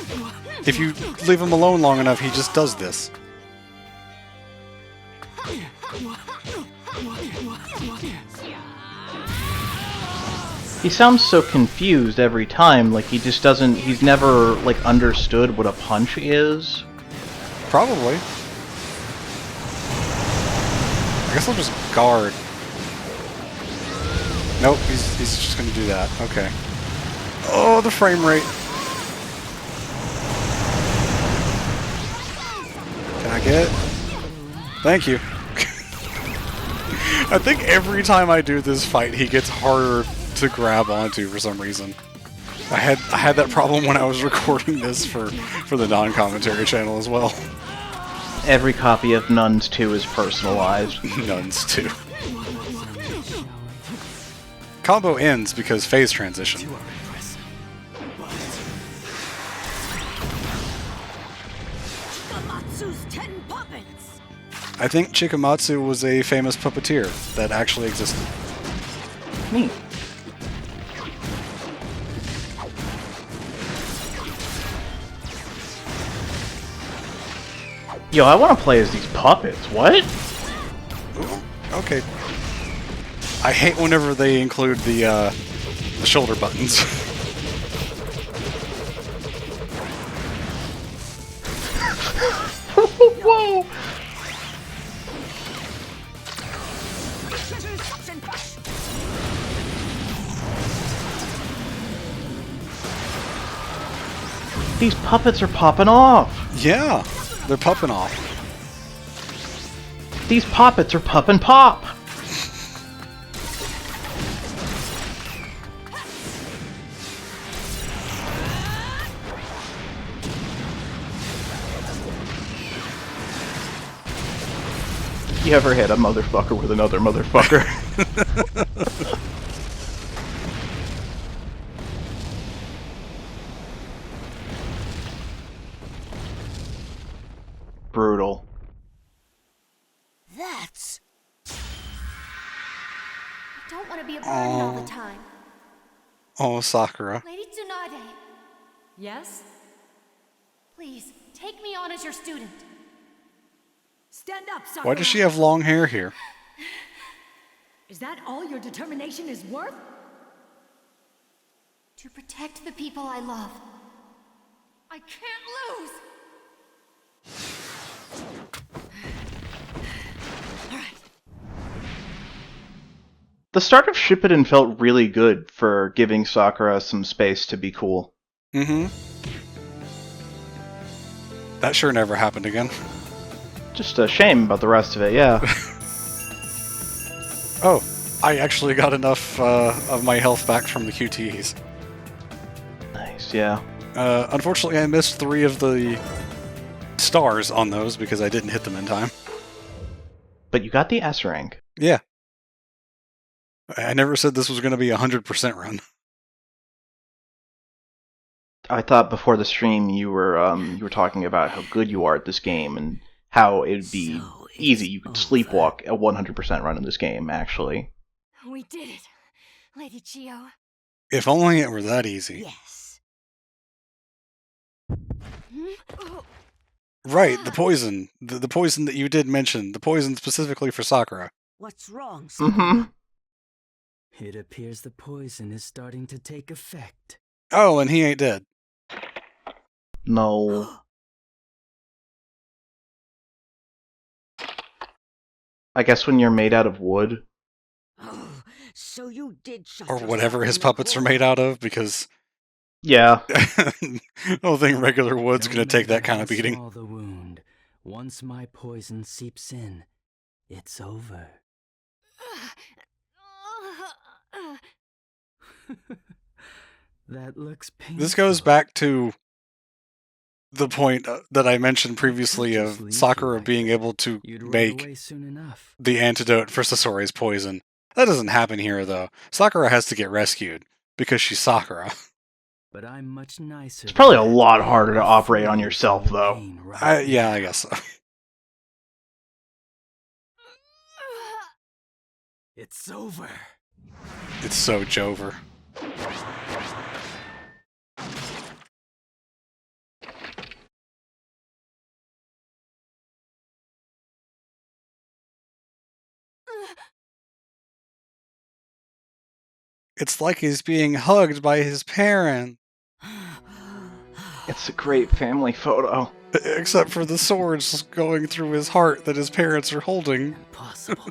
If you leave him alone long enough, he just does this. He sounds so confused every time, like he just doesn't, he's never, like, understood what a punch is. Probably. I guess I'll just guard. Nope, he's just gonna do that. Okay. Oh, the frame rate. Can I get it? Thank you. I think every time I do this fight, he gets harder to grab onto for some reason. I had that problem when I was recording this for the non-commentary channel as well. Every copy of Nuns 2 is personalized. Nuns 2. Combo ends because phase transition. I think Chikamatsu was a famous puppeteer that actually existed. Neat. Yo, I want to play as these puppets. What? Ooh, okay. I hate whenever they include the shoulder buttons. Whoa! These puppets are popping off! Yeah, they're popping off. These poppets are poppin' pop! You ever hit a motherfucker with another motherfucker? Brutal. That's... I don't want to be a burden all the time. Oh, Sakura. Lady Tsunade, Yes? please, take me on as your student. Stand up, Sakura! Why does she have long hair here? Is that all your determination is worth? To protect the people I love. I can't lose! The start of Shippuden felt really good for giving Sakura some space to be cool. Mm-hmm. That sure never happened again. Just a shame about the rest of it, yeah. Oh, I actually got enough of my health back from the QTEs. Nice, yeah. Unfortunately, I missed 3 of the stars on those because I didn't hit them in time. But you got the S rank. Yeah. I never said this was going to be a 100% run. I thought before the stream you were talking about how good you are at this game and how it'd be easy. You could sleepwalk a 100% run in this game, actually. We did it, Lady Chio. If only it were that easy. Yes. Right, the poison. The poison that you did mention. The poison specifically for Sakura. What's wrong, Mm-hmm. It appears the poison is starting to take effect. Oh, and he ain't dead. No. I guess when you're made out of wood. Oh, so you did shut Or yourself whatever his in the puppets are corner. made out of, because... Yeah. I don't think regular wood's going to take that kind of beating. Small the wound. Once my poison seeps in, it's over. That looks painful. This goes back to the point that I mentioned previously of Sakura being able to make the antidote for Sasori's poison. That doesn't happen here, though. Sakura has to get rescued, because she's Sakura. But I'm much nicer. It's probably a lot harder to operate on yourself, though. Yeah, I guess so. It's over. It's so Jover. It's like he's being hugged by his parent. It's a great family photo. Except for the swords going through his heart that his parents are holding. Impossible.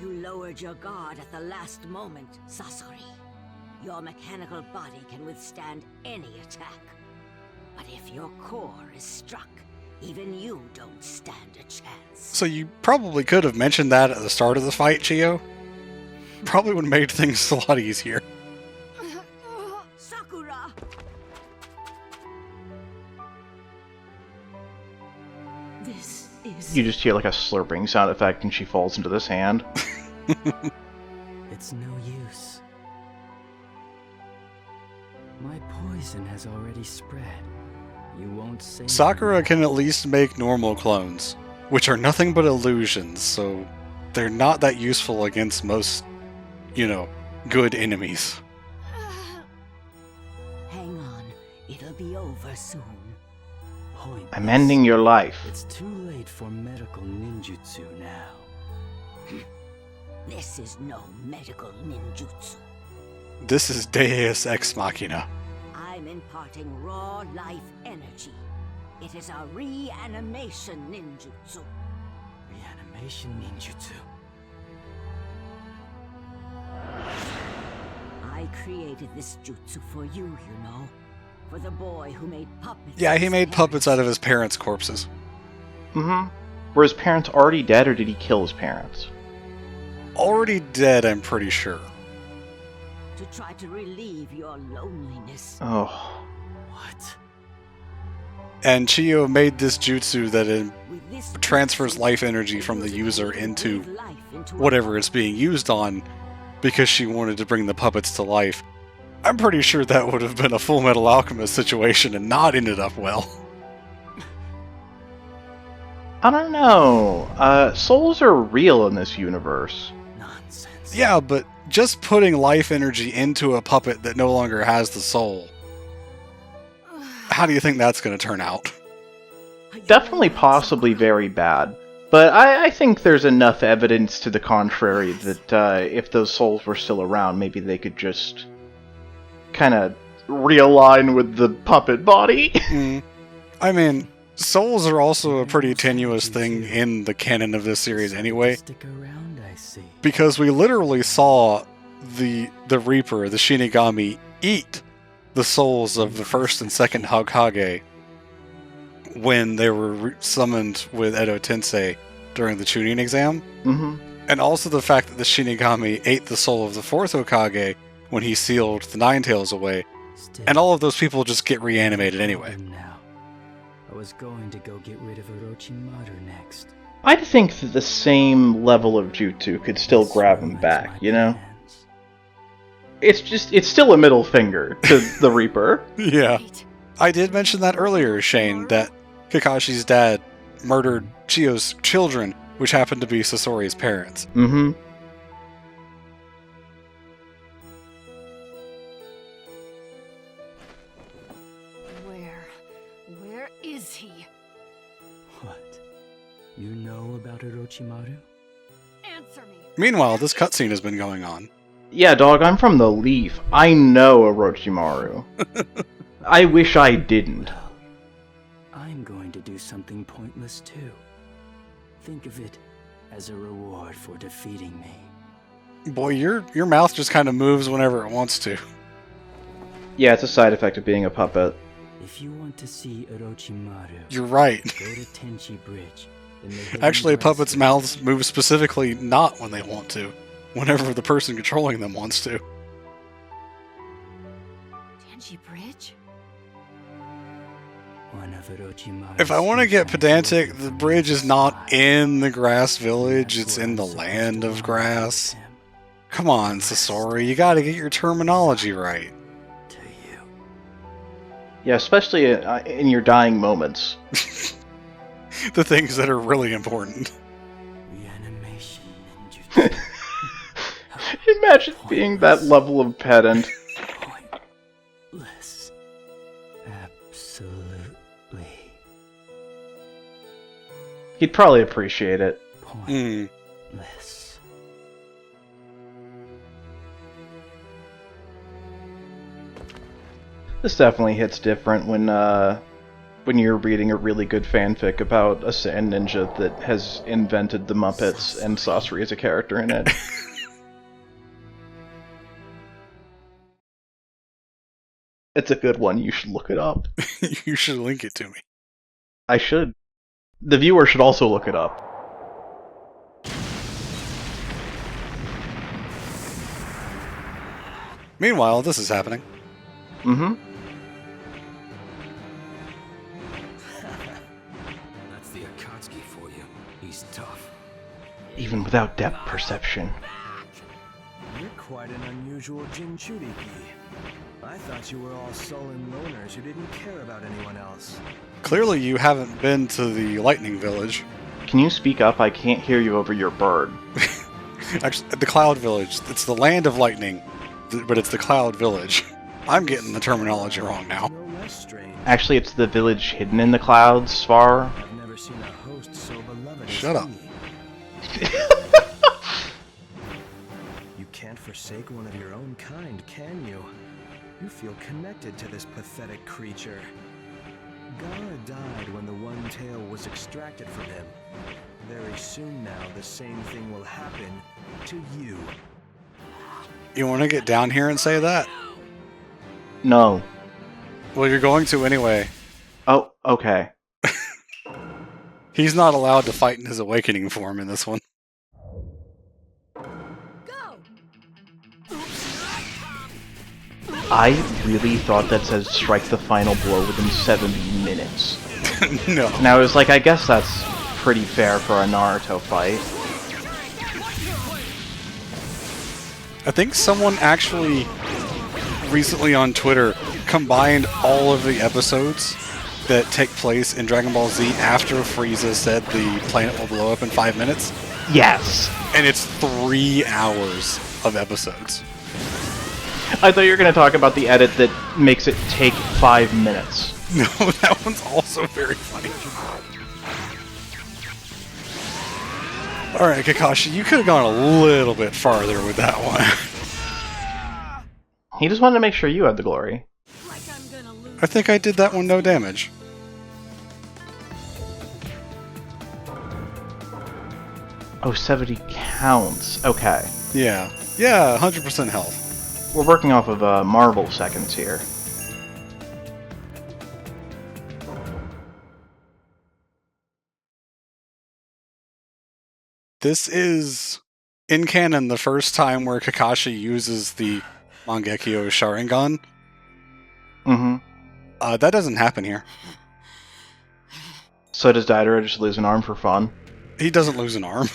You lowered your guard at the last moment, Sasori. Your mechanical body can withstand any attack. But if your core is struck, even you don't stand a chance. So you probably could have mentioned that at the start of the fight, Chio. Probably would have made things a lot easier. Sakura! This is... You just hear like a slurping sound effect and she falls into this hand. It's no use. My poison has already spread. You won't say... Sakura can at least make normal clones, which are nothing but illusions, so they're not that useful against most, good enemies. Hang on, it'll be over soon. I'm ending your life. It's too late for medical ninjutsu now. This is no medical ninjutsu. This is Deus Ex Machina. I'm imparting raw life energy. It is a reanimation ninjutsu. Reanimation ninjutsu. I created this jutsu for you, you know. for the boy who made puppets. Yeah, he made puppets out of his parents' corpses. Mm-hmm. Were his parents already dead, or did he kill his parents? Already dead, I'm pretty sure. To try to relieve your loneliness. Oh. What? And Chiyo made this jutsu that transfers life energy from the user into whatever it's being used on because she wanted to bring the puppets to life. I'm pretty sure that would have been a Full Metal Alchemist situation and not ended up well. I don't know. Souls are real in this universe. Nonsense. Yeah, but just putting life energy into a puppet that no longer has the soul, how do you think that's going to turn out? Definitely possibly very bad. But I think there's enough evidence to the contrary that if those souls were still around, maybe they could just kind of realign with the puppet body. I mean, souls are also a pretty tenuous thing in the canon of this series anyway. Stick around, I see. Because we literally saw the Reaper, the Shinigami, eat the souls of the first and second Hokage when they were summoned with Edo Tensei during the Chunin exam. Mm-hmm. And also the fact that the Shinigami ate the soul of the fourth Hokage when he sealed the Nine Tails away. And all of those people just get reanimated anyway. Now. I was going to go get rid of Orochimaru next. I think that the same level of jutsu could still grab him back, you know? It's still a middle finger to the Reaper. Yeah. I did mention that earlier, Shane, that Kakashi's dad murdered Chiyo's children, which happened to be Sasori's parents. Mm-hmm. Where is he? What? You know about Orochimaru? Answer me. Meanwhile, this cutscene has been going on. Yeah, dog, I'm from the Leaf. I know Orochimaru. I wish I didn't. Well, I'm going to do something pointless too. Think of it as a reward for defeating me. Boy, your mouth just kind of moves whenever it wants to. Yeah, it's a side effect of being a puppet. If you want to see Orochimaru, You're right. go to Tenchi Bridge. Actually, puppets' mouths move specifically not when they want to. Whenever the person controlling them wants to. Tenchi Bridge? One of Orochimaru's If I want to get pedantic, the bridge is not in the grass village, it's in the land of grass. Come on, Sasori, you gotta get your terminology right. Yeah, especially in your dying moments. The things that are really important. Reanimation ninjutsu. Imagine being that level of pedant. Pointless. Absolutely. He'd probably appreciate it. Pointless. This definitely hits different when you're reading a really good fanfic about a sand ninja that has invented the Muppets and Sasori is a character in it. It's a good one. You should look it up. You should link it to me. I should. The viewer should also look it up. Meanwhile, this is happening. Mm-hmm. That's the Akatsuki for you. He's tough. Even without depth perception. You're quite an unusual Jinchuriki. I thought you were all sullen loners who didn't care about anyone else. Clearly you haven't been to the Lightning Village. Can you speak up? I can't hear you over your bird. Actually, the Cloud Village. It's the land of lightning, but it's the Cloud Village. I'm getting the terminology wrong now. Actually, it's the village hidden in the clouds, Svar. I've never seen a host so beloved. Shut up. You can't forsake one of your own kind, can you? You feel connected to this pathetic creature. Gaara died when the One Tail was extracted from him. Very soon now, the same thing will happen to you. You want to get down here and say that? No. Well, you're going to anyway. Oh, okay. He's not allowed to fight in his awakening form in this one. I really thought that said strike the final blow within 70 minutes. No. And I was like, I guess that's pretty fair for a Naruto fight. I think someone actually recently on Twitter combined all of the episodes that take place in Dragon Ball Z after Frieza said the planet will blow up in 5 minutes. Yes! And it's 3 hours of episodes. I thought you were going to talk about the edit that makes it take 5 minutes. No, that one's also very funny. Alright, Kakashi, you could have gone a little bit farther with that one. He just wanted to make sure you had the glory. I think I did that one no damage. Oh, 70 counts. Okay. Yeah. Yeah, 100% health. We're working off of Marvel seconds here. This is, in canon, the first time where Kakashi uses the Mangekyo Sharingan. Mm-hmm. That doesn't happen here. So does Deidara just lose an arm for fun? He doesn't lose an arm.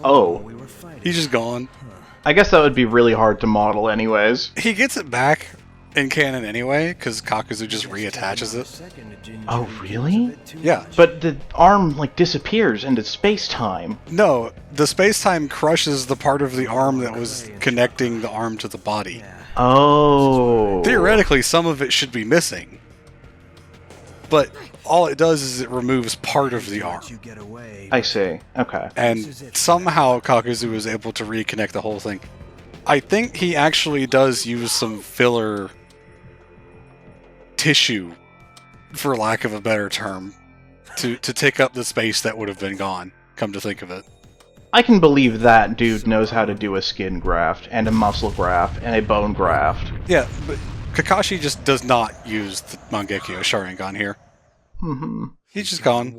Oh. He's just gone. I guess that would be really hard to model anyways. He gets it back in canon anyway, because Kakuzu just reattaches it. Oh, really? Yeah. But the arm, like, disappears into space-time. No, the space-time crushes the part of the arm that was connecting the arm to the body. Oh. Theoretically, some of it should be missing. But all it does is it removes part of the arm. I see. Okay. And somehow Kakuzu is able to reconnect the whole thing. I think he actually does use some filler tissue, for lack of a better term, to take up the space that would have been gone, come to think of it. I can believe that dude knows how to do a skin graft, and a muscle graft, and a bone graft. Yeah, but Kakashi just does not use the Mangekyo Sharingan here. Mm-hmm. He's just gone.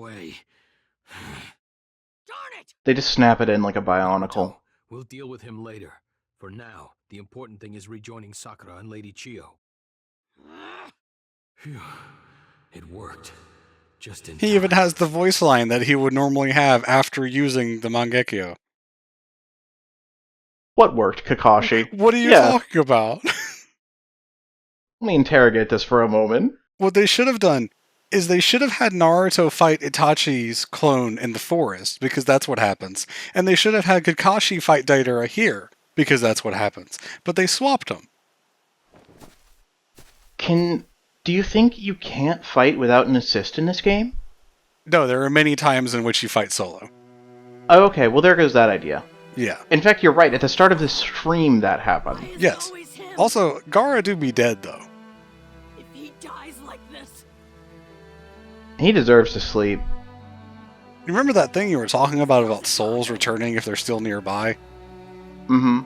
They just snap it in like a bionicle. We'll deal with him later. For now, the important thing is rejoining Sakura and Lady Chio. Phew. It worked. Just in time. He even has the voice line that he would normally have after using the Mangekyo. What worked, Kakashi? What are you talking about? Let me interrogate this for a moment. What they should have done is they should have had Naruto fight Itachi's clone in the forest, because that's what happens. And they should have had Kakashi fight Deidara here, because that's what happens. But they swapped them. Do you think you can't fight without an assist in this game? No, there are many times in which you fight solo. Oh, okay, well there goes that idea. Yeah. In fact, you're right, at the start of this stream that happened. Yes. Also, Gaara do be dead, though. If he dies like this... He deserves to sleep. You remember that thing you were talking about souls returning if they're still nearby? Mm-hmm.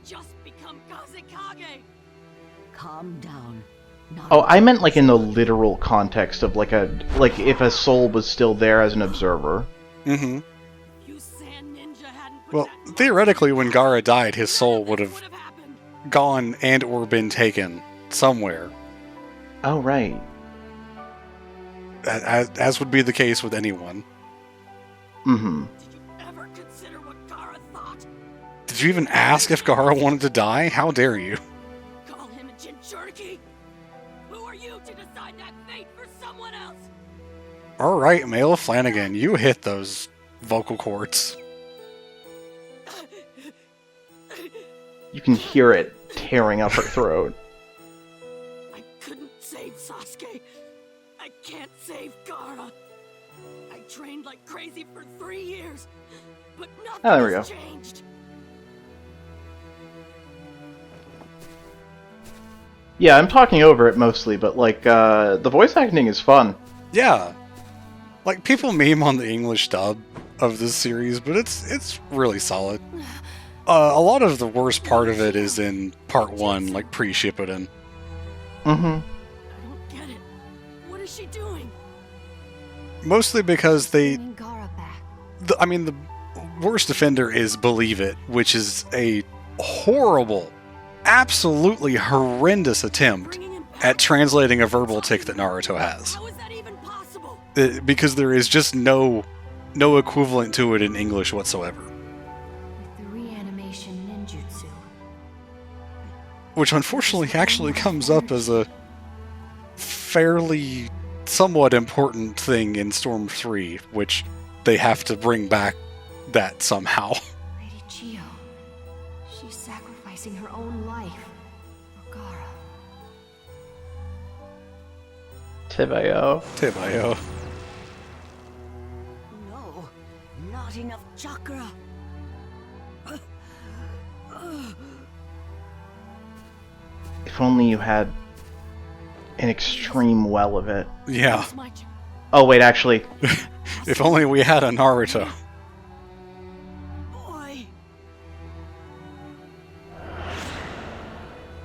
Just become Kazekage. Calm down. Oh, I meant like in the literal context of like if a soul was still there as an observer. Mm-hmm. Well, theoretically, when Gaara died, his soul would have gone and or been taken somewhere. Oh, right. As would be the case with anyone. Mm-hmm. Did you ever consider what Gaara thought? Did you even ask if Gaara wanted to die? How dare you? Call him a Jinchuriki? Who are you to decide that fate for someone else? Alright, Male Flanagan, you hit those vocal cords. You can hear it tearing up her throat. I couldn't save Sasuke. I can't save Gaara. I trained like crazy for 3 years, but nothing there we has go. changed. Yeah, I'm talking over it mostly, but like, the voice acting is fun. Yeah. Like, people meme on the English dub of this series, but it's really solid. A lot of the worst part of it is in part 1, like pre-Shippuden. Mm-hmm. I don't Mostly because they... Bringing Gaara back. the worst offender is Believe It, which is a horrible, absolutely horrendous attempt at translating a verbal tick that Naruto has. How is that even possible? Because there is just no equivalent to it in English whatsoever. With the reanimation ninjutsu. Which unfortunately actually comes up as a fairly somewhat important thing in Storm 3, which they have to bring back that somehow. Lady Chio. She's sacrificing her own life for Gaara. Tebayo. No, not enough chakra. If only you had an extreme well of it. Yeah. Oh wait, actually. If only we had a Naruto. Boy.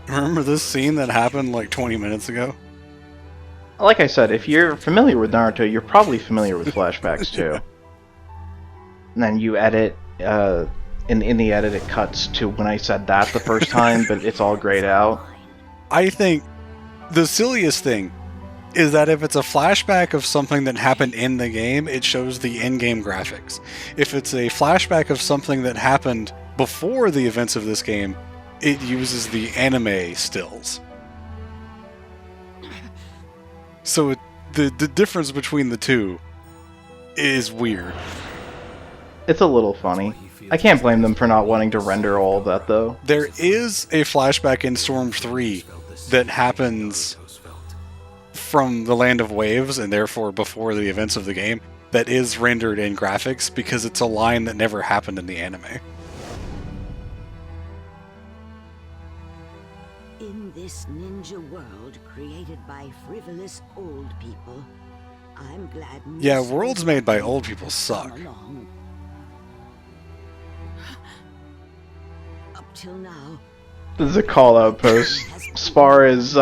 Remember this scene that happened like 20 minutes ago? Like I said, if you're familiar with Naruto, you're probably familiar with flashbacks too. And then you edit, in the edit it cuts to when I said that the first time, but it's all grayed out. I think the silliest thing is that if it's a flashback of something that happened in the game, it shows the in-game graphics. If it's a flashback of something that happened before the events of this game, it uses the anime stills. So the difference between the two is weird. It's a little funny. I can't blame them for not wanting to render all of that, though. There is a flashback in Storm 3 that happens from the Land of Waves, and therefore before the events of the game, that is rendered in graphics because it's a line that never happened in the anime. In this ninja world created by frivolous old people, I'm glad. Yeah, worlds made by old people suck. Up till now. This is a call-out post. Spar is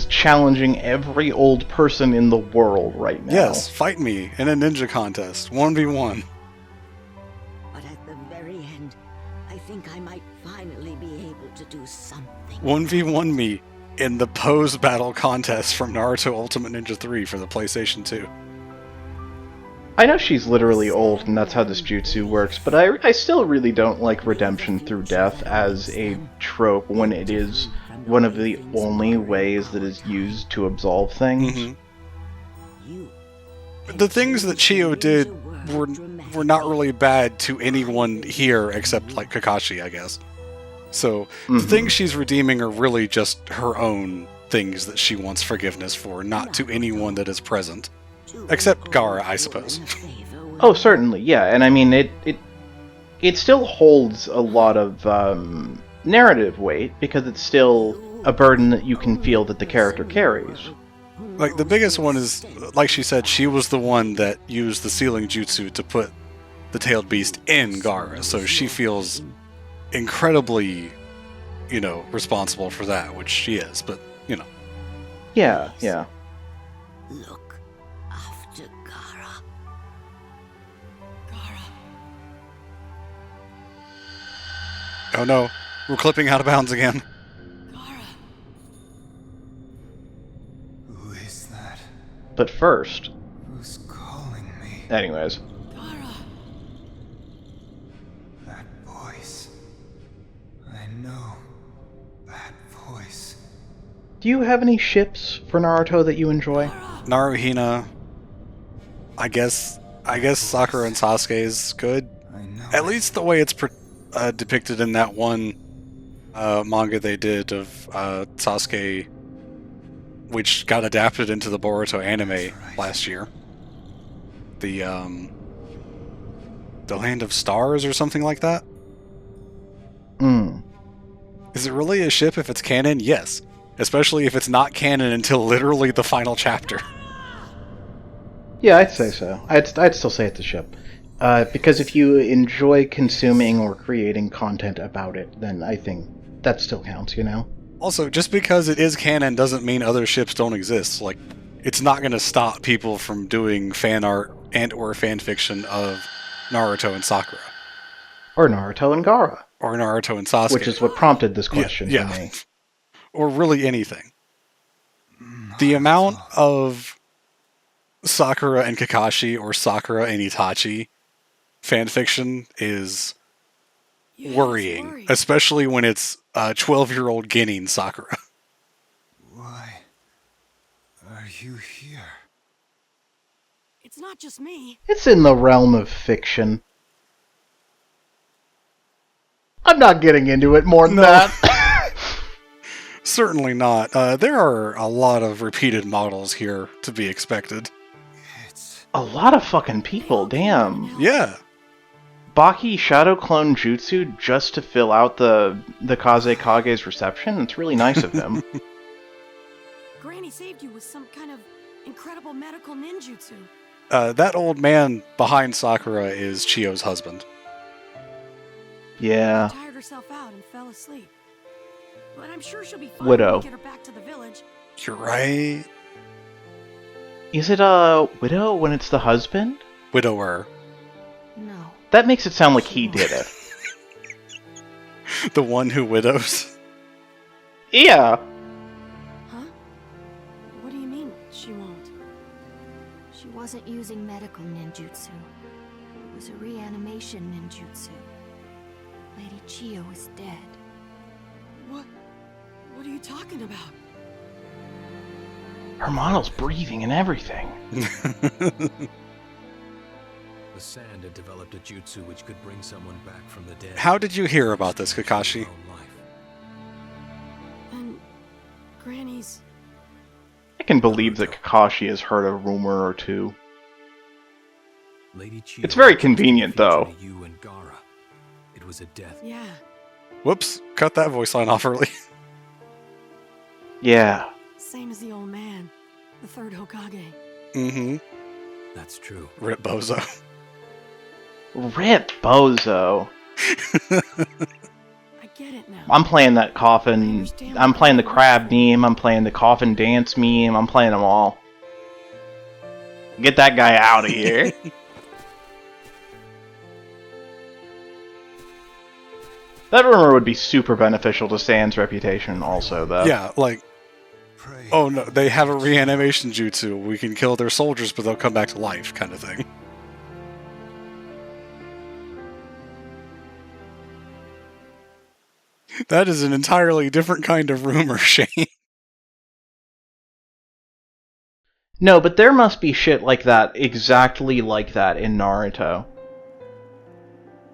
challenging every old person in the world right now. Yes, fight me in a ninja contest, 1v1. But at the very end, I think I might finally be able to do something. 1v1 me in the pose battle contest from Naruto Ultimate Ninja 3 for the PlayStation 2. I know she's literally old and that's how this jutsu works, but I still really don't like redemption through death as a trope when it is one of the only ways that is used to absolve things. The things that Chio did were not really bad to anyone here except like Kakashi, I guess. So the things she's redeeming are really just her own things that she wants forgiveness for, not to anyone that is present. Except Gaara, I suppose. Oh, certainly, yeah. And I mean, it still holds a lot of narrative weight, because it's still a burden that you can feel that the character carries. Like, the biggest one is, like she said, she was the one that used the sealing jutsu to put the tailed beast in Gaara, so she feels incredibly, responsible for that, which she is, but, Yeah, yeah. Look after Gaara. Oh no, we're clipping out of bounds again. Who is that? But first... Who's calling me? Anyways. That voice. I know that voice. Do you have any ships for Naruto that you enjoy? Naruhina. I guess Sakura and Sasuke is good. At least the way it's depicted in that one manga they did of Sasuke, which got adapted into the Boruto anime last year. The Land of Stars or something like that? Is it really a ship if it's canon? Yes. Especially if it's not canon until literally the final chapter. Yeah, I'd say so. I'd still say it's a ship. Because if you enjoy consuming or creating content about it, then I think that still counts, Also, just because it is canon doesn't mean other ships don't exist. Like, it's not going to stop people from doing fan art and or fan fiction of Naruto and Sakura. Or Naruto and Gaara. Or Naruto and Sasuke. Which is what prompted this question for me. Or really anything. The amount of Sakura and Kakashi or Sakura and Itachi fanfiction is worrying, especially when it's a 12-year-old Genin Sakura. Why are you here? It's not just me. It's in the realm of fiction. I'm not getting into it more than that. Certainly not. There are a lot of repeated models here to be expected. A lot of fucking people, damn. Yeah. Baki Shadow Clone Jutsu just to fill out the Kaze Kage's reception? It's really nice of him. Granny saved you with some kind of incredible medical ninjutsu. That old man behind Sakura is Chiyo's husband. Yeah. She tired herself out and fell asleep. But I'm sure she'll be fine Widow. when we get her back to the village. You're right. Is it a widow when it's the husband? Widower. No. That makes it sound like he did it. The one who widows? Yeah. Huh? What do you mean, she won't? She wasn't using medical ninjutsu. It was a reanimation ninjutsu. Lady Chiyo is dead. What are you talking about? Her model's breathing and everything. The sand had developed a jutsu which could bring someone back from the dead. How did you hear about this, Kakashi? And Granny's... I can believe that Kakashi has heard a rumor or two. Lady Chiyo It's very convenient, though. You and Gaara. It was a death. Yeah. Whoops, cut that voice line off early. Yeah. Same as the old man. The third Hokage. Mm-hmm. That's true. Rip Bozo. Rip Bozo. I get it now. I'm playing that coffin. I'm playing the crab meme. I'm playing the coffin dance meme. I'm playing them all. Get that guy out of here. That rumor would be super beneficial to Sand's reputation also, though. Yeah, like, oh no, they have a reanimation jutsu. We can kill their soldiers, but they'll come back to life, kind of thing. That is an entirely different kind of rumor, Shane. No, but there must be shit like that, exactly like that in Naruto.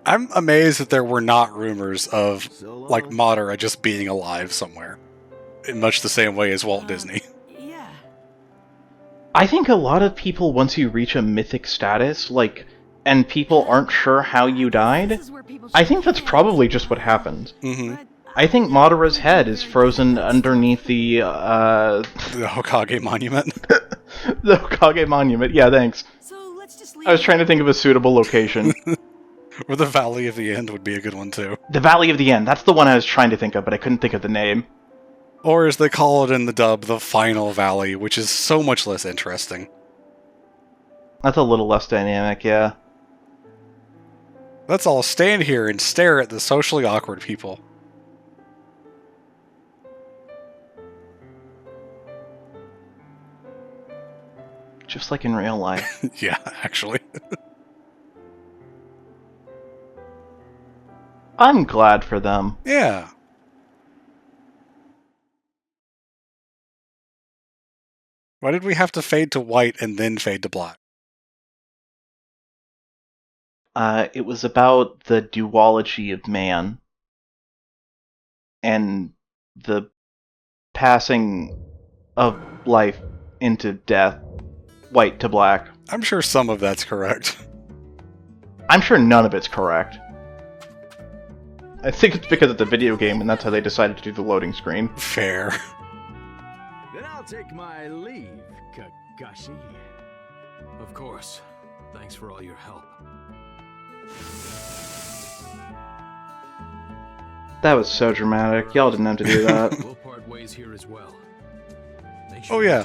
I'm amazed that there were not rumors of, like, Madara just being alive somewhere. In much the same way as Walt Disney. Yeah. I think a lot of people, once you reach a mythic status, like, and people aren't sure how you died, I think that's probably just what happened. Mm-hmm. I think Madara's head is frozen underneath the Hokage monument. The Hokage monument, yeah, thanks. So let's just I was trying to think of a suitable location. Or the Valley of the End would be a good one, too. The Valley of the End, that's the one I was trying to think of, but I couldn't think of the name. Or as they call it in the dub, the Final Valley, which is so much less interesting. That's a little less dynamic, yeah. Let's all stand here and stare at the socially awkward people. Just like in real life. Yeah, actually. I'm glad for them. Yeah. Why did we have to fade to white and then fade to black? It was about the duology of man. And the passing of life into death. White to black. I'm sure some of that's correct. I'm sure none of it's correct. I think it's because it's a video game and that's how they decided to do the loading screen. Fair. Then I'll take my leave, Kakashi. Of course. Thanks for all your help. That was so dramatic. Y'all didn't have to do that. We'll part ways here as well. Oh yeah.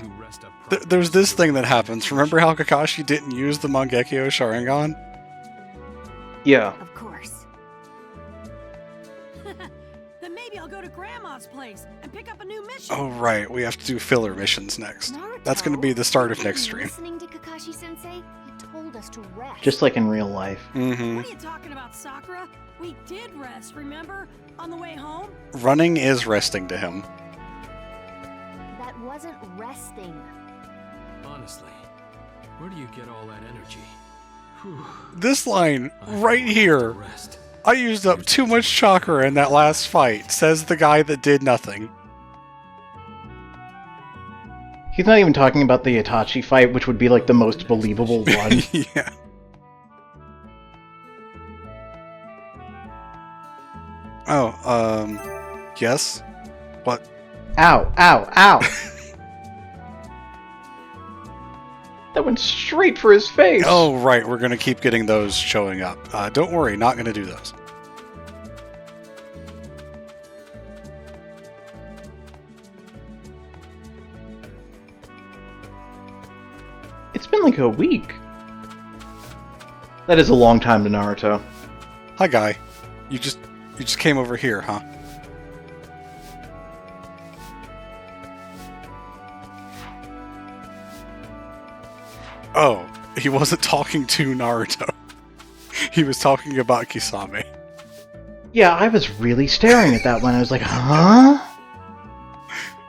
There's this thing that happens. Remember how Kakashi didn't use the Mangekyo Sharingan? Yeah. Of course. Then maybe I'll go to Grandma's place and pick up a new mission. Oh right, we have to do filler missions next. That's going to be the start of next stream. Listening to Kakashi-sensei, he told us to rest. Just like in real life. Mm-hmm. What are you talking about, Sakura? We did rest, remember? On the way home? Running is resting to him. That wasn't resting. Honestly, where do you get all that energy? Whew. This line right here. I used up too much chakra in that last fight, says the guy that did nothing. He's not even talking about the Itachi fight, which would be like the most believable one. Yeah. Oh, yes? What? Ow, ow, ow! That went straight for his face! Oh, right, we're gonna keep getting those showing up. Don't worry, not gonna do those. It's been like a week. That is a long time to Naruto. Hi, guy. You just came over here, huh? Oh, he wasn't talking to Naruto. He was talking about Kisame. Yeah, I was really staring at that one. I was like, huh?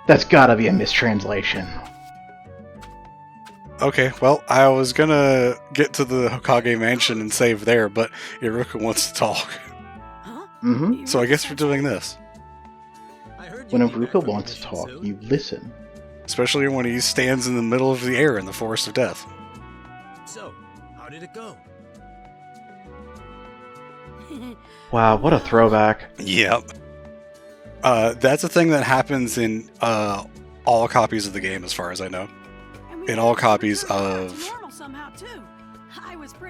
That's gotta be a mistranslation. Okay, well, I was gonna get to the Hokage mansion and save there, but Iruka wants to talk. Mm-hmm. So I guess we're doing this. When Iruka wants to talk, you listen. Especially when he stands in the middle of the air in the Forest of Death. So, how did it go? Wow, what a throwback. Yep. That's a thing that happens in all copies of the game, as far as I know. In all copies of...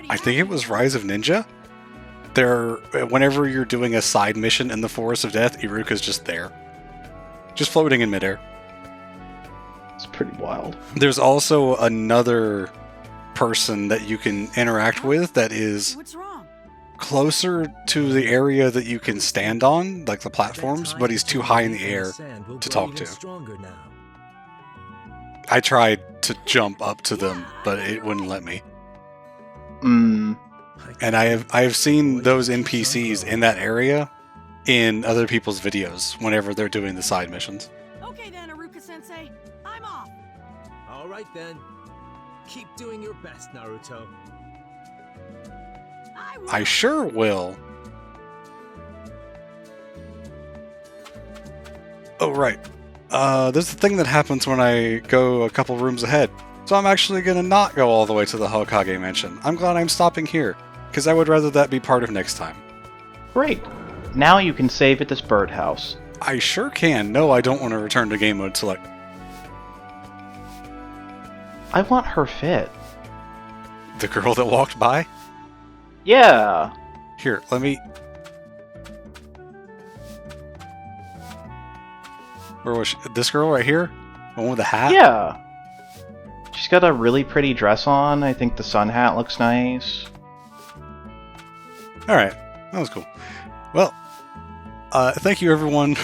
I think it was Rise of Ninja? Whenever you're doing a side mission in the Forest of Death, Iruka's just there. Just floating in midair. It's pretty wild. There's also another person that you can interact with that is closer to the area that you can stand on, like the platforms, but he's too high in the air to talk to. I tried to jump up to them, but it wouldn't let me. Mm. And I have seen those NPCs in that area in other people's videos whenever they're doing the side missions. Okay then, Iruka-sensei. I'm off. All right then. Keep doing your best, Naruto. I sure will. Oh, right. There's the thing that happens when I go a couple rooms ahead. So I'm actually going to not go all the way to the Hokage Mansion. I'm glad I'm stopping here, because I would rather that be part of next time. Great. Now you can save at this birdhouse. I sure can. No, I don't want to return to game mode select. I want her fit. The girl that walked by? Yeah. Here, let me... Where was she? This girl right here? The one with the hat? Yeah. She's got a really pretty dress on. I think the sun hat looks nice. Alright. That was cool. Well, thank you everyone.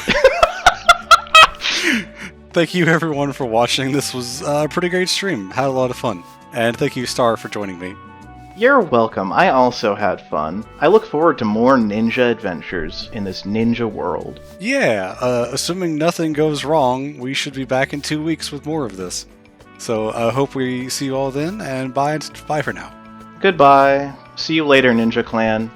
Thank you everyone for watching. This was a pretty great stream. Had a lot of fun. And thank you, Star, for joining me. You're welcome. I also had fun. I look forward to more ninja adventures in this ninja world. Yeah, assuming nothing goes wrong, we should be back in 2 weeks with more of this. So I hope we see you all then, and bye for now. Goodbye. See you later, Ninja Clan.